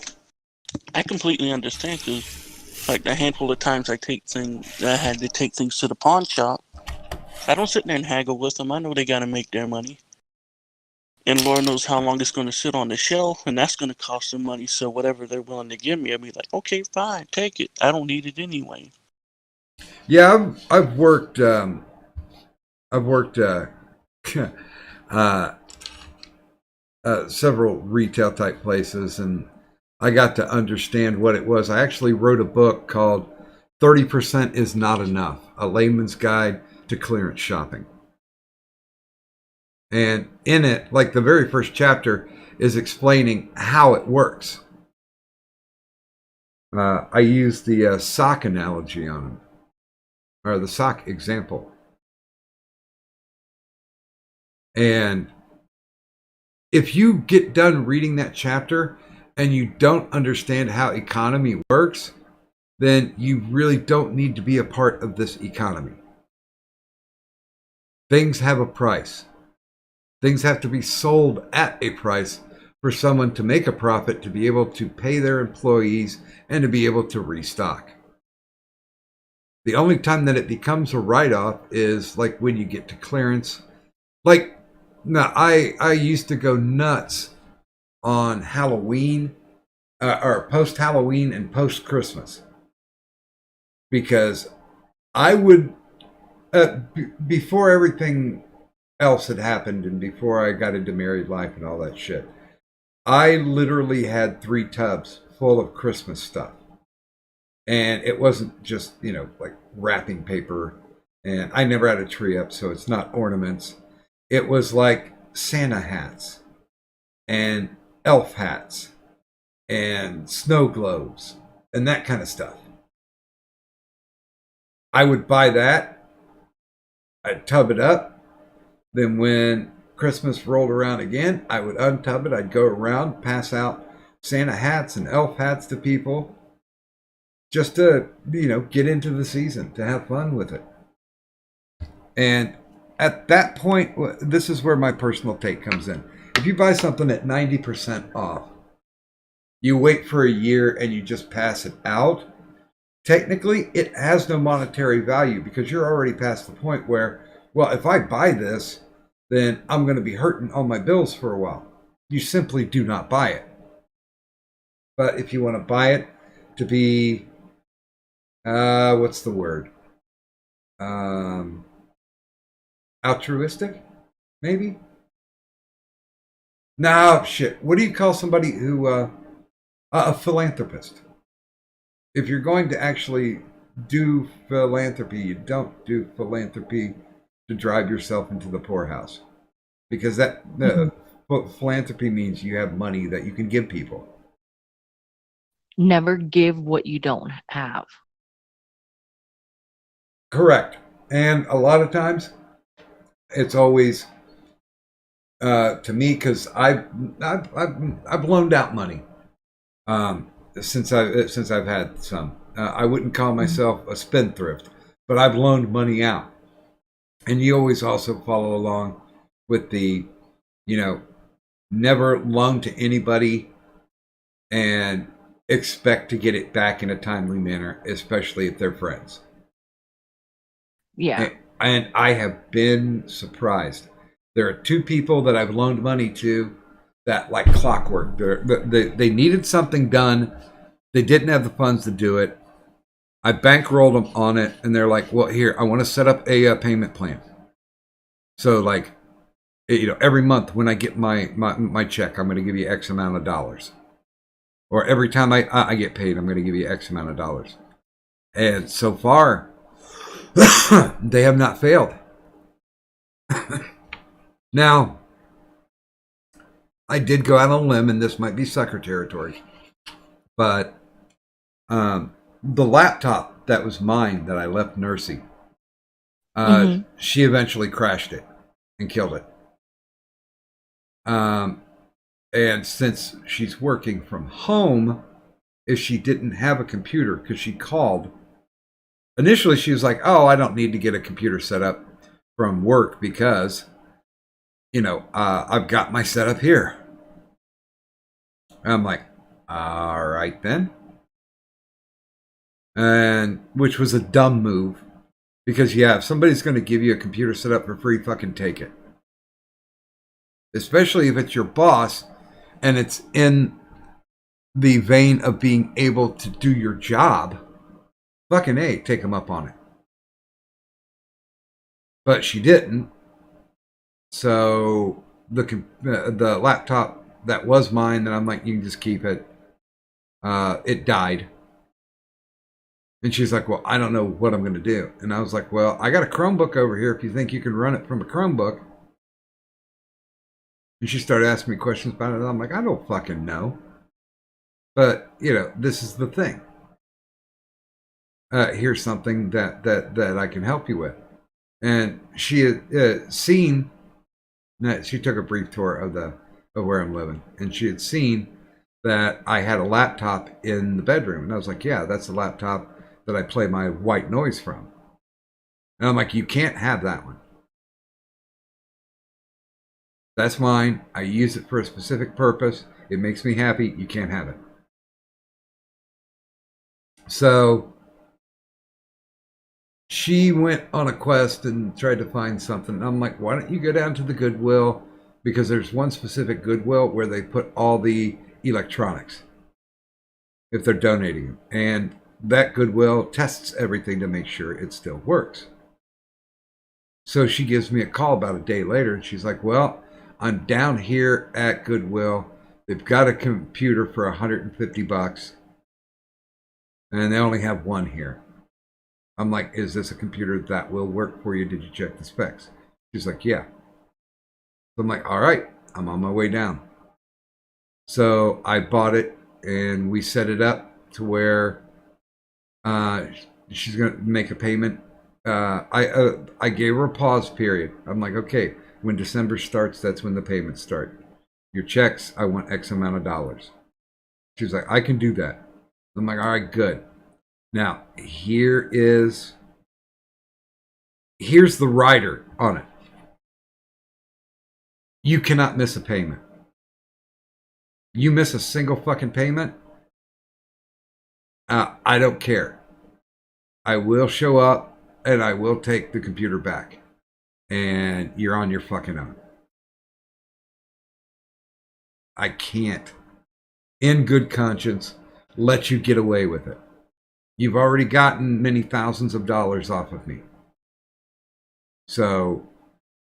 I completely understand, because like the handful of times I had to take things to the pawn shop, I don't sit there and haggle with them. I know they got to make their money. And Lord knows how long it's going to sit on the shelf, and that's going to cost them money. So whatever they're willing to give me, I'll be like, okay, fine, take it. I don't need it anyway. yeah, I've worked several retail type places, and I got to understand what it was. I actually wrote a book called 30% is Not Enough, a layman's guide to clearance shopping. And in it, like the very first chapter is explaining how it works. I use the sock analogy on them, or the sock example. And if you get done reading that chapter and you don't understand how economy works, then you really don't need to be a part of this economy. Things have a price. Things have to be sold at a price for someone to make a profit, to be able to pay their employees, and to be able to restock. The only time that it becomes a write-off is like when you get to clearance. Like, now I used to go nuts on Halloween, or post-Halloween and post-Christmas, because I would, before everything else had happened and before I got into married life and all that shit, I literally had 3 tubs full of Christmas stuff. And it wasn't just, like wrapping paper. And I never had a tree up, so it's not ornaments. It was like Santa hats and elf hats and snow globes and that kind of stuff. I would buy that. I'd tub it up. Then when Christmas rolled around again, I would untub it. I'd go around, pass out Santa hats and elf hats to people, just to, get into the season, to have fun with it. And at that point, this is where my personal take comes in. If you buy something at 90% off, you wait for a year and you just pass it out, technically it has no monetary value, because you're already past the point where, well, if I buy this, then I'm going to be hurting on my bills for a while. You simply do not buy it. But if you want to buy it to be, what's the word? Altruistic, maybe? No, shit. What do you call somebody who, a philanthropist? If you're going to actually do philanthropy, you don't do philanthropy to drive yourself into the poorhouse. Because that philanthropy means you have money that you can give people. Never give what you don't have. Correct. And a lot of times, it's always to me, because I've loaned out money since I've had some. I wouldn't call myself a spendthrift, but I've loaned money out. And you always also follow along with the, never loan to anybody and expect to get it back in a timely manner, especially if they're friends. Yeah. And I have been surprised. There are 2 people that I've loaned money to that, like clockwork, they needed something done. They didn't have the funds to do it. I bankrolled them on it, and they're like, well, here, I want to set up a payment plan. So, like, every month when I get my check, I'm going to give you X amount of dollars. Or every time I get paid, I'm going to give you X amount of dollars. And so far, they have not failed. Now, I did go out on a limb, and this might be sucker territory, but the laptop that was mine that I left Nursey, she eventually crashed it and killed it. And since she's working from home, if she didn't have a computer, because she called, initially she was like, oh, I don't need to get a computer set up from work because, I've got my setup here. And I'm like, all right then. And which was a dumb move, because if somebody's going to give you a computer set up for free, fucking take it. Especially if it's your boss and it's in the vein of being able to do your job. Fucking A, take them up on it. But she didn't. So the laptop that was mine, and I'm like, you can just keep it. It died. And she's like, well, I don't know what I'm going to do. And I was like, well, I got a Chromebook over here if you think you can run it from a Chromebook. And she started asking me questions about it. And I'm like, I don't fucking know. But, this is the thing. Here's something that I can help you with. And she had seen, she took a brief tour of where I'm living. And she had seen that I had a laptop in the bedroom. And I was like, yeah, that's the laptop that I play my white noise from. And I'm like, you can't have that one. That's mine. I use it for a specific purpose. It makes me happy. You can't have it. So she went on a quest and tried to find something. I'm like, why don't you go down to the Goodwill? Because there's one specific Goodwill where they put all the electronics if they're donating them. And that Goodwill tests everything to make sure it still works. So she gives me a call about a day later, and she's like, well, I'm down here at Goodwill. They've got a computer for $150, and they only have one here. I'm like, is this a computer that will work for you? Did you check the specs? She's like, yeah. So I'm like, all right, I'm on my way down. So I bought it, and we set it up to where she's going to make a payment. I gave her a pause period. I'm like, okay, when December starts, that's when the payments start. Your checks, I want X amount of dollars. She was like, I can do that. I'm like, all right, good. Now, here's the rider on it. You cannot miss a payment. You miss a single fucking payment, I don't care. I will show up and I will take the computer back. And you're on your fucking own. I can't, in good conscience, let you get away with it. You've already gotten many thousands of dollars off of me. So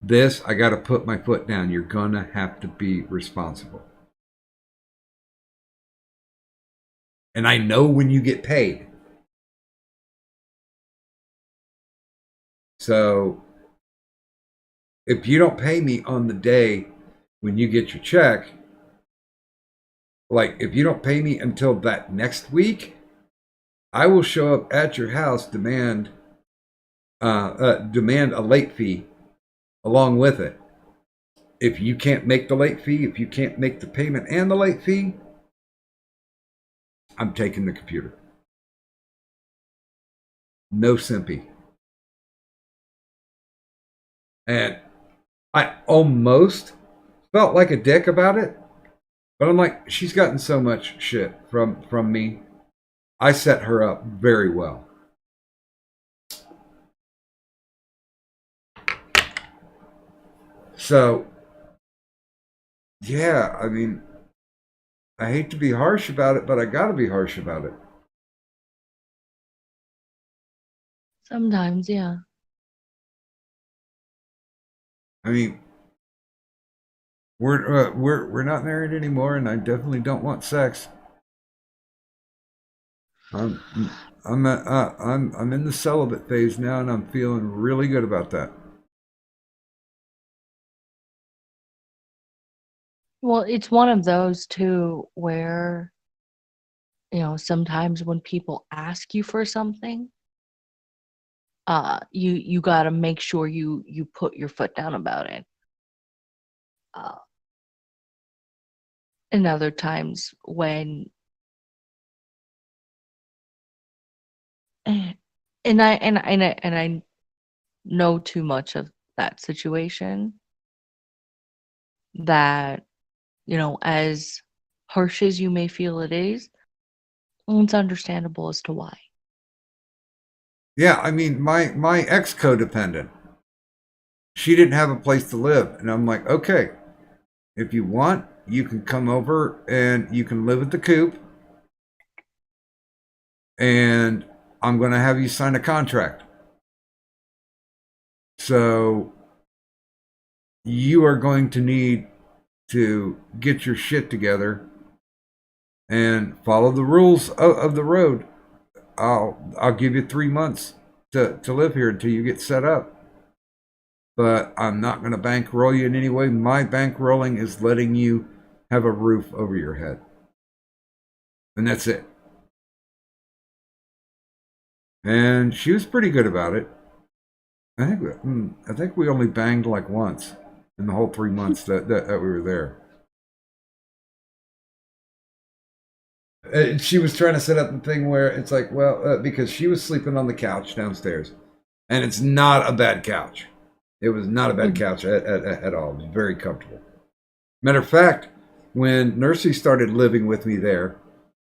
this, I got to put my foot down. You're going to have to be responsible. And I know when you get paid. So if you don't pay me on the day when you get your check, like if you don't pay me until that next week, I will show up at your house, demand a late fee along with it. If you can't make the late fee, if you can't make the payment and the late fee, I'm taking the computer. No simpy. And I almost felt like a dick about it, but I'm like, she's gotten so much shit from me. I set her up very well. So, yeah, I mean, I hate to be harsh about it, but I gotta be harsh about it. Sometimes, yeah. I mean, we're not married anymore, and I definitely don't want sex. I'm in the celibate phase now, and I'm feeling really good about that. Well, it's one of those too where, sometimes when people ask you for something, you got to make sure you put your foot down about it. And other times when and I know too much of that situation, that as harsh as you may feel it is, it's understandable as to why. Yeah, I mean, my ex codependent, she didn't have a place to live, and I'm like, okay, if you want, you can come over and you can live at the coop, and I'm going to have you sign a contract. So you are going to need to get your shit together and follow the rules of the road. I'll give you 3 months to live here until you get set up. But I'm not going to bankroll you in any way. My bankrolling is letting you have a roof over your head. And that's it. And she was pretty good about it. I think we only banged like once in the whole 3 months that we were there. She was trying to set up the thing where it's like, well, because she was sleeping on the couch downstairs, and it's not a bad couch. It was not a bad couch at all. It was very comfortable. Matter of fact, when Nursey started living with me there,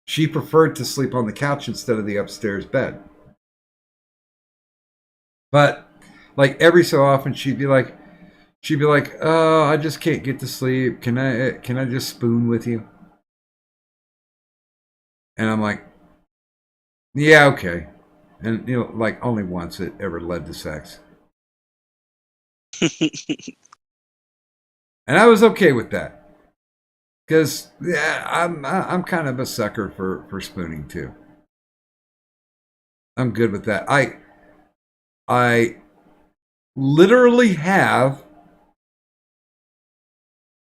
she preferred to sleep on the couch instead of the upstairs bed. But like every so often she'd be like, "Oh, I just can't get to sleep. Can I just spoon with you?" And I'm like, "Yeah, okay." And like only once it ever led to sex. And I was okay with that. Because yeah, I'm kind of a sucker for spooning too. I'm good with that. I literally have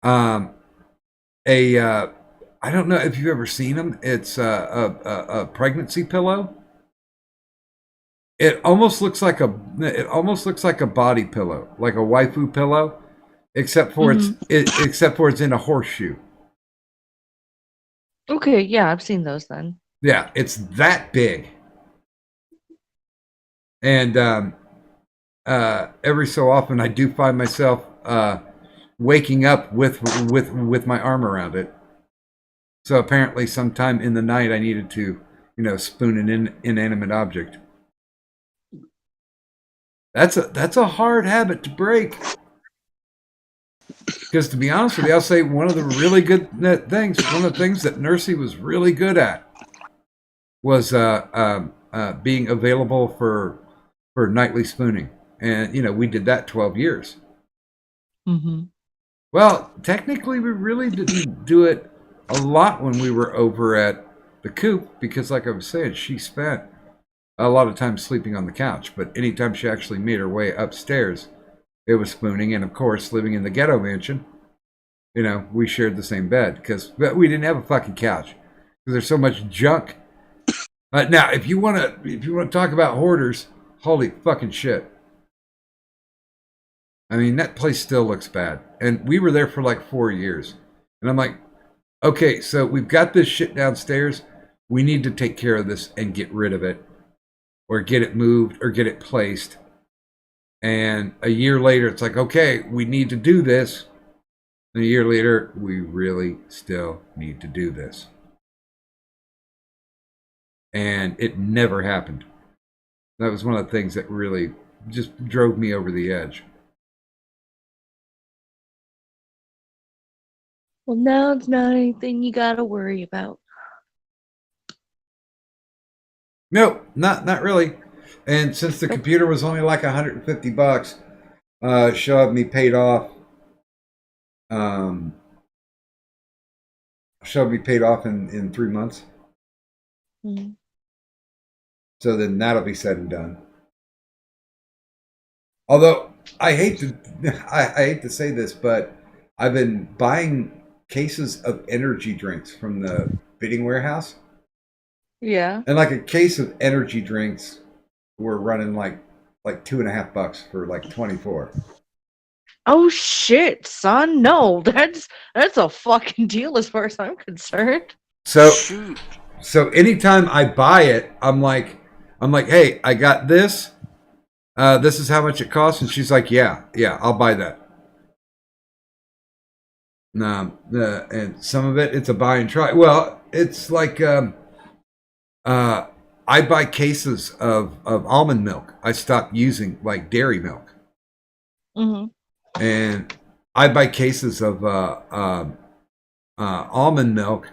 a I don't know if you've ever seen them. It's a pregnancy pillow. It almost looks like a body pillow, like a waifu pillow, except for it's in a horseshoe. Okay, yeah, I've seen those then. Yeah, it's that big. And every so often I do find myself waking up with my arm around it. So apparently sometime in the night I needed to, spoon an inanimate object. That's a hard habit to break. Because to be honest with you, I'll say one of the things that Nursey was really good at was being available for nightly spooning. And, we did that 12 years. Mm-hmm. Well, technically, we really didn't do it a lot when we were over at the coop because, like I was saying, she spent a lot of time sleeping on the couch. But anytime she actually made her way upstairs, it was spooning. And, of course, living in the ghetto mansion, we shared the same bed because we didn't have a fucking couch because there's so much junk. Now, if you want to talk about hoarders, holy fucking shit. I mean, that place still looks bad. And we were there for like 4 years. And I'm like, okay, so we've got this shit downstairs. We need to take care of this and get rid of it. Or get it moved or get it placed. And a year later, it's like, okay, we need to do this. And a year later, we really still need to do this. And it never happened. That was one of the things that really just drove me over the edge. Well, now it's not anything you gotta worry about. No, not really. And since the computer was only like $150, she'll have me paid off. She'll have me paid off in 3 months. Mm-hmm. So then that'll be said and done. Although I hate to say this, but I've been buying cases of energy drinks from the bidding warehouse. Yeah. And like a case of energy drinks, we're running like $2.50 for like 24. Oh shit, son! No, that's a fucking deal as far as I'm concerned. So Shoot. so anytime I buy it, I'm like, hey, I got this. This is how much it costs, and she's like, yeah, I'll buy that. And some of it's a buy and try. Well, it's like I buy cases of almond milk. I stopped using like dairy milk. Mm-hmm. And I buy cases of almond milk.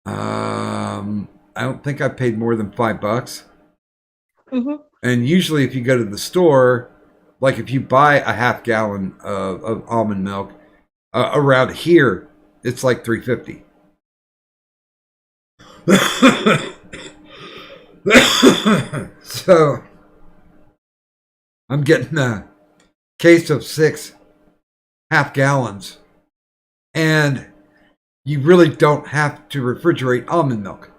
I don't think I paid more than $5. Mm-hmm. And usually, if you go to the store, like if you buy a half gallon of almond milk, around here it's like $3.50. So I'm getting a case of 6 half gallons, and you really don't have to refrigerate almond milk.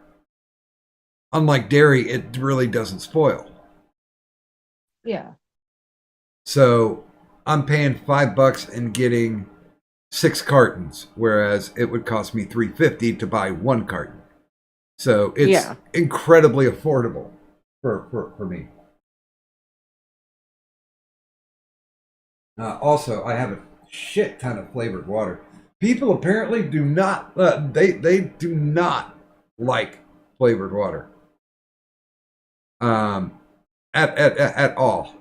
Unlike dairy, it really doesn't spoil. Yeah. So I'm paying $5 and getting 6 cartons, whereas it would cost me $3.50 to buy 1 carton. So it's incredibly affordable for me. Also, I have a shit ton of flavored water. People apparently do not. They do not like flavored water. At all.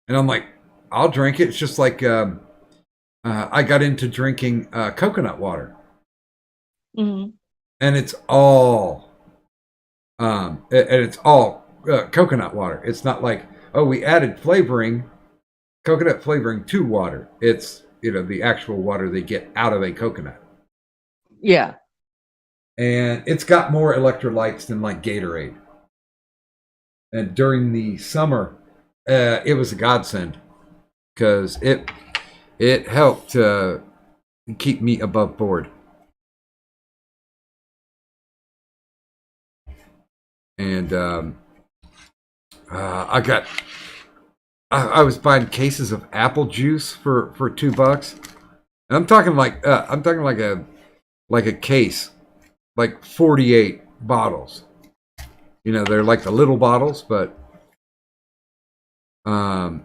And I'm like, I'll drink it. It's just like I got into drinking coconut water, Mhm. and it's all coconut water. It's not like, oh, we added coconut flavoring to water. It's the actual water they get out of a coconut, Yeah. and it's got more electrolytes than like Gatorade. And during the summer, it was a godsend because it helped keep me above board. And I was buying cases of apple juice for $2. And I'm talking like a case, like 48 bottles. They're like the little bottles, but I've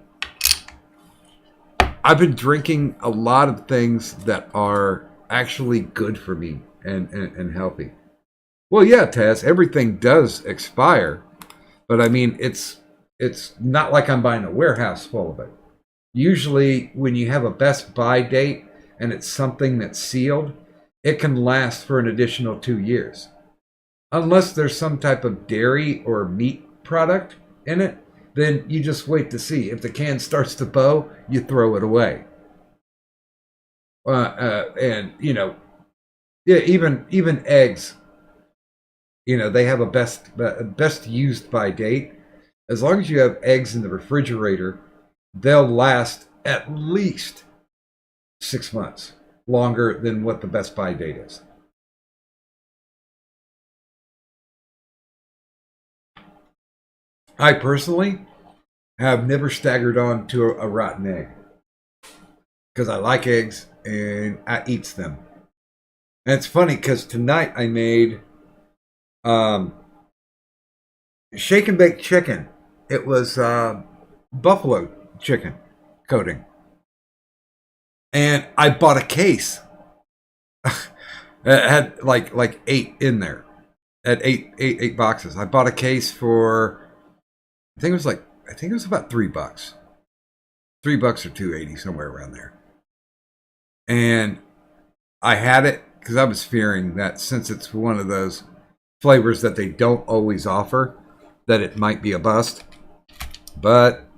been drinking a lot of things that are actually good for me and healthy. Well, yeah, Taz, everything does expire, but I mean, it's not like I'm buying a warehouse full of it. Usually, when you have a best buy date and it's something that's sealed, it can last for an additional 2 years. Unless there's some type of dairy or meat product in it, then you just wait to see. If the can starts to bow, you throw it away. And yeah, even eggs. They have a best used by date. As long as you have eggs in the refrigerator, they'll last at least 6 months, longer than what the best by date is. I personally have never staggered on to a rotten egg because I like eggs and I eats them. And it's funny because tonight I made shake and bake chicken. It was buffalo chicken coating, and I bought a case. It had like 8 in there. At eight boxes. I bought a case for I think it was about $3. $3 or $2.80, somewhere around there. And I had it because I was fearing that since it's one of those flavors that they don't always offer, that it might be a bust. But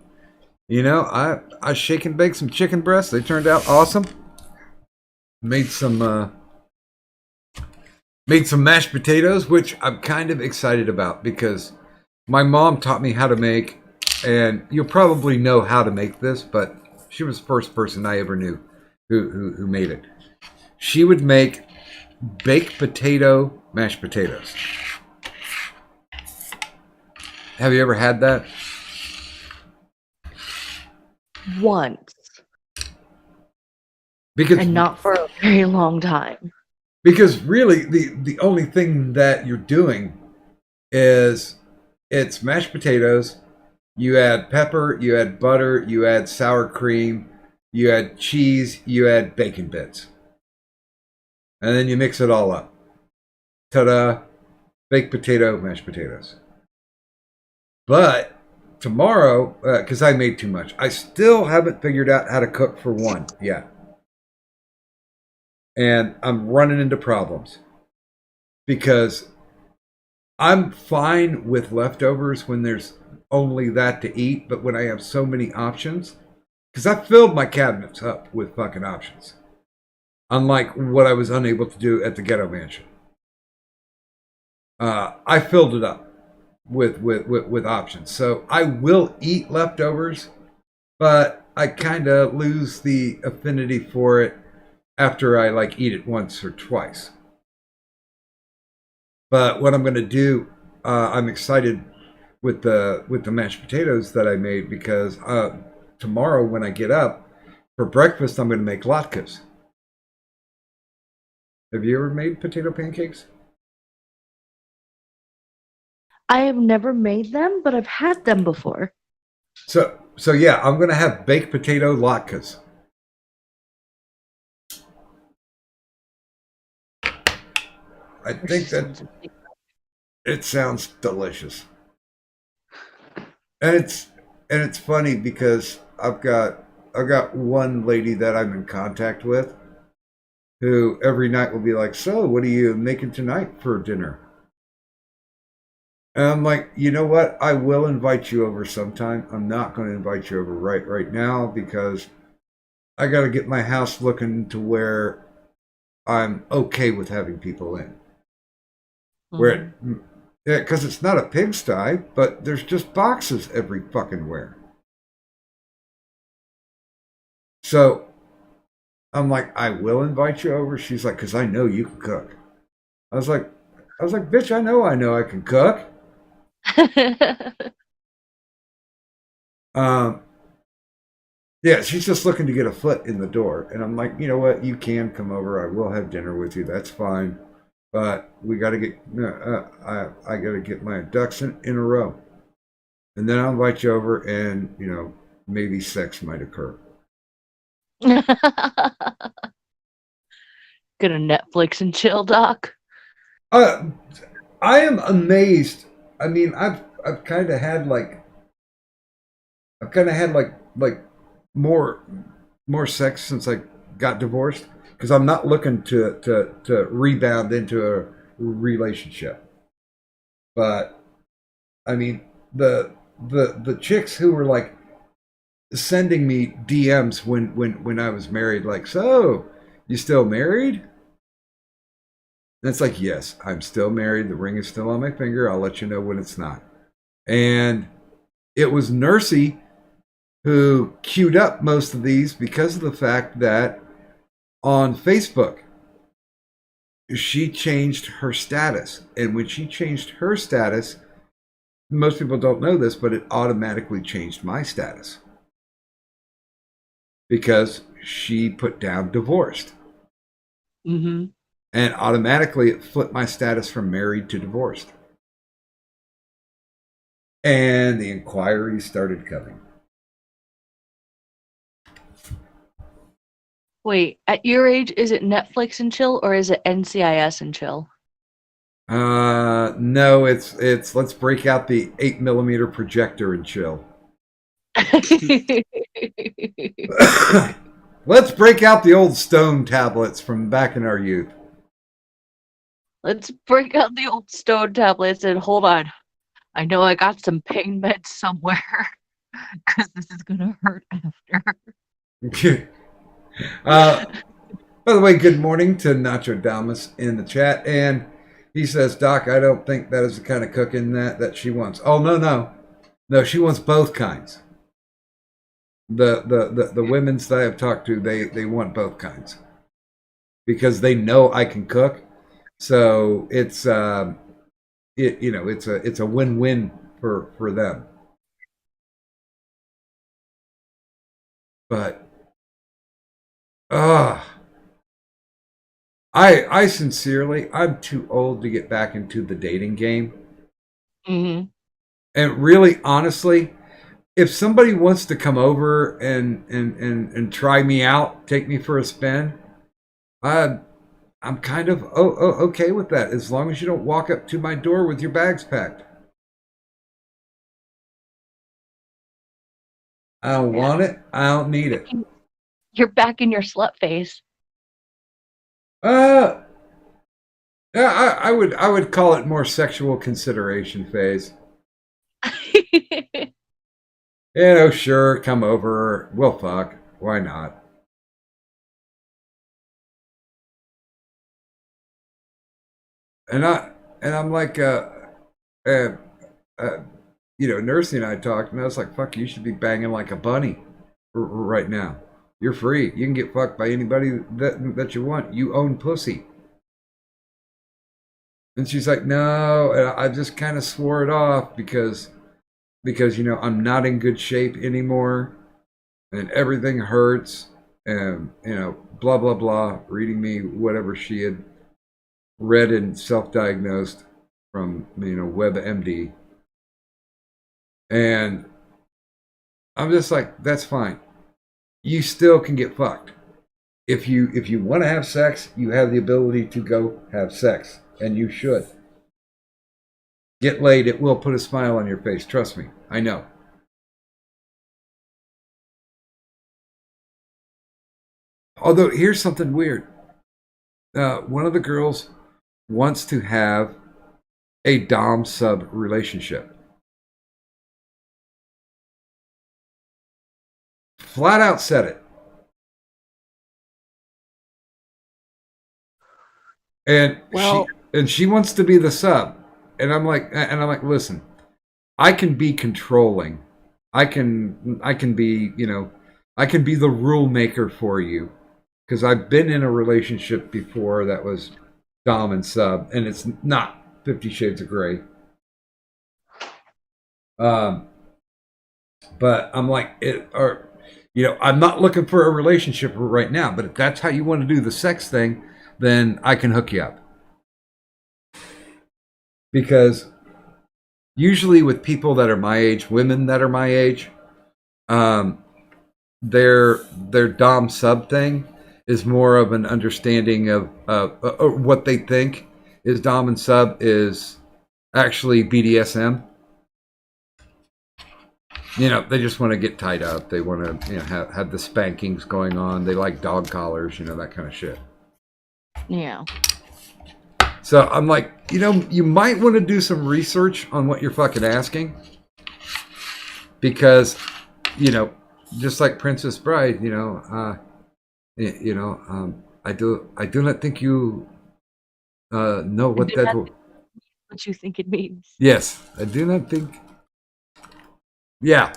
I shake and bake some chicken breasts. They turned out awesome. Made some mashed potatoes, which I'm kind of excited about because my mom taught me how to make, and you'll probably know how to make this, but she was the first person I ever knew who made it. She would make baked potato mashed potatoes. Have you ever had that? Once. And not for a very long time. Because really, the only thing that you're doing is it's mashed potatoes. You add pepper, you add butter, you add sour cream, you add cheese, you add bacon bits. And then you mix it all up. Ta-da! Baked potato, mashed potatoes. But tomorrow, because I made too much, I still haven't figured out how to cook for one yet. And I'm running into problems. Because I'm fine with leftovers when there's only that to eat, but when I have so many options, because I filled my cabinets up with fucking options, unlike what I was unable to do at the ghetto mansion. I filled it up with options, so I will eat leftovers, but I kind of lose the affinity for it after I eat it once or twice. But what I'm going to do, I'm excited with the mashed potatoes that I made because tomorrow when I get up for breakfast, I'm going to make latkes. Have you ever made potato pancakes? I have never made them, but I've had them before. So yeah, I'm going to have baked potato latkes. I think that it sounds delicious. And it's funny because I've got one lady that I'm in contact with who every night will be like, "So, what are you making tonight for dinner?" And I'm like, "You know what? I will invite you over sometime. I'm not going to invite you over right now because I got to get my house looking to where I'm okay with having people in. Where because it's not a pigsty, but there's just boxes every fucking where. So I'm like, I will invite you over. She's like, because I know you can cook. I was like, bitch, I know I can cook. Yeah, she's just looking to get a foot in the door. And I'm like, you know what? You can come over. I will have dinner with you. That's fine. But we got to get, I got to get my ducks in a row. And then I'll invite you over and, maybe sex might occur. Gonna Netflix and chill, Doc. I am amazed. I mean, I've kind of had like more sex since I got divorced because I'm not looking to rebound into a relationship. But I mean, the chicks who were like sending me DMs when I was married, like, so you still married? And it's like, yes, I'm still married. The ring is still on my finger. I'll let you know when it's not. And it was Nursey who queued up most of these because of the fact that on Facebook, she changed her status. And when she changed her status, most people don't know this, but it automatically changed my status. Because she put down divorced. Mm-hmm. And automatically it flipped my status from married to divorced. And the inquiries started coming. Wait, at your age, is it Netflix and chill or is it NCIS and chill? No, it's let's break out the 8mm projector and chill. Let's break out the old stone tablets from back in our youth. Let's break out the old stone tablets and hold on. I know I got some pain meds somewhere because this is gonna hurt after. By the way, good morning to Nacho Damas in the chat, and he says, "Doc, I don't think that is the kind of cooking that she wants." Oh no, she wants both kinds. The women's that I've talked to, they want both kinds because they know I can cook, so it's it's a win-win for them. But I sincerely, I'm too old to get back into the dating game. Mm-hmm. And really, honestly, if somebody wants to come over and try me out, take me for a spin, I'm kind of okay with that, as long as you don't walk up to my door with your bags packed. I don't want it. I don't need it. You're back in your slut phase. Yeah, I would call it more sexual consideration phase. Sure, come over. We'll fuck. Why not? And I'm like, Nursey and I talked, and I was like, fuck, you should be banging like a bunny right now. You're free. You can get fucked by anybody that you want. You own pussy. And she's like, no, and I just kind of swore it off because I'm not in good shape anymore, and everything hurts, and blah blah blah. Reading me whatever she had read and self-diagnosed from WebMD, and I'm just like, that's fine. You still can get fucked. if you want to have sex, you have the ability to go have sex, and you should. Get laid, it will put a smile on your face. Trust me, I know. Although, here's something weird. One of the girls wants to have a dom-sub relationship. Flat out said it. And she wants to be the sub. And I'm like, listen, I can be controlling. I can be, I can be the rule maker for you. Because I've been in a relationship before that was dom and sub, and it's not 50 Shades of Grey. But I'm like, I'm not looking for a relationship right now. But if that's how you want to do the sex thing, then I can hook you up. Because usually with people that are my age, women that are my age, their dom sub thing is more of an understanding of what they think is dom and sub is actually BDSM. They just want to get tied up. They want to have the spankings going on. They like dog collars, that kind of shit. Yeah. So I'm like, you might want to do some research on what you're fucking asking. Because, just like Princess Bride, I do not think you know what that. What you think it means? Yes, I do not think. Yeah,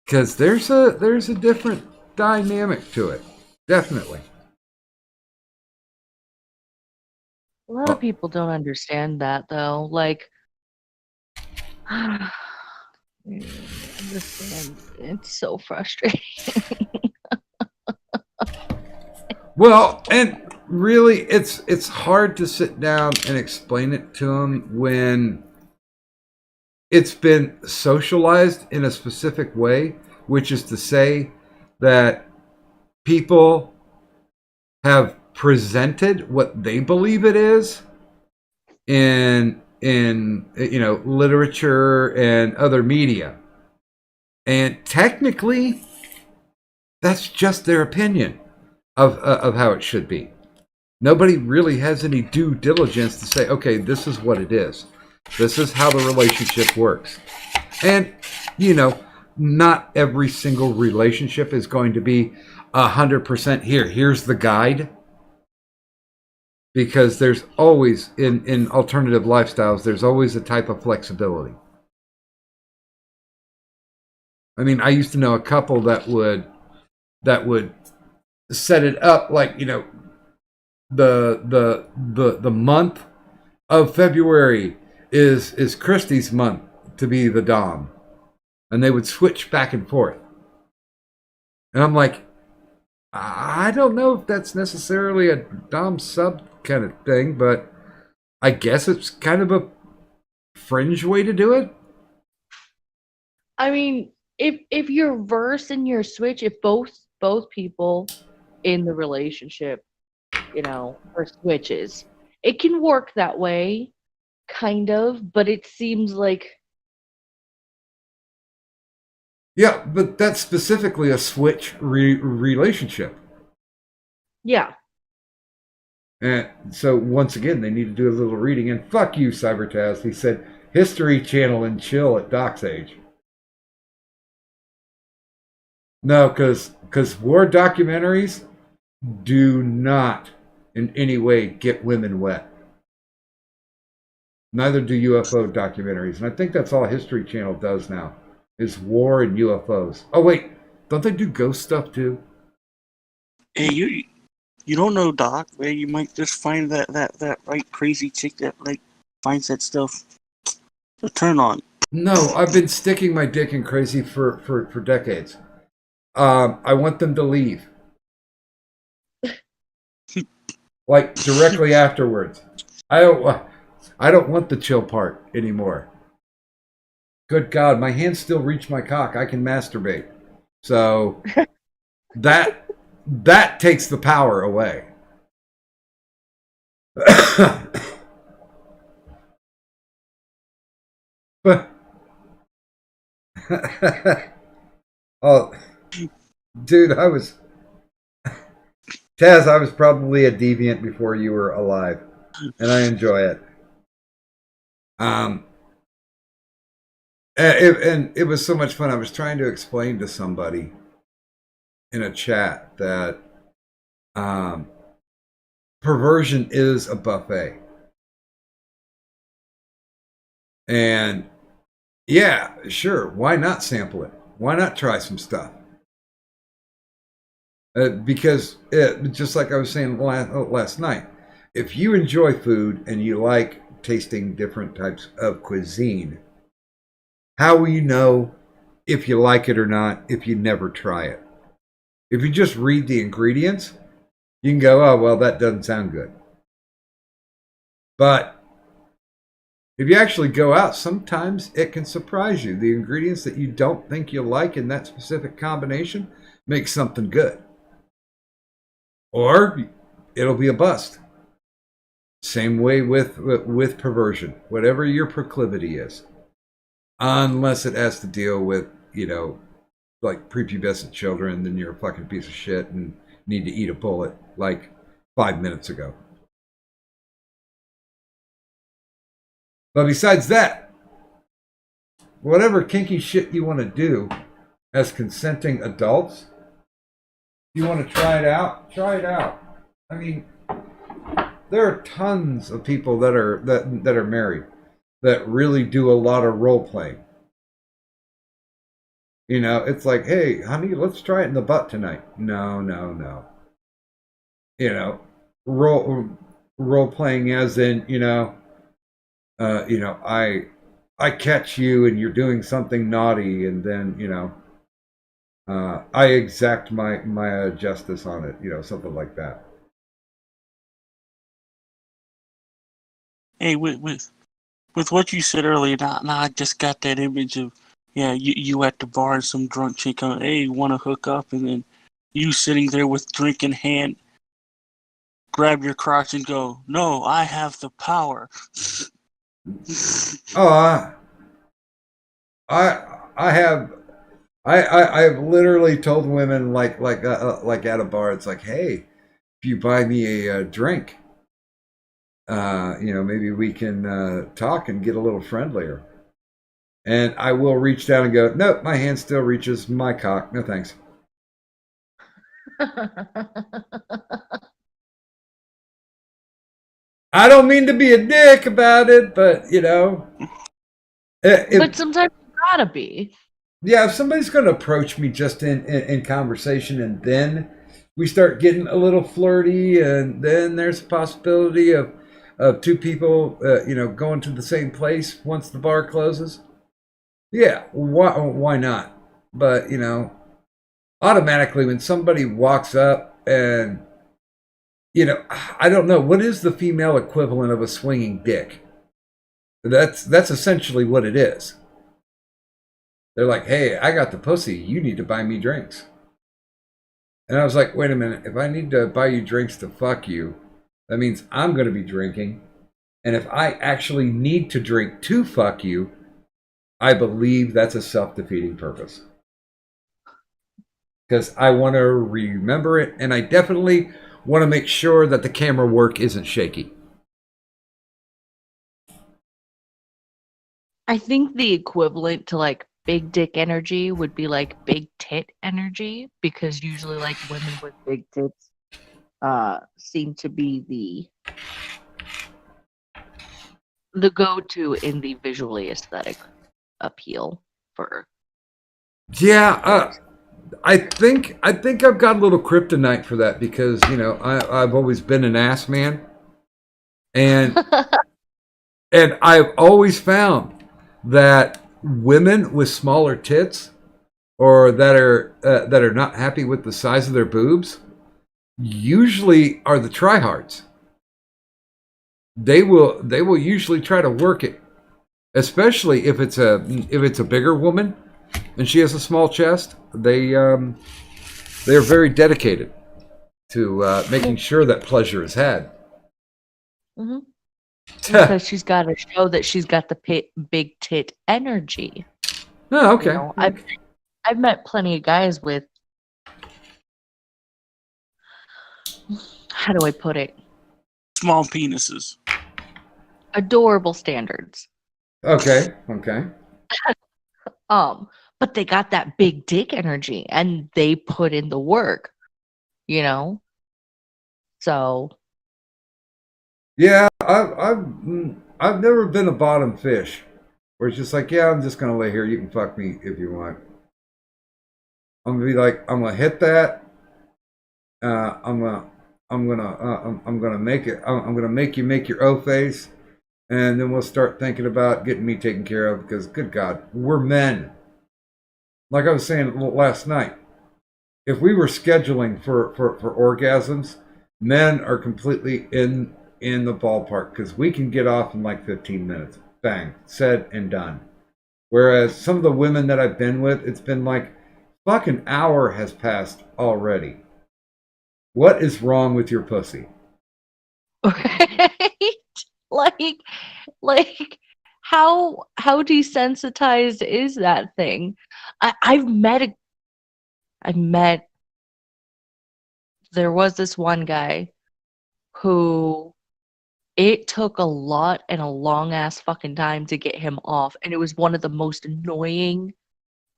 because there's a different dynamic to it, definitely. A lot of people don't understand that, though. Like, understand. It's so frustrating. Well, and really, it's hard to sit down and explain it to them when it's been socialized in a specific way, which is to say that people have presented what they believe it is in literature and other media, and technically that's just their opinion of how it should be. Nobody really has any due diligence to say, okay, this is what it is. This is how the relationship works. And, not every single relationship is going to be 100% here's the guide. Because there's always, in alternative lifestyles, there's always a type of flexibility. I mean, I used to know a couple that would set it up like, the month of February is Christie's month to be the dom, and they would switch back and forth. And I'm like, I don't know if that's necessarily a dom sub kind of thing, but I guess it's kind of a fringe way to do it. I mean, if you're versed in your switch, if both people in the relationship, are switches, it can work that way, kind of, but it seems like. Yeah, but that's specifically a switch relationship. Yeah. And so once again, they need to do a little reading. And fuck you, Cybertaz. He said, History Channel and chill at Doc's age. No, because war documentaries do not in any way get women wet. Neither do UFO documentaries. And I think that's all History Channel does now, is war and UFOs. Oh, wait. Don't they do ghost stuff, too? Hey, you don't know, Doc, where you might just find that right crazy chick that, finds that stuff to turn on. No, I've been sticking my dick in crazy for decades. I want them to leave. Like, directly afterwards. I don't want the chill part anymore. Good God, my hands still reach my cock. I can masturbate. So that that takes the power away. But oh, dude, Taz, I was probably a deviant before you were alive, and I enjoy it. And it was so much fun. I was trying to explain to somebody in a chat that perversion is a buffet. And yeah, sure, why not sample it? Why not try some stuff? Because just like I was saying last night, if you enjoy food and you like tasting different types of cuisine, how will you know if you like it or not if you never try it? If you just read the ingredients, you can go, oh, well, that doesn't sound good. But if you actually go out, sometimes it can surprise you. The ingredients that you don't think you like in that specific combination make something good. Or it'll be a bust. Same way with perversion, whatever your proclivity is. Unless it has to deal with, like prepubescent children, then you're a fucking piece of shit and need to eat a bullet like 5 minutes ago. But besides that, whatever kinky shit you want to do as consenting adults, you want to try it out, try it out. I mean, there are tons of people that are married that really do a lot of role playing. It's like, hey, honey, let's try it in the butt tonight. No. Role playing as in, I catch you and you're doing something naughty, and then, I exact my justice on it, something like that. Hey, with what you said earlier, now I just got that image of, you at the bar and some drunk chick on, hey, want to hook up, and then you sitting there with drink in hand, grab your crotch and go, no, I have the power. Oh, I've literally told women like at a bar, it's like, hey, if you buy me a drink, maybe we can talk and get a little friendlier. And I will reach down and go, nope, my hand still reaches my cock. No thanks. I don't mean to be a dick about it, but but sometimes you gotta be. Yeah, if somebody's going to approach me just in conversation, and then we start getting a little flirty, and then there's a possibility of two people, going to the same place once the bar closes. Yeah, why not? But automatically when somebody walks up and I don't know, what is the female equivalent of a swinging dick? That's essentially what it is. They're like, hey, I got the pussy. You need to buy me drinks. And I was like, wait a minute. If I need to buy you drinks to fuck you, that means I'm going to be drinking. And if I actually need to drink to fuck you, I believe that's a self-defeating purpose. Because I want to remember it. And I definitely want to make sure that the camera work isn't shaky. I think the equivalent to like big dick energy would be like big tit energy, because usually like women with big tits seem to be the go-to in the visually aesthetic appeal for. Yeah, I think I've got a little kryptonite for that, because I've always been an ass man, and and I've always found that women with smaller tits, or that are not happy with the size of their boobs, usually are the tryhards. They will usually try to work it, especially if it's a bigger woman and she has a small chest. They are very dedicated. to making sure that pleasure is had. Hmm. Because she's got to show that she's got the big tit energy. Oh, okay. You know, I've met plenty of guys with, how do I put it, Small penises. adorable standards. Okay. But they got that big dick energy and they put in the work, you know? So Yeah, I've never been a bottom fish where it's just like, yeah, I'm just gonna lay here. You can fuck me if you want. I'm gonna be like, I'm gonna hit that. I'm gonna make it. I'm gonna make you make your O face, and then we'll start thinking about getting me taken care of because, good God, we're men. Like I was saying last night, if we were scheduling for orgasms, men are completely in the ballpark because we can get off in like 15 minutes. Bang, said and done. Whereas some of the women that I've been with, it's been like fucking hour has passed already. What is wrong with your pussy? right? like like how desensitized is that thing? I've met there was this one guy who it took a lot and a long ass fucking time to get him off, and it was one of the most annoying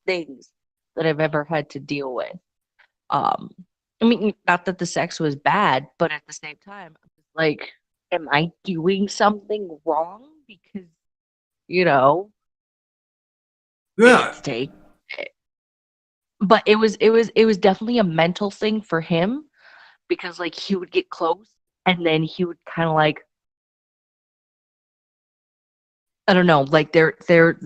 things that I've ever had to deal with. Um, I mean, not that the sex was bad, but at the same time, I was like, am I doing something wrong? Because, you know, Yeah, it's take but it was definitely a mental thing for him because like he would get close and then he would kind of like I don't know, like there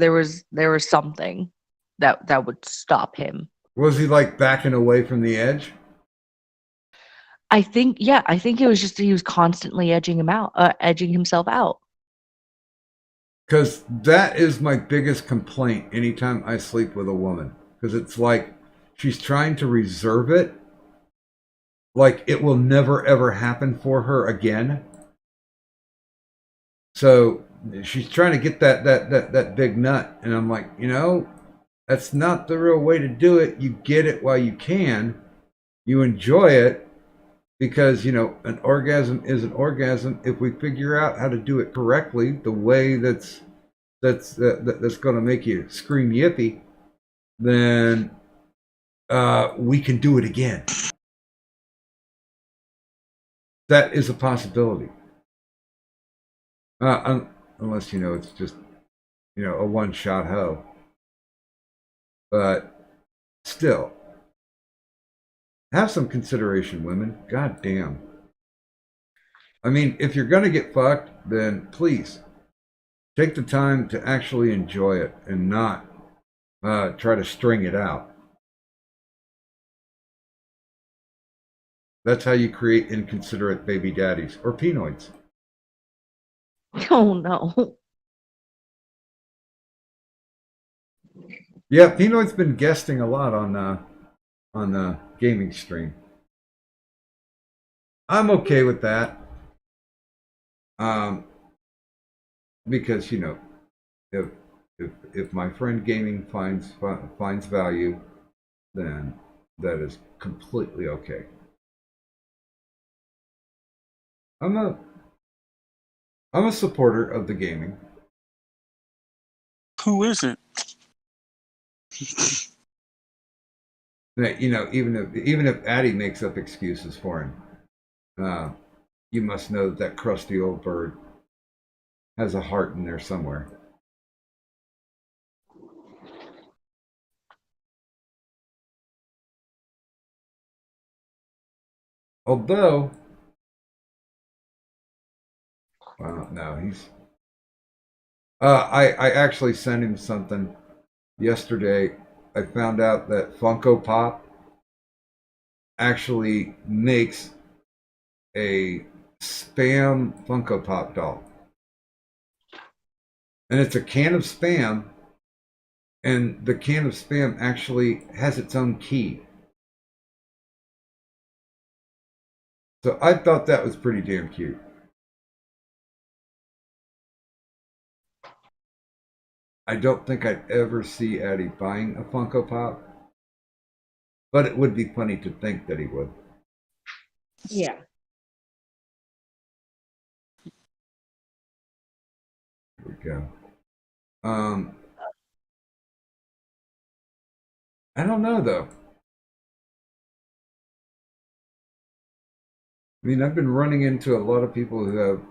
was something that would stop him. was he like backing away from the edge? I think it was just he was constantly edging himself out. Because that is my biggest complaint anytime I sleep with a woman. Because it's like she's trying to reserve it, like it will never ever happen for her again. So she's trying to get that big nut, and I'm like, that's not the real way to do it. You get it while you can, you enjoy it, because an orgasm is an orgasm if we figure out how to do it correctly, the way that's going to make you scream yippee, then we can do it again. That is a possibility. Unless it's just a one-shot hoe. But still, have some consideration, women. God damn. I mean, if you're gonna get fucked, then please take the time to actually enjoy it and not try to string it out. That's how you create inconsiderate baby daddies or penoids. Oh no. Yeah, Pinoid's been guesting a lot on the gaming stream. I'm okay with that. Because if my friend gaming finds value, then that is completely okay. I'm a supporter of the gaming. Who isn't? That even if Addie makes up excuses for him, you must know that crusty old bird has a heart in there somewhere. Although, well, no, he's. I actually sent him something yesterday. I found out that Funko Pop actually makes a Spam Funko Pop doll. And it's a can of Spam, and the can of Spam actually has its own key. So I thought that was pretty damn cute. I don't think I'd ever see Addie buying a Funko Pop, but it would be funny to think that he would. Yeah. Here we go. I don't know though. I mean, I've been running into a lot of people who have,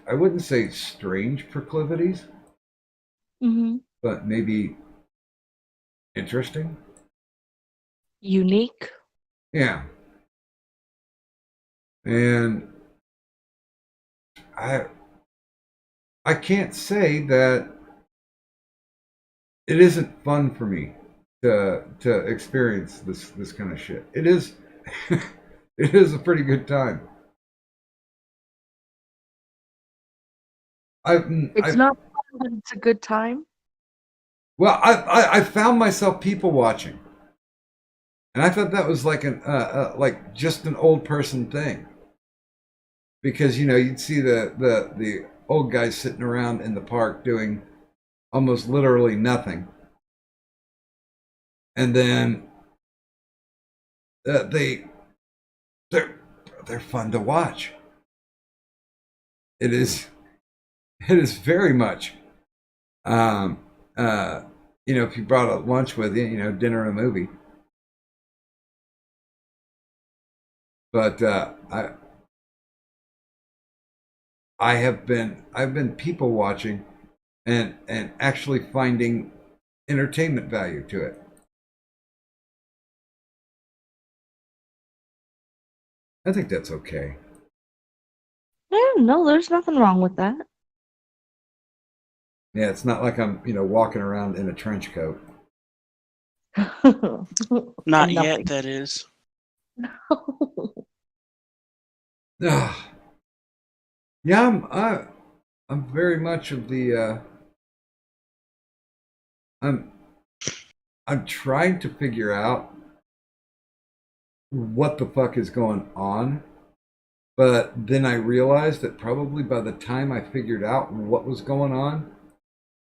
I wouldn't say strange proclivities, Mm-hmm. but maybe interesting. Unique. Yeah. And I can't say that it isn't fun for me to experience this kind of shit. It is it is a pretty good time. It's not fun, but it's a good time. Well, I found myself people watching, and I thought that was like like just an old person thing, because you'd see the old guys sitting around in the park doing almost literally nothing, and then they're fun to watch. It is very much. If you brought a lunch with you, dinner and a movie. But I've been people watching and actually finding entertainment value to it. I think that's okay. Yeah, no, there's nothing wrong with that. Yeah, it's not like I'm, walking around in a trench coat. Not And yet, nothing. that is. Yeah, I'm very much of the I'm trying to figure out what the fuck is going on, but then I realized that probably by the time I figured out what was going on,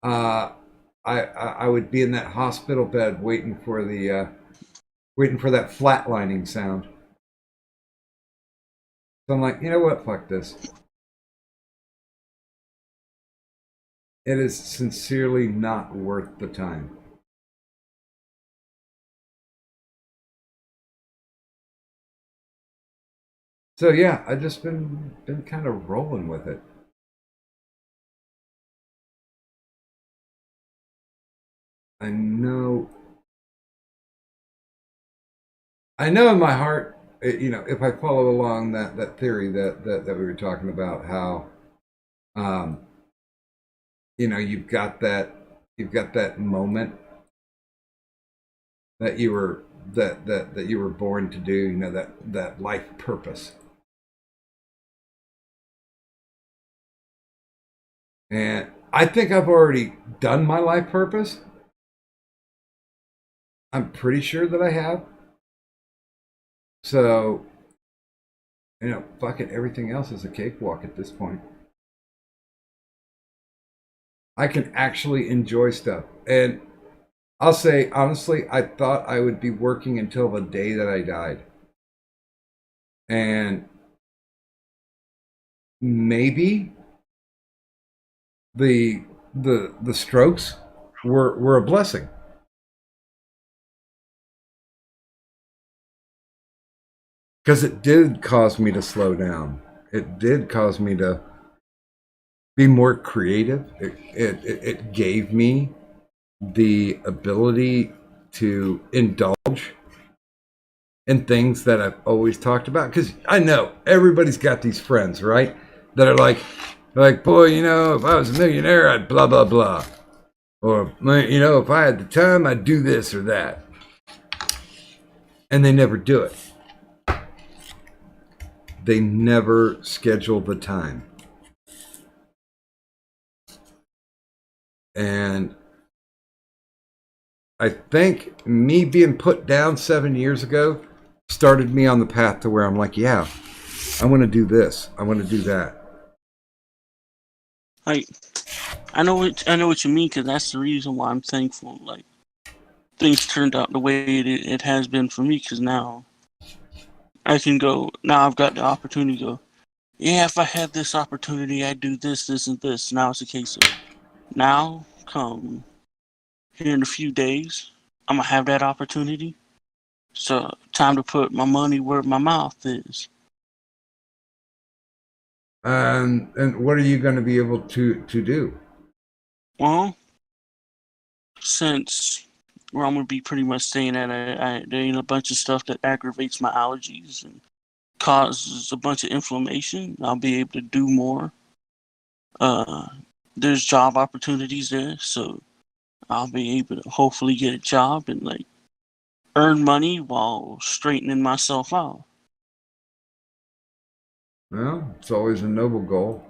I would be in that hospital bed waiting for that flatlining sound. So I'm like, you know what? Fuck this. It is sincerely not worth the time. So yeah, I just been kind of rolling with it. I know in my heart, if I follow along that theory that we were talking about, how you've got that moment that you were that you were born to do, that life purpose. And I think I've already done my life purpose. I'm pretty sure that I have. So, fuck it, everything else is a cakewalk at this point. I can actually enjoy stuff. And I'll say, honestly, I thought I would be working until the day that I died. And maybe the strokes were a blessing. Because it did cause me to slow down. It did cause me to be more creative. It gave me the ability to indulge in things that I've always talked about. Because I know everybody's got these friends, right? That are like, boy, if I was a millionaire, I'd blah, blah, blah. Or, if I had the time, I'd do this or that. And they never do it. They never schedule the time. And I think me being put down 7 years ago started me on the path to where I'm like, yeah, I want to do this. I want to do that. Like, I know what you mean, because that's the reason why I'm thankful. Like, things turned out the way it has been for me, because now I can go. Now I've got the opportunity to go. Yeah, if I had this opportunity, I'd do this, this, and this. Now it's a case of now, come here in a few days, I'm gonna have that opportunity. So time to put my money where my mouth is. And what are you going to be able to do? Well, since where I'm gonna be pretty much staying at, there ain't a bunch of stuff that aggravates my allergies and causes a bunch of inflammation. I'll be able to do more. There's job opportunities there, so I'll be able to hopefully get a job and like earn money while straightening myself out. Well, it's always a noble goal.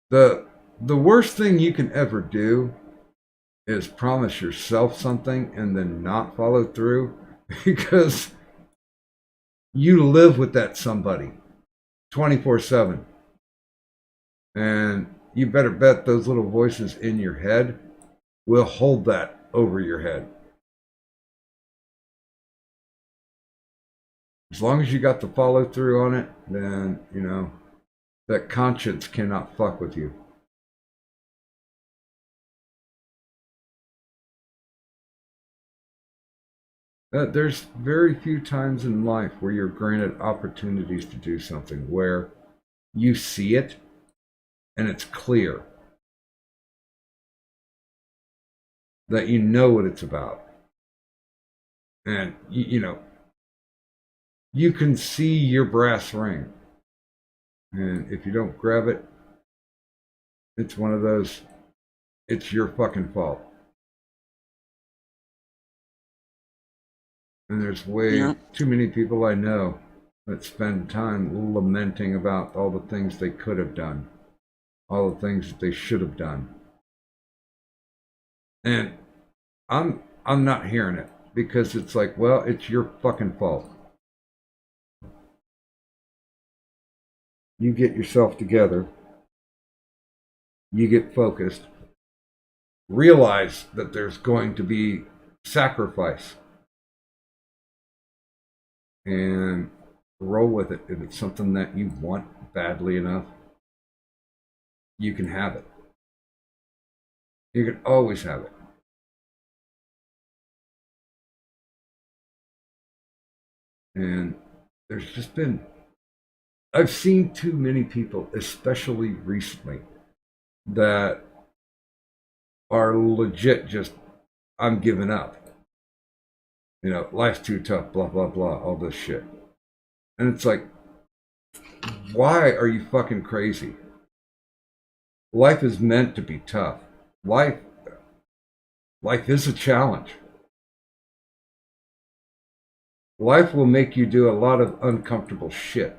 The worst thing you can ever do is promise yourself something and then not follow through, because you live with that somebody 24/7. And you better bet those little voices in your head will hold that over your head. As long as you got the follow through on it, then, you know, that conscience cannot fuck with you. There's very few times in life where you're granted opportunities to do something where you see it and it's clear that you know what it's about. And, you know, you can see your brass ring. And if you don't grab it, it's one of those, it's your fucking fault. And there's way too many people I know that spend time lamenting about all the things they could have done, all the things that they should have done. And I'm not hearing it, because it's like, well, it's your fucking fault. You get yourself together, you get focused, realize that there's going to be sacrifice, and roll with it. If it's something that you want badly enough, you can have it. You can always have it. And there's just been, I've seen too many people, especially recently, that are legit just, I'm giving up. You know, life's too tough, blah, blah, blah, all this shit. And it's like, why are you fucking crazy? Life is meant to be tough. Life is a challenge. Life will make you do a lot of uncomfortable shit.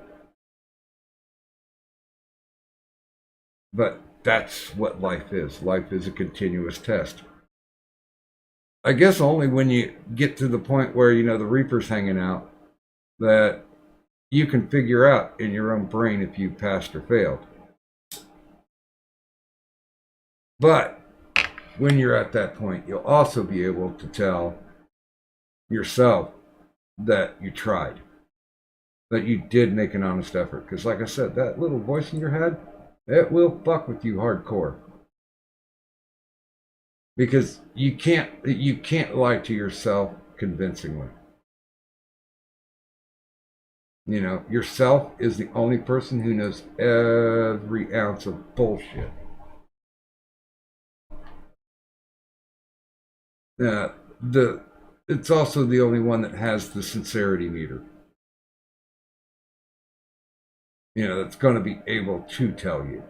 But that's what life is. Life is a continuous test. I guess only when you get to the point where, you know, the Reaper's hanging out, that you can figure out in your own brain if you passed or failed. But when you're at that point, you'll also be able to tell yourself that you tried, that you did make an honest effort. Because like I said, that little voice in your head, it will fuck with you hardcore. Because you can't lie to yourself convincingly. You know, yourself is the only person who knows every ounce of bullshit. It's also the only one that has the sincerity meter. You know, that's going to be able to tell you.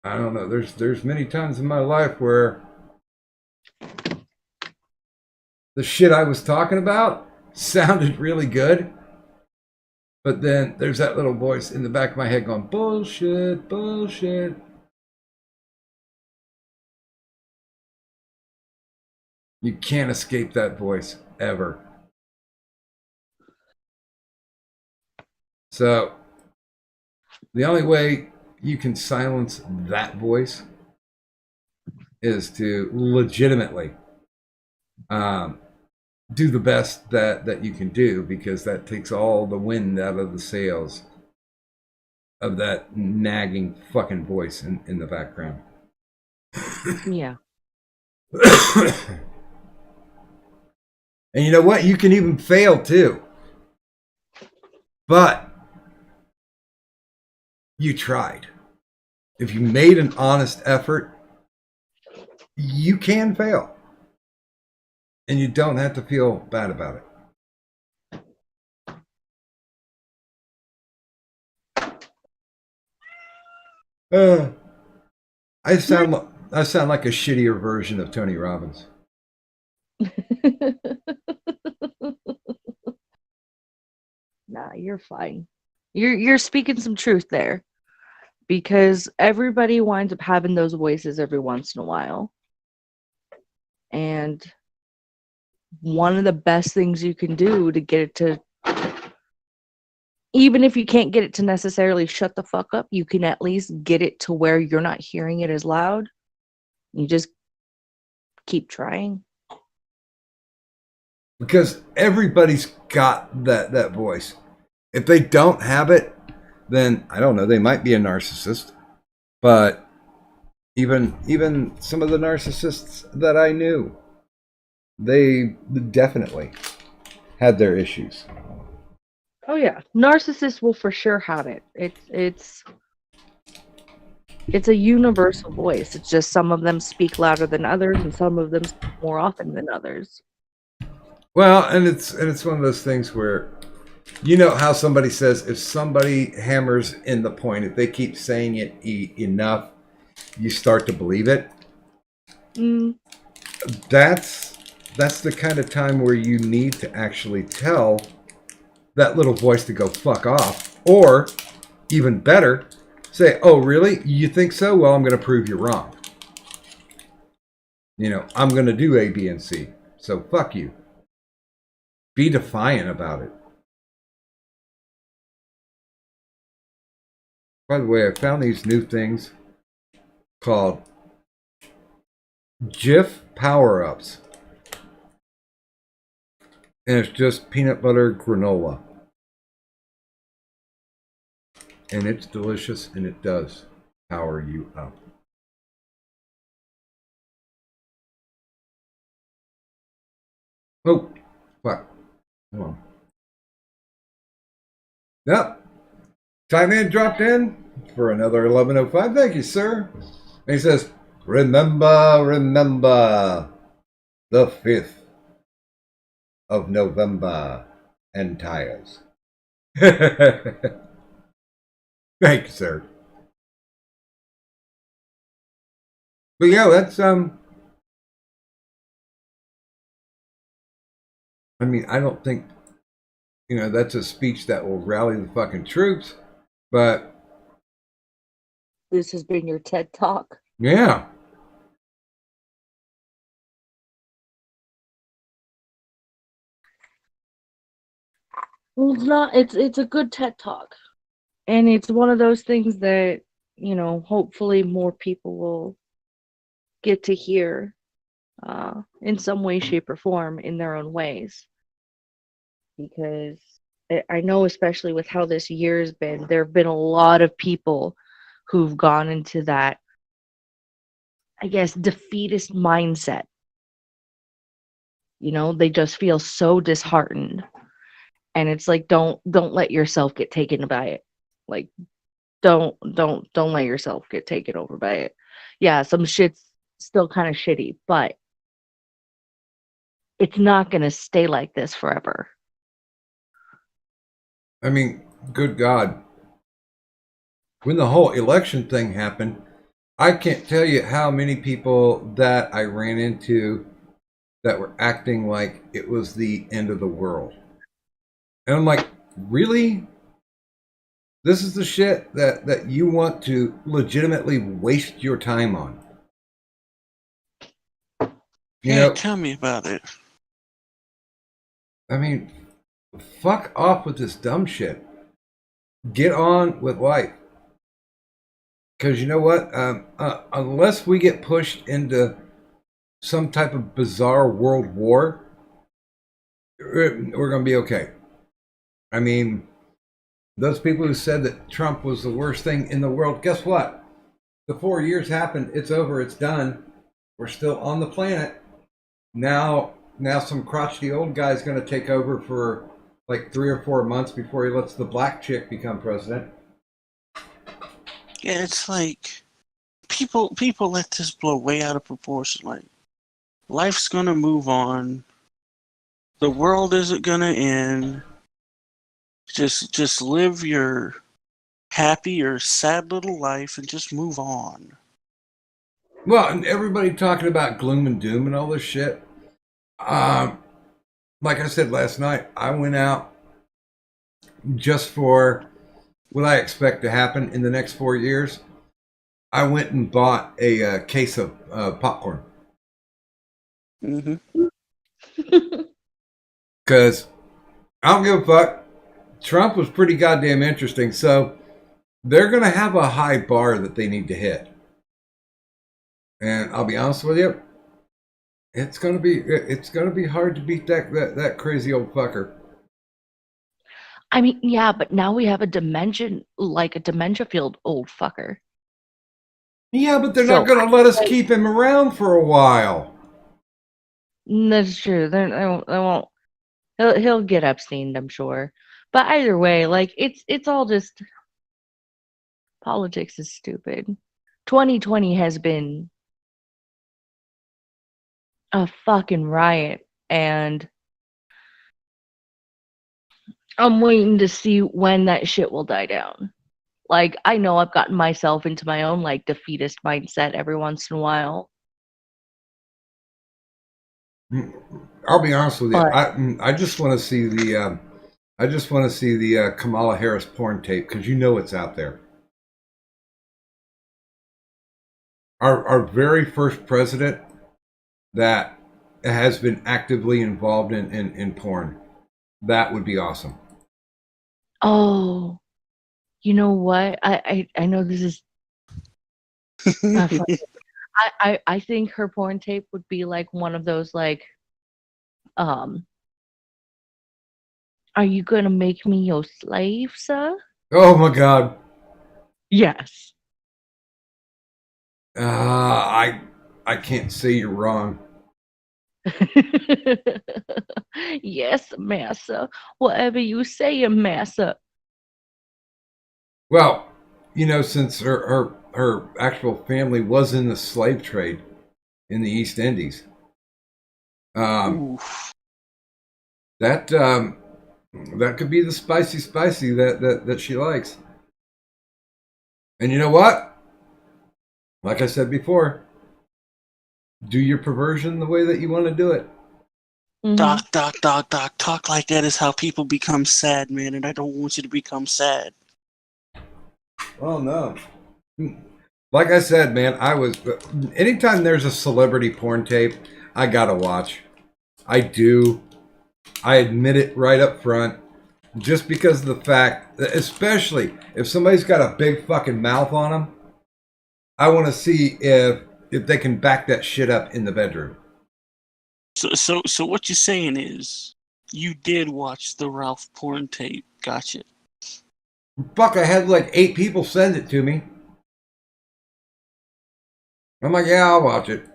I don't know. There's many times in my life where the shit I was talking about sounded really good, but then there's that little voice in the back of my head going, bullshit, bullshit. You can't escape that voice ever. So the only way you can silence that voice is to legitimately do the best that you can do, because that takes all the wind out of the sails of that nagging fucking voice in the background. Yeah. And you know what? You can even fail too. But you tried. If you made an honest effort, you can fail. And you don't have to feel bad about it. I sound like a shittier version of Tony Robbins. Nah, you're fine. You're speaking some truth there, because everybody winds up having those voices every once in a while. And one of the best things you can do to get it to, even if you can't get it to necessarily shut the fuck up, you can at least get it to where you're not hearing it as loud. You just keep trying. Because everybody's got that voice. If they don't have it, then I don't know, they might be a narcissist. But even some of the narcissists that I knew, they definitely had their issues. Oh yeah, narcissists will for sure have it. It's a universal voice. It's just some of them speak louder than others, and some of them speak more often than others. Well, and it's one of those things where, you know how somebody says, if somebody hammers in the point, if they keep saying it enough, you start to believe it. That's the kind of time where you need to actually tell that little voice to go fuck off, or even better, say, oh really, you think so? Well, I'm going to prove you're wrong. You know, I'm going to do A, B, and C, so fuck you. Be defiant about it. By the way, I found these new things called Jif Power-Ups. And it's just peanut butter granola. And it's delicious, and it does power you up. Oh, fuck. Hold on. Yep. Time in dropped in for another 11:05. Thank you, sir. And he says, remember the 5th of November and tires. Thank you, sir. But yeah, that's I mean, I don't think, you know, that's a speech that will rally the fucking troops, but This has been your TED Talk. yeah. Well, it's not. It's a good TED Talk, and it's one of those things that, you know, hopefully more people will get to hear, in some way, shape, or form, in their own ways. Because I know, especially with how this year's been, there have been a lot of people who've gone into that, I guess, defeatist mindset. You know, they just feel so disheartened. And it's like, don't let yourself get taken by it. Like, don't let yourself get taken over by it. Yeah, some shit's still kind of shitty, but it's not going to stay like this forever. I mean, good God. When the whole election thing happened, I can't tell you how many people that I ran into that were acting like it was the end of the world. And I'm like, really? This is the shit that you want to legitimately waste your time on? You Yeah, know, tell me about it. I mean, fuck off with this dumb shit. Get on with life. Because you know what? Unless we get pushed into some type of bizarre world war, we're going to be okay. I mean, those people who said that Trump was the worst thing in the world, guess what? The 4 years happened. It's over. It's done. We're still on the planet. Now some crotchety old guy is going to take over for like 3 or 4 months before he lets the black chick become president. Yeah, it's like people let this blow way out of proportion. Like, life's gonna move on. The world isn't gonna end. Just live your happy or sad little life and just move on. Well, and everybody talking about gloom and doom and all this shit. Like I said last night, I went out just for what I expect to happen in the next 4 years. I went and bought a case of popcorn Mm-hmm. because I don't give a fuck. Trump was pretty goddamn interesting, so they're going to have a high bar that they need to hit. And I'll be honest with you, it's going to be hard to beat that crazy old fucker. I mean, yeah, but now we have a dementia field old fucker. Yeah, but they're So, not going to let us keep him around for a while. That's true. They won't. He'll get Epstein, I'm sure. But either way, like it's all just politics is stupid. 2020 has been a fucking riot, and I'm waiting to see when that shit will die down. Like, I know I've gotten myself into my own like defeatist mindset every once in a while. I'll be honest with you. But I just want to see the Kamala Harris porn tape because you know it's out there. Our very first president that has been actively involved in porn. That would be awesome. oh, you know what? I know this is funny. I think her porn tape would be like one of those like um are you gonna make me your slave, sir? Oh my God. Yes. I can't say you're wrong. Yes, massa. Whatever you say, massa. Well, you know, since her actual family was in the slave trade in the East Indies, Oof. that could be the spicy that she likes. And you know what? Like I said before, do your perversion the way that you want to do it. Mhm. Doc, talk like that is how people become sad, man, and I don't want you to become sad. Oh no. Like I said, man, anytime there's a celebrity porn tape, I gotta watch. I do. I admit it right up front. Just because of the fact, especially if somebody's got a big fucking mouth on them, I want to see if they can back that shit up in the bedroom. So what you're saying is you did watch the Ralph porn tape. Gotcha. Fuck, I had like 8 people send it to me. I'm like, yeah, I'll watch it.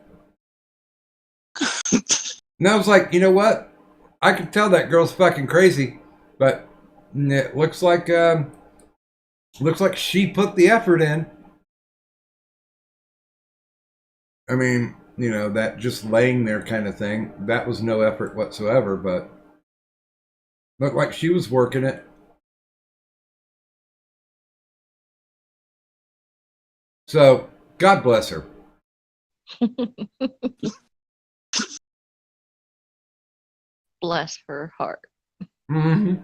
And I was like, you know what? I can tell that girl's fucking crazy, but it looks like she put the effort in. I mean, you know, that just laying there kind of thing, that was no effort whatsoever, but looked like she was working it. So, God bless her. Bless her heart. Mm-hmm.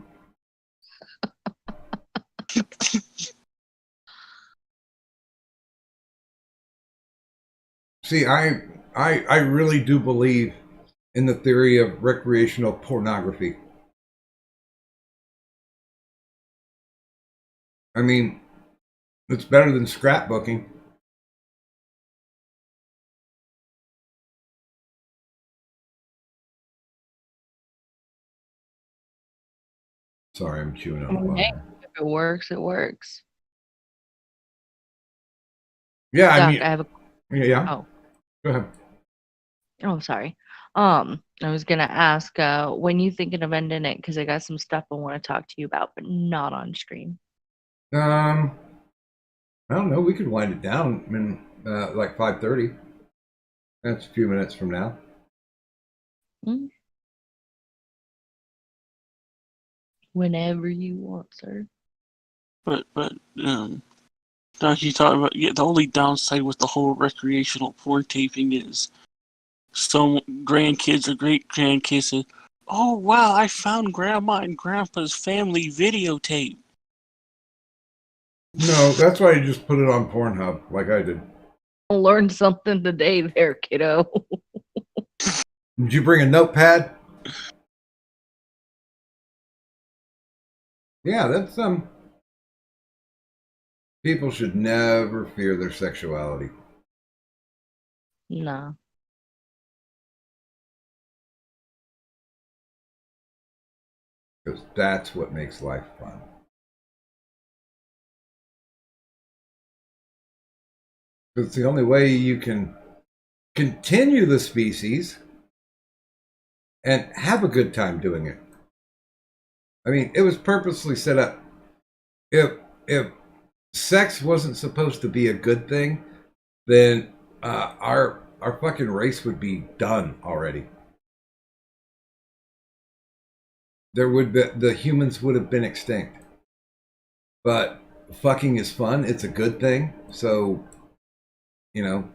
See, I I really do believe in the theory of recreational pornography. I mean, it's better than scrapbooking. Sorry, I'm chewing I on mean, hey, fire. if it works, it works. Yeah, I Doc, mean, I have a yeah. oh Go ahead. oh sorry. I was gonna ask when you thinking of ending it because I got some stuff I want to talk to you about, but not on stream. I don't know. We could wind it down in like 5:30. That's a few minutes from now. Mm. Whenever you want, sir. But Doc, you talk about the only downside with the whole recreational porn taping is some grandkids or great grandkids say, "Oh wow, I found Grandma and Grandpa's family videotape." No, that's why you just put it on Pornhub, like I did. Learned something today, there, kiddo. Did you bring a notepad? Yeah, that's people should never fear their sexuality. No. Because that's what makes life fun. It's the only way you can continue the species and have a good time doing it. I mean, it was purposely set up. If sex wasn't supposed to be a good thing, then our fucking race would be done already. There would be, the humans would have been extinct. But fucking is fun. It's a good thing. So, you know,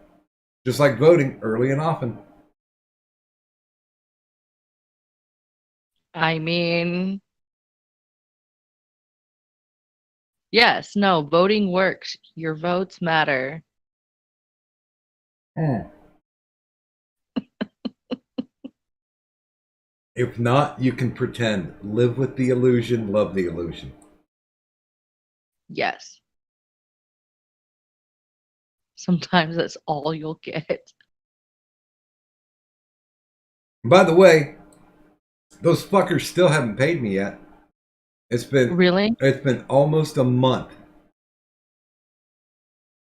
just like voting early and often. I mean, yes, no, voting works. Your votes matter. If not, you can pretend. Live with the illusion, love the illusion. Yes. Sometimes that's all you'll get. By the way, those fuckers still haven't paid me yet. Really? It's been almost a month.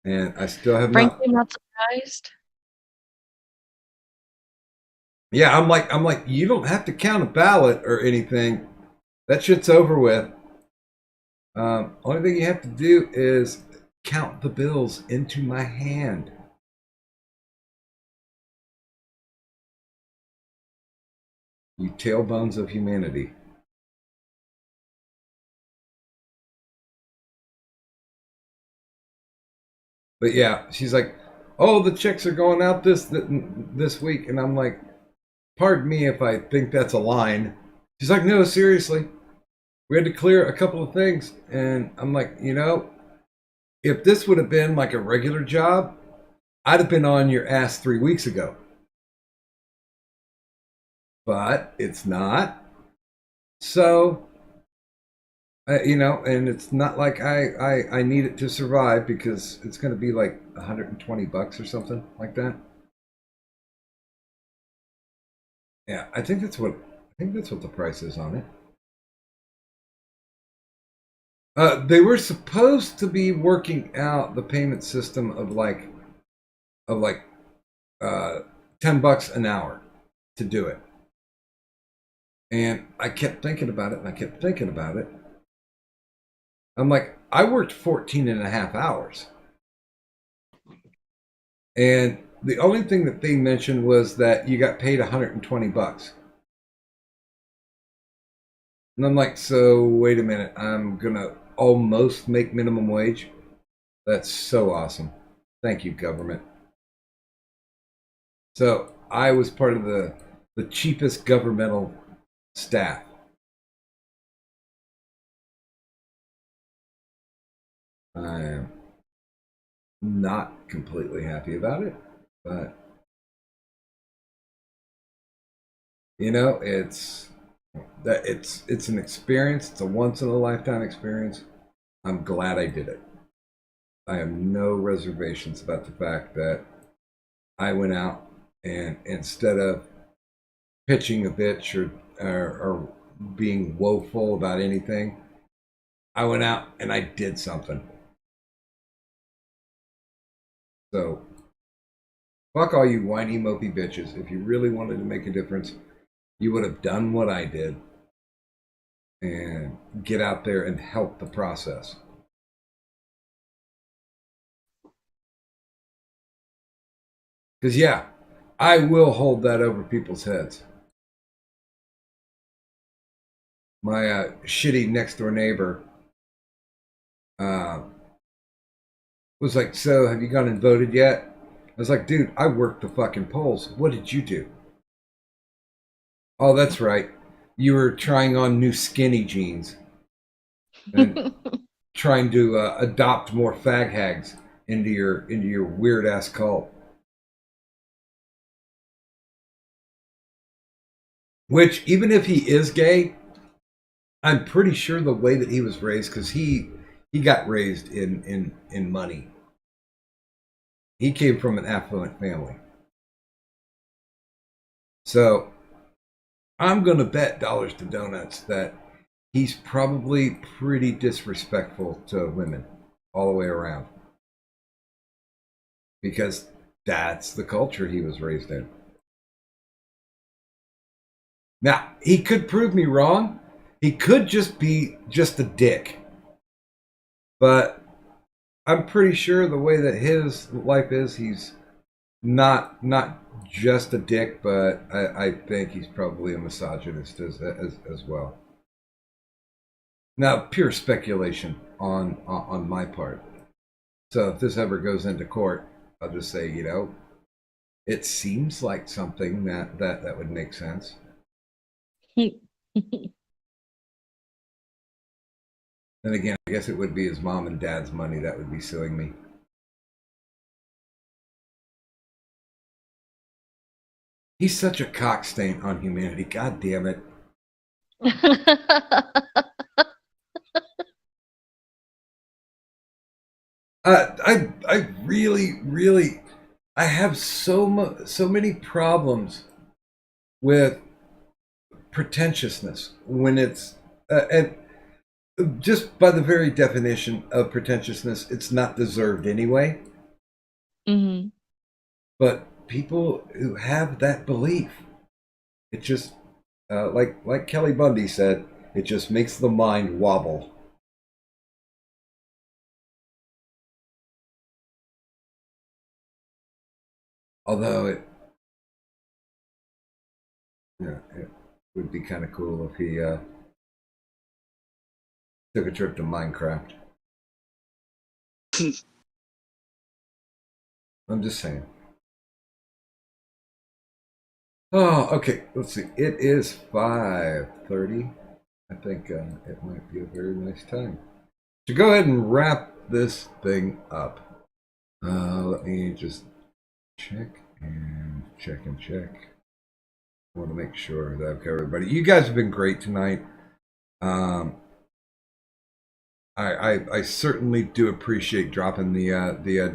And I still have not. Frankly, not surprised. Yeah, I'm like, you don't have to count a ballot or anything. That shit's over with. Only thing you have to do is count the bills into my hand. You tailbones of humanity. But yeah, she's like, "Oh, the checks are going out this week," and I'm like, "Pardon me if I think that's a line." She's like, "No, seriously, we had to clear a couple of things," and I'm like, if this would have been like a regular job, I'd have been on your ass 3 weeks ago. But it's not. So, and it's not like I need it to survive because it's going to be like $120 or something like that. Yeah, I think that's what the price is on it. They were supposed to be working out the payment system of like $10 an hour to do it. And I kept thinking about it and I kept thinking about it. I'm like, I worked 14 and a half hours. And the only thing that they mentioned was that you got paid $120. And I'm like, so wait a minute, I'm gonna almost make minimum wage? That's so awesome. Thank you, government. So I was part of the cheapest governmental staff. I am not completely happy about it, but You know, it's an experience. It's a once in a lifetime experience. I'm glad I did it. I have no reservations about the fact that I went out and instead of pitching a bitch or being woeful about anything, I went out and I did something. So, fuck all you whiny, mopey bitches. If you really wanted to make a difference, you would have done what I did and get out there and help the process. Because, yeah, I will hold that over people's heads. My shitty next door neighbor was like, so have you gone and voted yet? I was like, dude, I worked the fucking polls. What did you do? Oh, that's right. You were trying on new skinny jeans and trying to adopt more fag hags into your weird ass cult. Which, even if he is gay, I'm pretty sure the way that he was raised, because he got raised in money. He came from an affluent family. So I'm going to bet dollars to donuts that he's probably pretty disrespectful to women all the way around. Because that's the culture he was raised in. Now, he could prove me wrong. He could just be just a dick. But I'm pretty sure the way that his life is, he's not just a dick, but I think he's probably a misogynist as well. Now, pure speculation on my part. So if this ever goes into court, I'll just say, you know, it seems like something that would make sense. Then again, I guess it would be his mom and dad's money that would be suing me. He's such a cock stain on humanity. God damn it. I really I have so many problems with pretentiousness when it's and just by the very definition of pretentiousness, it's not deserved anyway. Mm-hmm. But people who have that belief, it just like Kelly Bundy said, it just makes the mind wobble. Although it would be kind of cool if he took a trip to Minecraft. I'm just saying. Oh, okay. Let's see. It is 5:30. I think it might be a very nice time to go ahead and wrap this thing up. Let me just check. I want to make sure that I've covered everybody. You guys have been great tonight. I certainly do appreciate dropping the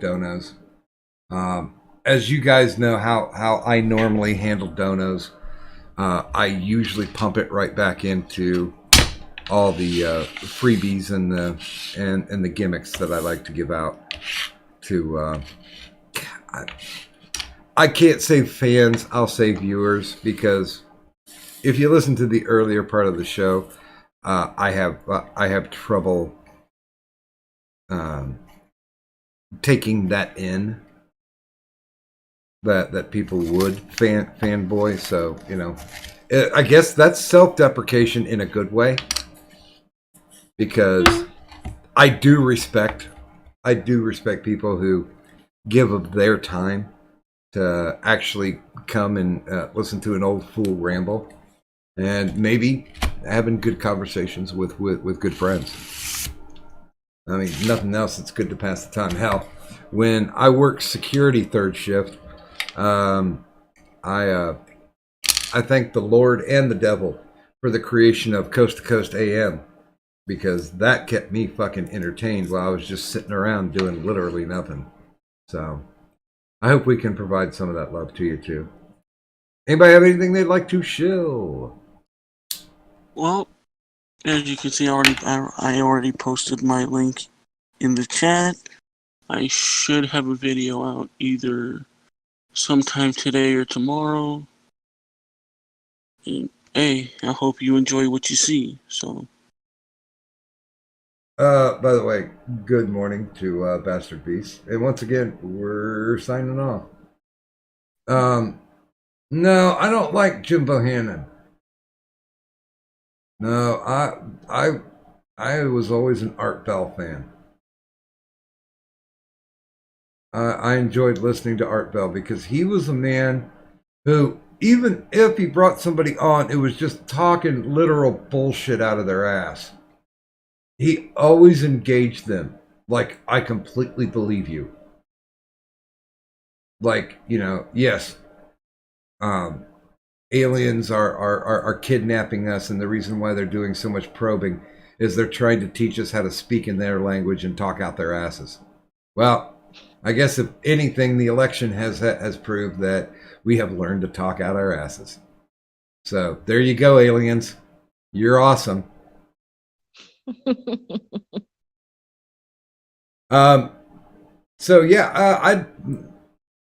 donos. As you guys know how I normally handle donos, I usually pump it right back into all the freebies and the gimmicks that I like to give out to. I can't say fans, I'll say viewers, because if you listen to the earlier part of the show, I have trouble taking that in. That people would fanboy, so you know, I guess that's self-deprecation in a good way, because I do respect people who give of their time to actually come and listen to an old fool ramble, and maybe having good conversations with good friends. I mean, nothing else. It's good to pass the time. Hell, when I work security third shift, I I thank the Lord and the devil for the creation of Coast to Coast AM, because that kept me fucking entertained while I was just sitting around doing literally nothing. So I hope we can provide some of that love to you too. Anybody have anything they'd like to shill? Well, as you can see, I already posted my link in the chat. I should have a video out either sometime today or tomorrow. And hey, I hope you enjoy what you see. So, By the way, good morning to Bastard Beast. And once again, we're signing off. No, I don't like Jim Bohannon. No, I was always an Art Bell fan. I enjoyed listening to Art Bell because he was a man who, even if he brought somebody on, it was just talking literal bullshit out of their ass. He always engaged them. Like, I completely believe you. Like, yes, aliens are kidnapping us, and the reason why they're doing so much probing is they're trying to teach us how to speak in their language and talk out their asses. Well, I guess if anything, the election has proved that we have learned to talk out our asses. So there you go, aliens. You're awesome. So yeah, I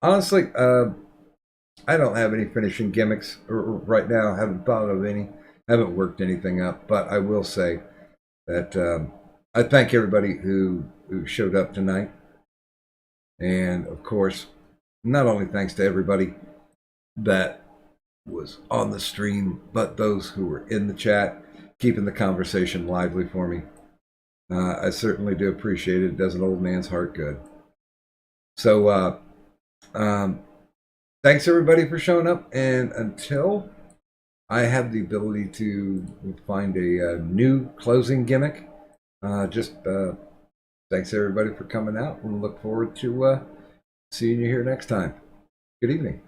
honestly, I don't have any finishing gimmicks right now. I haven't thought of any. Haven't worked anything up. But I will say that I thank everybody who showed up tonight. And of course, not only thanks to everybody that was on the stream, but those who were in the chat, keeping the conversation lively for me. I certainly do appreciate it. It does an old man's heart good. So, thanks everybody for showing up. And until I have the ability to find a new closing gimmick, thanks everybody for coming out, and look forward to seeing you here next time. Good evening.